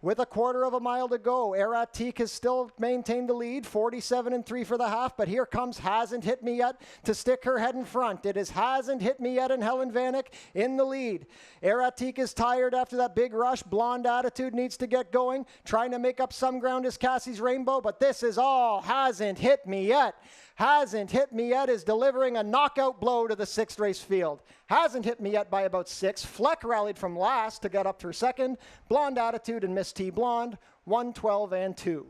[SPEAKER 1] With a quarter of a mile to go, Erratique has still maintained the lead, 47-3 for the half, but here comes Hasn't Hit Me Yet to stick her head in front. It is Hasn't Hit Me Yet and Helen Vanek in the lead. Erratique is tired after that big rush. Blonde Attitude needs to get going, trying to make up some ground is Cassie's Rainbow, but this is all Hasn't Hit Me Yet. Hasn't Hit Me Yet is delivering a knockout blow to the 6th race field. Hasn't Hit Me Yet by about 6. Fleck rallied from last to get up through second. Blonde Attitude and Miss T Blonde, 1-12-2.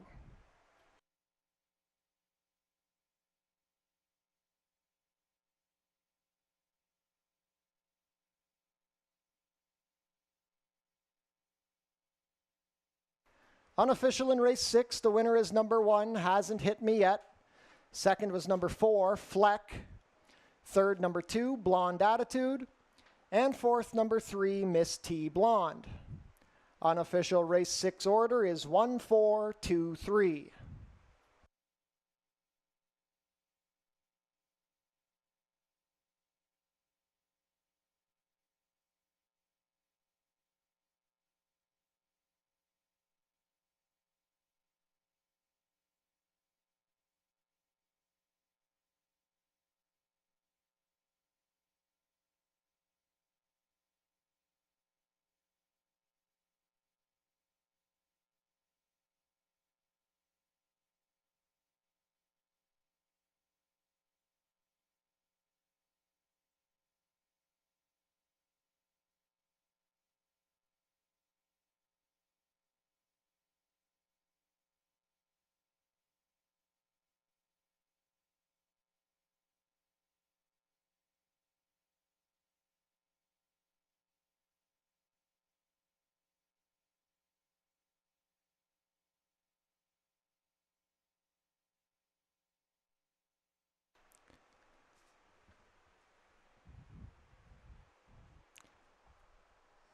[SPEAKER 1] Unofficial in race 6, the winner is number 1, Hasn't Hit Me Yet. Second was number 4, Fleck. Third, number 2, Blonde Attitude. And fourth, number 3, Miss T Blonde. Unofficial race 6 order is 1, 4, 2, 3.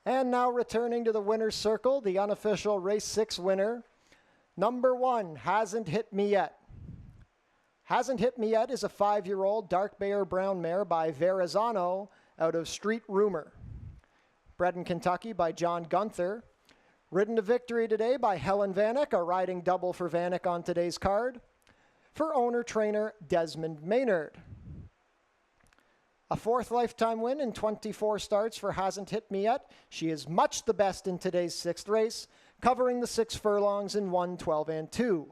[SPEAKER 1] And now returning to the winner's circle, the unofficial race 6 winner, number 1, Hasn't Hit Me Yet. Hasn't Hit Me Yet is a 5-year-old dark bay or brown mare by Verrazano out of Street Rumor. Bred in Kentucky by John Gunther. Ridden to victory today by Helen Vanek, a riding double for Vanek on today's card. For owner-trainer Desmond Maynard. A 4th lifetime win in 24 starts for Hasn't Hit Me Yet. She is much the best in today's 6th race, covering the 6 furlongs in 1, 12, and 2.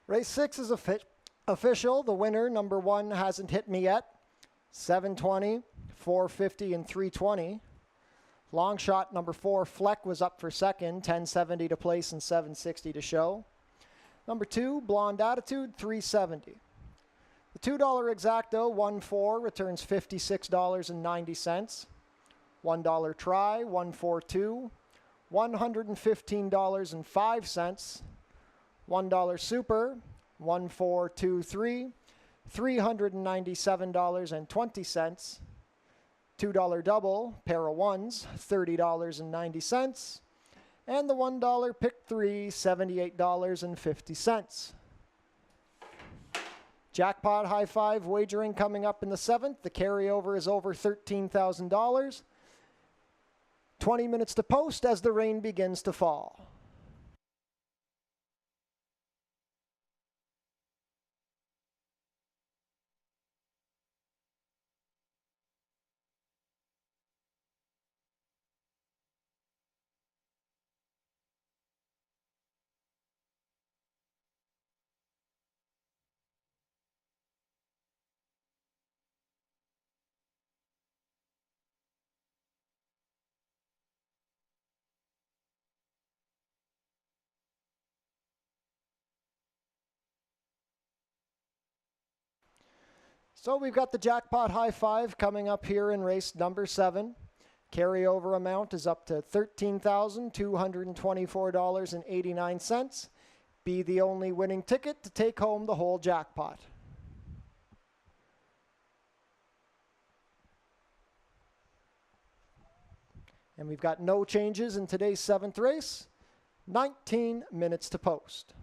[SPEAKER 1] Race 6 is official. The winner, number 1, Hasn't Hit Me Yet. 720, 450, and 320. Long shot number 4, Fleck, was up for second. 1070 to place and 760 to show. Number 2, Blonde Attitude, 370. The $2 exacto, 1-4, returns $56.90. $1 try, 142. $115.05. $1 super, 1423, $397.20. $2 double, pair of ones, $30.90. And the $1 pick 3, $78.50. Jackpot high five wagering coming up in the 7th. The carryover is over $13,000. 20 minutes to post as the rain begins to fall. So we've got the jackpot high five coming up here in race number 7. Carryover amount is up to $13,224.89. Be the only winning ticket to take home the whole jackpot. And we've got no changes in today's 7th race. 19 minutes to post.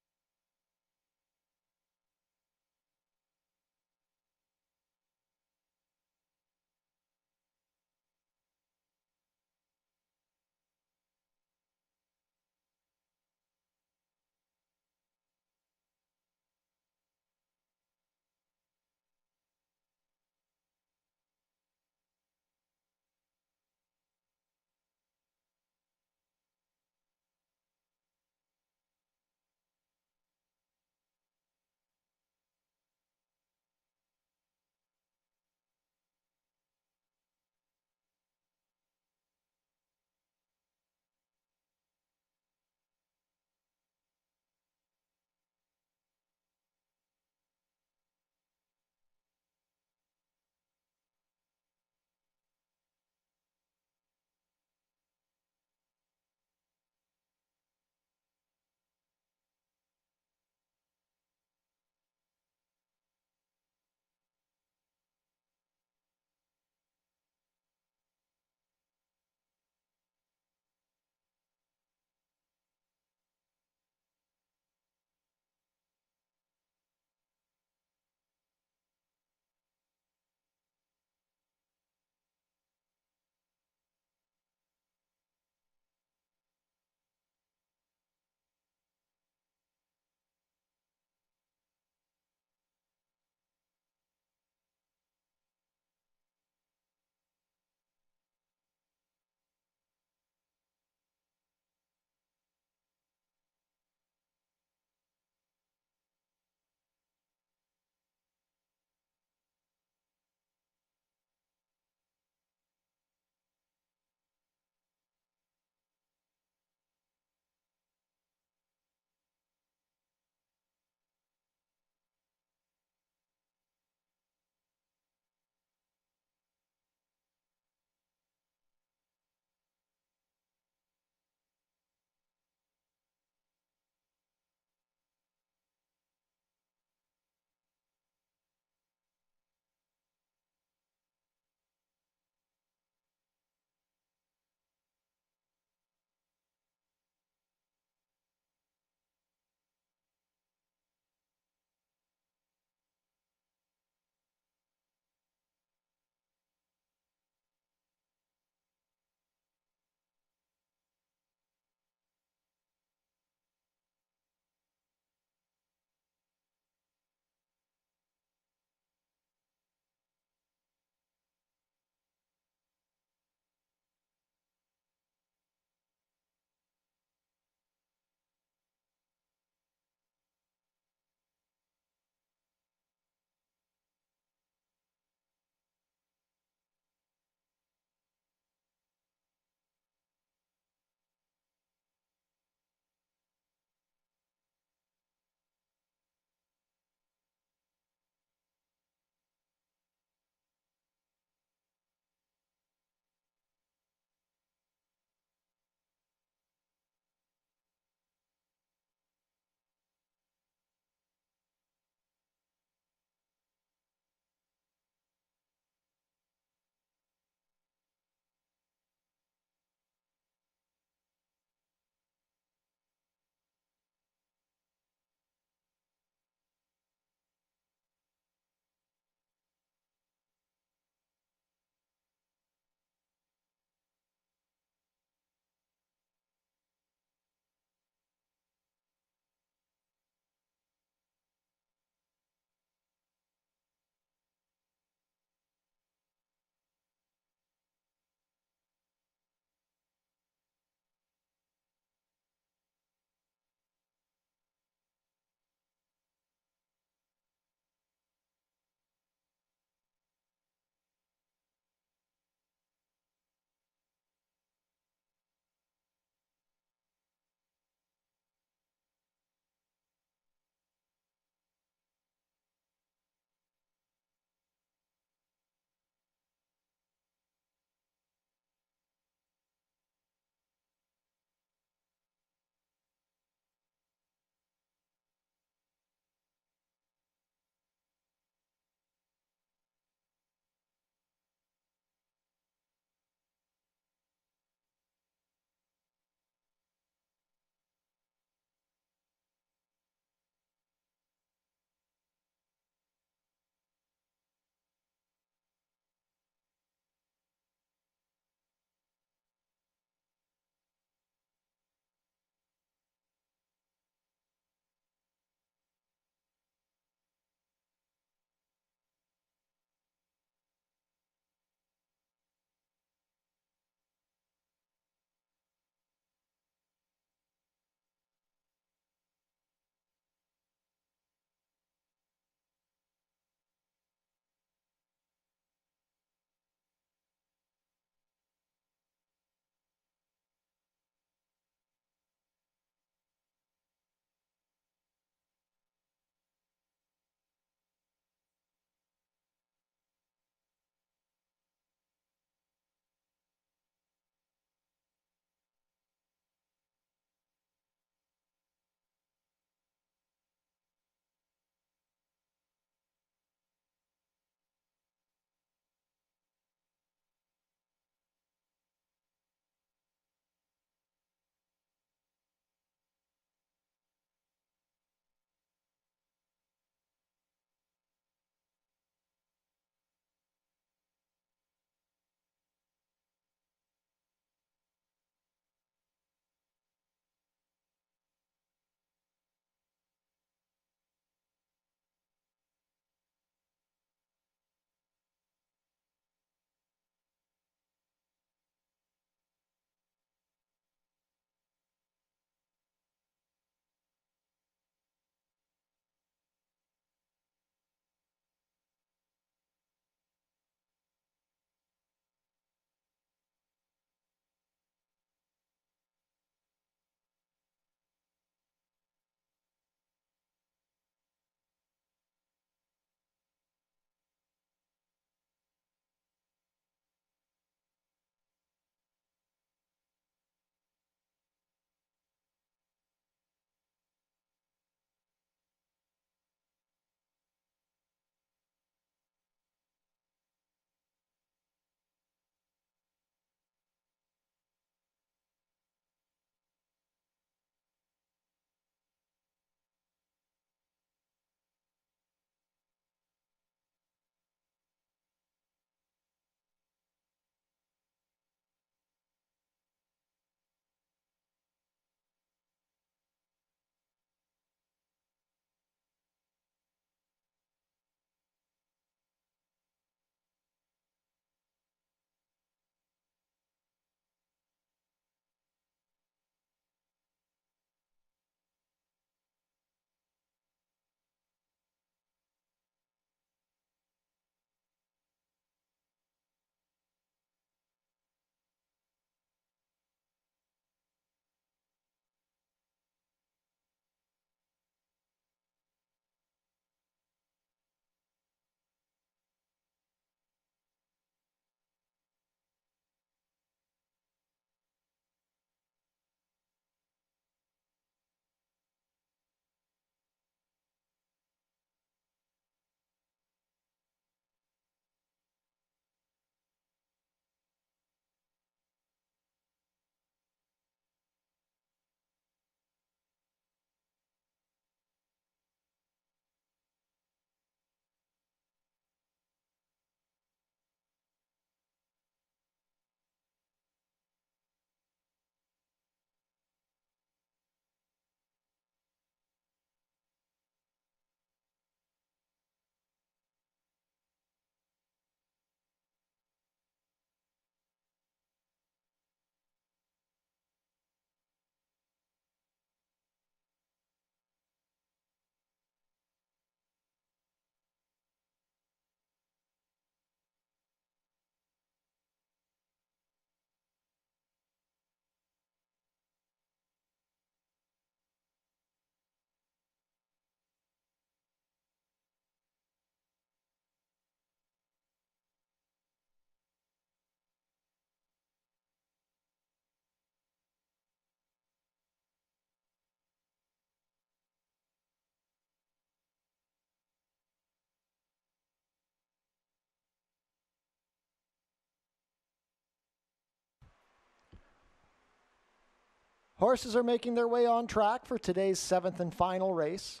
[SPEAKER 1] Horses are making their way on track for today's 7th and final race.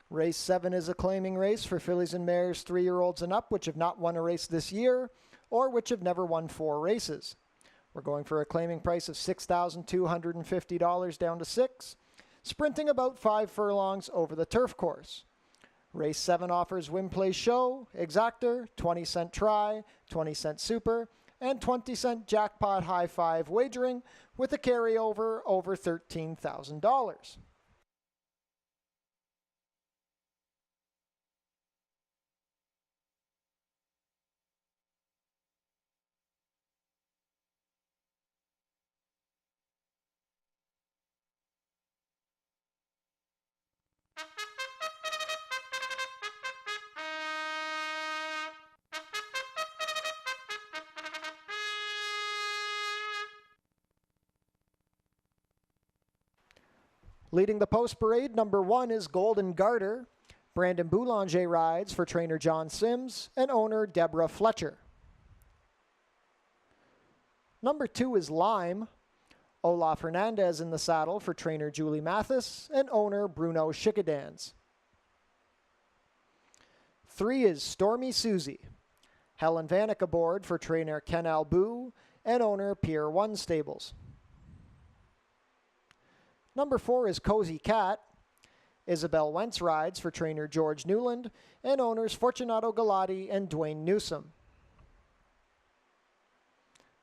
[SPEAKER 1] Race 7 is a claiming race for fillies and mares 3-year-olds and up which have not won a race this year or which have never won 4 races. We're going for a claiming price of $6,250 down to 6, sprinting about 5 furlongs over the turf course. Race 7 offers win, play, show, exactor, 20-cent try, 20-cent super, and 20-cent jackpot high five wagering with a carryover over $13,000. Leading the post parade, number 1 is Golden Garter. Brandon Boulanger rides for trainer John Sims and owner Deborah Fletcher. Number 2 is Lime. Olaf Hernandez in the saddle for trainer Julie Mathis and owner Bruno Schickadans. 3 is Stormy Susie. Helen Vanek aboard for trainer Ken Albu and owner Pier 1 Stables. Number 4 is Cozy Cat. Isabel Wentz rides for trainer George Newland and owners Fortunato Galati and Dwayne Newsom.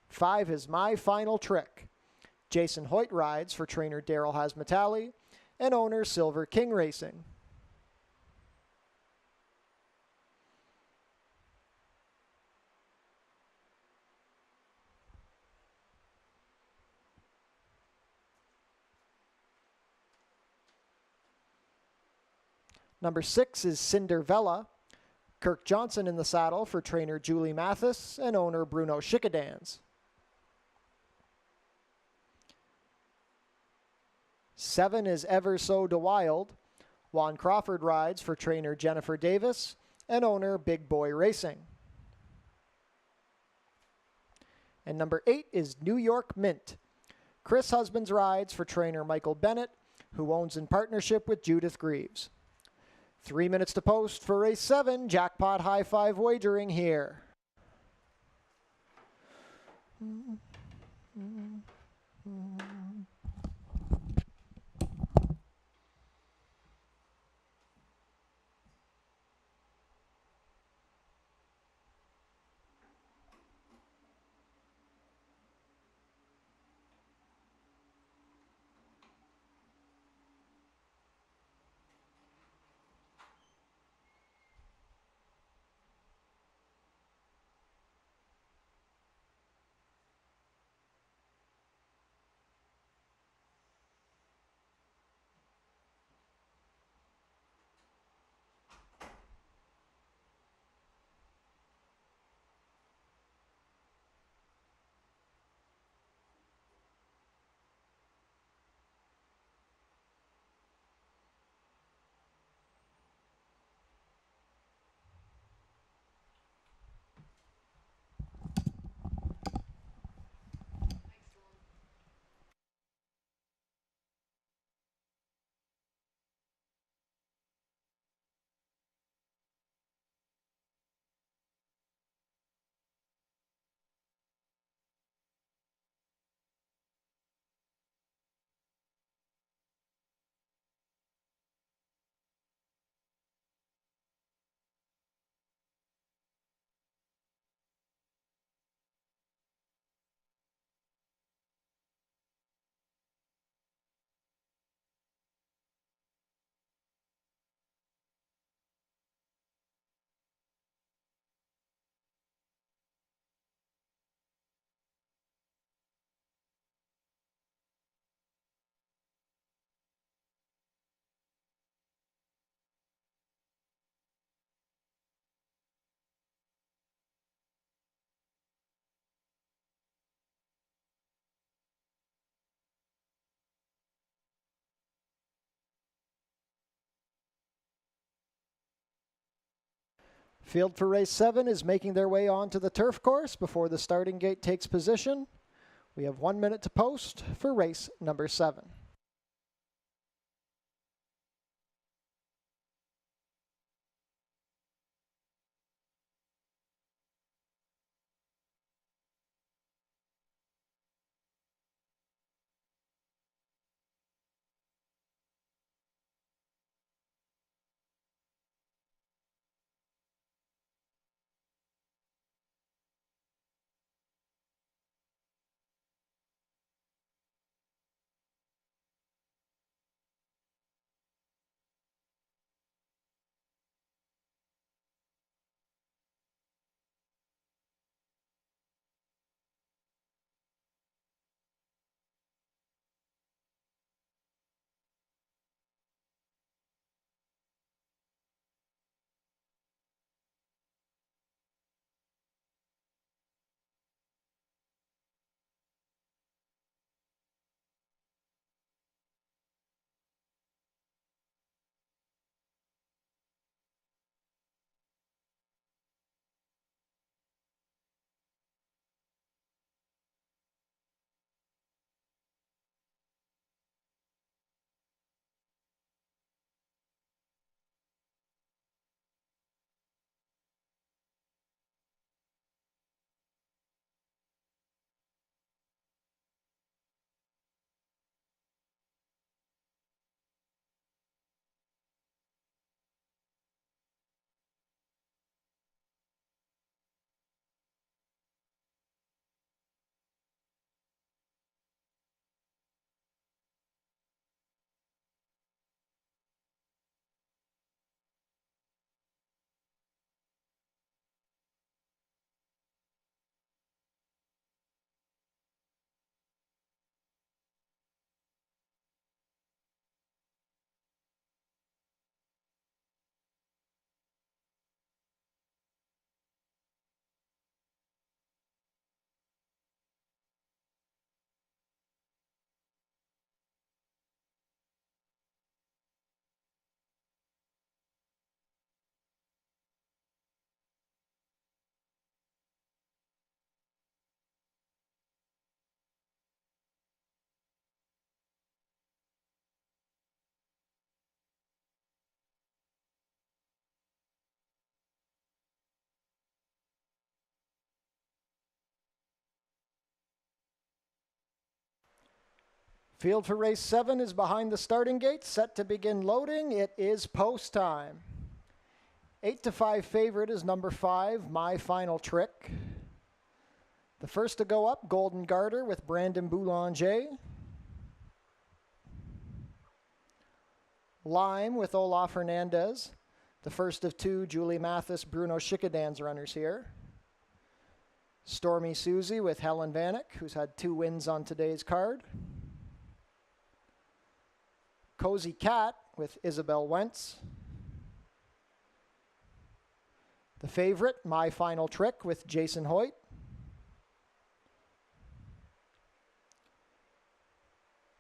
[SPEAKER 1] 5 is My Final Trick. Jason Hoyt rides for trainer Daryl Hasmatali and owner Silver King Racing. Number 6 is Cindervella. Kirk Johnson in the saddle for trainer Julie Mathis and owner Bruno Schickadans. 7 is Ever So De Wild. Juan Crawford rides for trainer Jennifer Davis and owner Big Boy Racing. And number 8 is New York Mint. Chris Husbands rides for trainer Michael Bennett, who owns in partnership with Judith Greaves. 3 minutes to post for race 7, jackpot high five wagering here. Field for race 7 is making their way onto the turf course before the starting gate takes position. We have 1 minute to post for race number 7. Field for race 7 is behind the starting gate, set to begin loading. It is post time. 8-5 favorite is number 5, My Final Trick. The first to go up, Golden Garter with Brandon Boulanger. Lime with Olaf Hernandez. The first of 2, Julie Mathis, Bruno Schickedan's runners here. Stormy Susie with Helen Vanek, who's had 2 wins on today's card. Cozy Cat with Isabel Wentz. The favorite, My Final Trick with Jason Hoyt.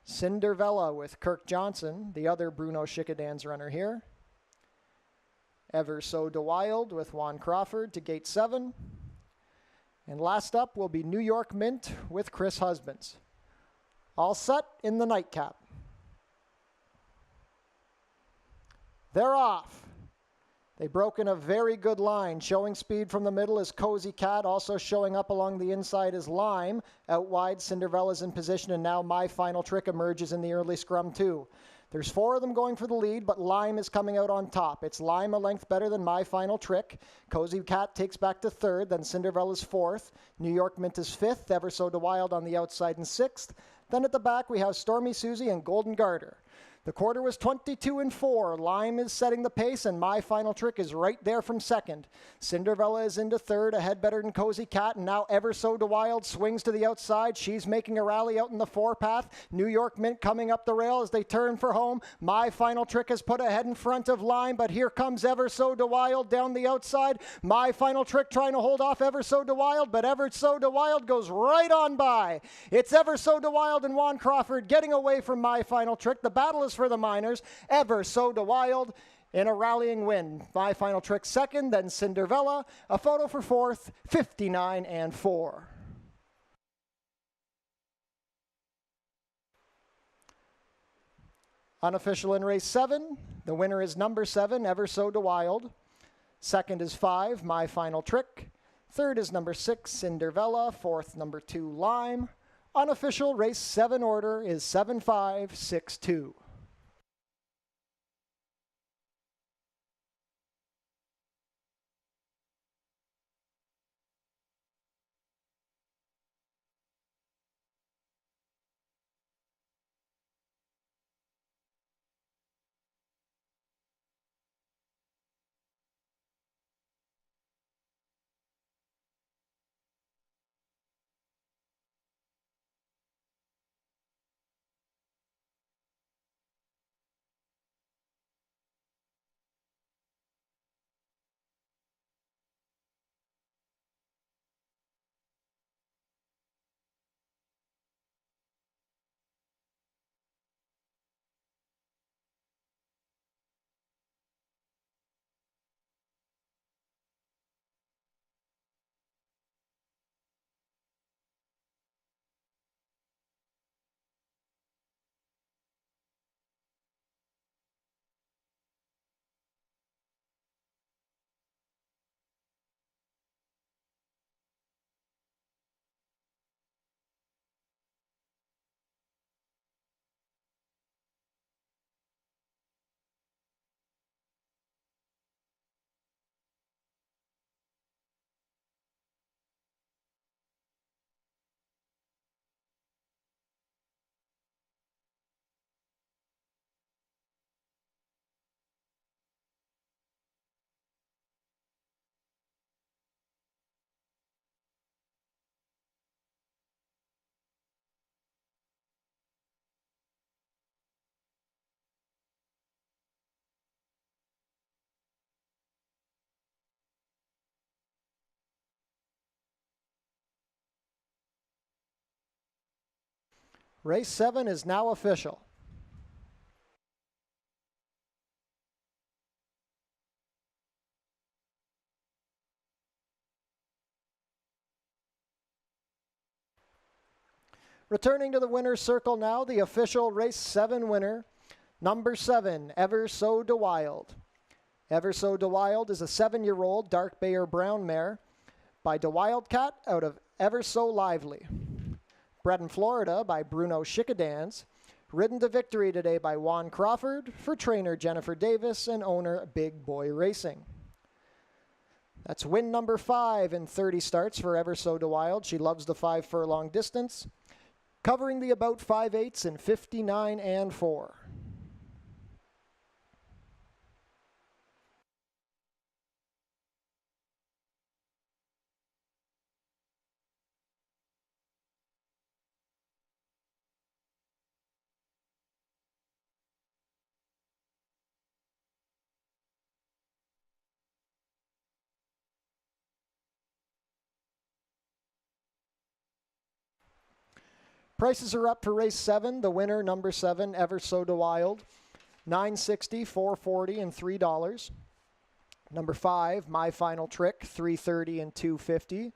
[SPEAKER 1] Cinderella with Kirk Johnson, the other Bruno Schickedan's runner here. Ever So DeWild with Juan Crawford to gate 7. And last up will be New York Mint with Chris Husbands. All set in the nightcap. They're off. They broke in a very good line. Showing speed from the middle is Cozy Cat. Also showing up along the inside is Lime. Out wide, Cinderella's in position, and now My Final Trick emerges in the early scrum too. There's 4 of them going for the lead, but Lime is coming out on top. It's Lime a length better than My Final Trick. Cozy Cat takes back to 3rd, then Cinderella's 4th. New York Mint is 5th, Ever So DeWild on the outside in 6th. Then at the back we have Stormy Susie and Golden Garter. The quarter was 22-4. Lime is setting the pace, and My Final Trick is right there from 2nd. Cinderella is into 3rd, ahead better than Cozy Cat, and now Ever So DeWild swings to the outside. She's making a rally out in the 4-path. New York Mint coming up the rail as they turn for home. My Final Trick is put ahead in front of Lime, but here comes Ever So DeWild down the outside. My Final Trick trying to hold off Ever So DeWild, but Ever So DeWild goes right on by. It's Ever So DeWild and Juan Crawford getting away from My Final Trick. The battle is for the minors. Ever So DeWild in a rallying win. My Final Trick 2nd, then Cinderella. A photo for 4th, 59-4. Unofficial in race 7, the winner is number 7, Ever So to Wild. Second is 5, My Final Trick. Third is number 6, Cinderella. Fourth, number 2, Lime. Unofficial race 7 order is 7-5-6-2. Race 7 is now official. Returning to the winner's circle now, the official race 7 winner, number 7, Ever So to Wild. Ever So to Wild is a 7-year-old dark bay or brown mare by De Wildcat out of Ever So Lively. Bred in Florida by Bruno Chickadans. Ridden to victory today by Juan Crawford for trainer Jennifer Davis and owner Big Boy Racing. That's win number 5 in 30 starts for Ever So to Wild. She loves the 5 furlong distance, covering the about 5/8 in 59 and 4. Prices are up for race 7. The winner, number 7, Ever So to Wild, $9.60, $4.40, and $3. Number 5, My Final Trick, $3.30 and $2.50.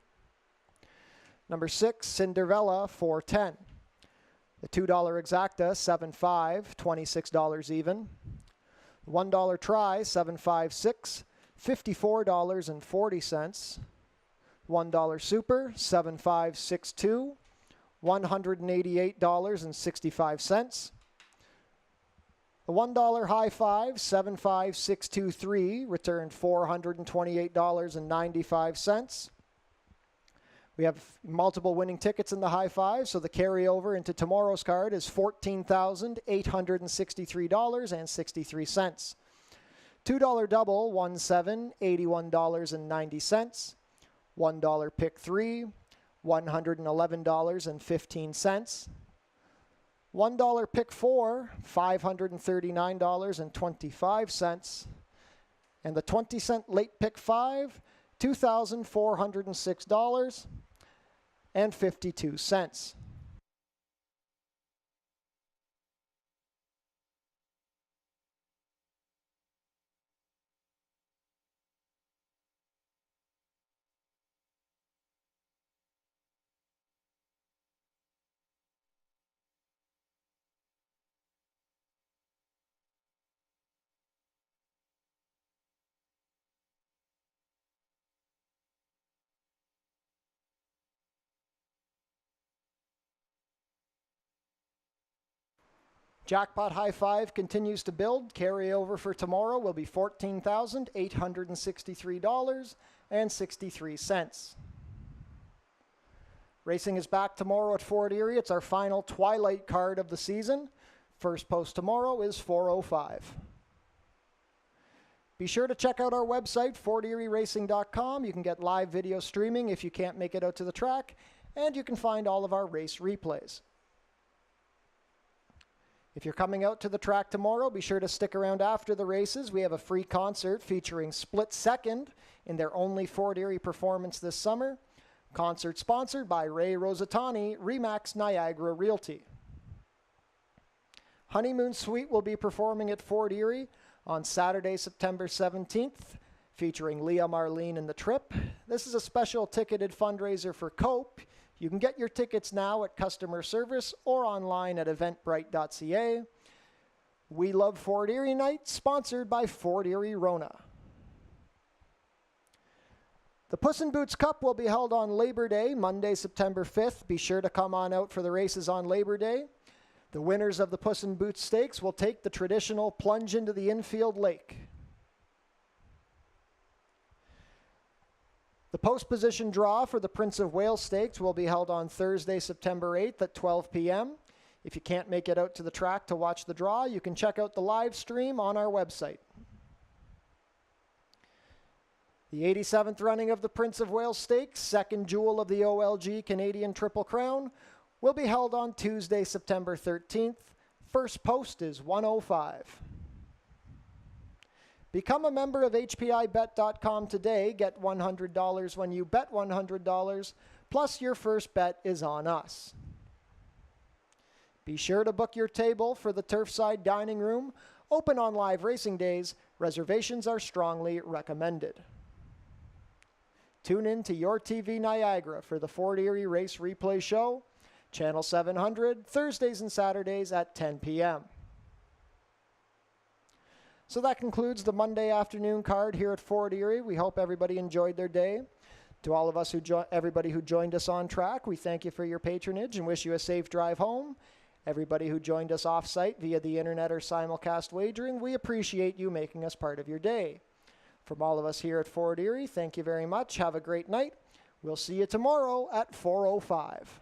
[SPEAKER 1] Number 6, Cinderella, $4.10. The $2 exacta, $7.5, $26 even. The $1 try, $7.56, $54.40. $1 super, $7.562. $188.65. The $1 high five, 75623, returned $428.95. We have multiple winning tickets in the high five, so the carryover into tomorrow's card is $14,863.63. $2 double, 1781.90. $1 pick 3, $111.15. $1 pick 4, $539.25. And the 20-cent late pick 5, $2,406.52. Jackpot High Five continues to build. Carryover for tomorrow will be $14,863.63. Racing is back tomorrow at Fort Erie. It's our final twilight card of the season. First post tomorrow is 4:05. Be sure to check out our website, fortierieracing.com. You can get live video streaming if you can't make it out to the track, and you can find all of our race replays. If you're coming out to the track tomorrow, be sure to stick around after the races. We have a free concert featuring Split Second in their only Fort Erie performance this summer. Concert sponsored by Ray Rosatani, Remax Niagara Realty. Honeymoon Suite will be performing at Fort Erie on Saturday, September 17th, featuring Leah Marlene and the Trip. This is a special ticketed fundraiser for COPE. You can get your tickets now at customer service or online at eventbrite.ca. We Love Fort Erie Night, sponsored by Fort Erie Rona. The Puss in Boots Cup will be held on Labor Day, Monday, September 5th. Be sure to come on out for the races on Labor Day. The winners of the Puss in Boots Stakes will take the traditional plunge into the infield lake. The post position draw for the Prince of Wales Stakes will be held on Thursday, September 8th at 12 p.m. If you can't make it out to the track to watch the draw, you can check out the live stream on our website. The 87th running of the Prince of Wales Stakes, second jewel of the OLG Canadian Triple Crown, will be held on Tuesday, September 13th. First post is 1:05. Become a member of HPIBet.com today. Get $100 when you bet $100, plus your first bet is on us. Be sure to book your table for the Turfside Dining Room, open on live racing days. Reservations are strongly recommended. Tune in to Your TV Niagara for the Fort Erie Race Replay Show, Channel 700, Thursdays and Saturdays at 10 p.m. So that concludes the Monday afternoon card here at Fort Erie. We hope everybody enjoyed their day. To all of us everybody who joined us on track, we thank you for your patronage and wish you a safe drive home. Everybody who joined us off-site via the internet or simulcast wagering, we appreciate you making us part of your day. From all of us here at Fort Erie, thank you very much. Have a great night. We'll see you tomorrow at 4:05.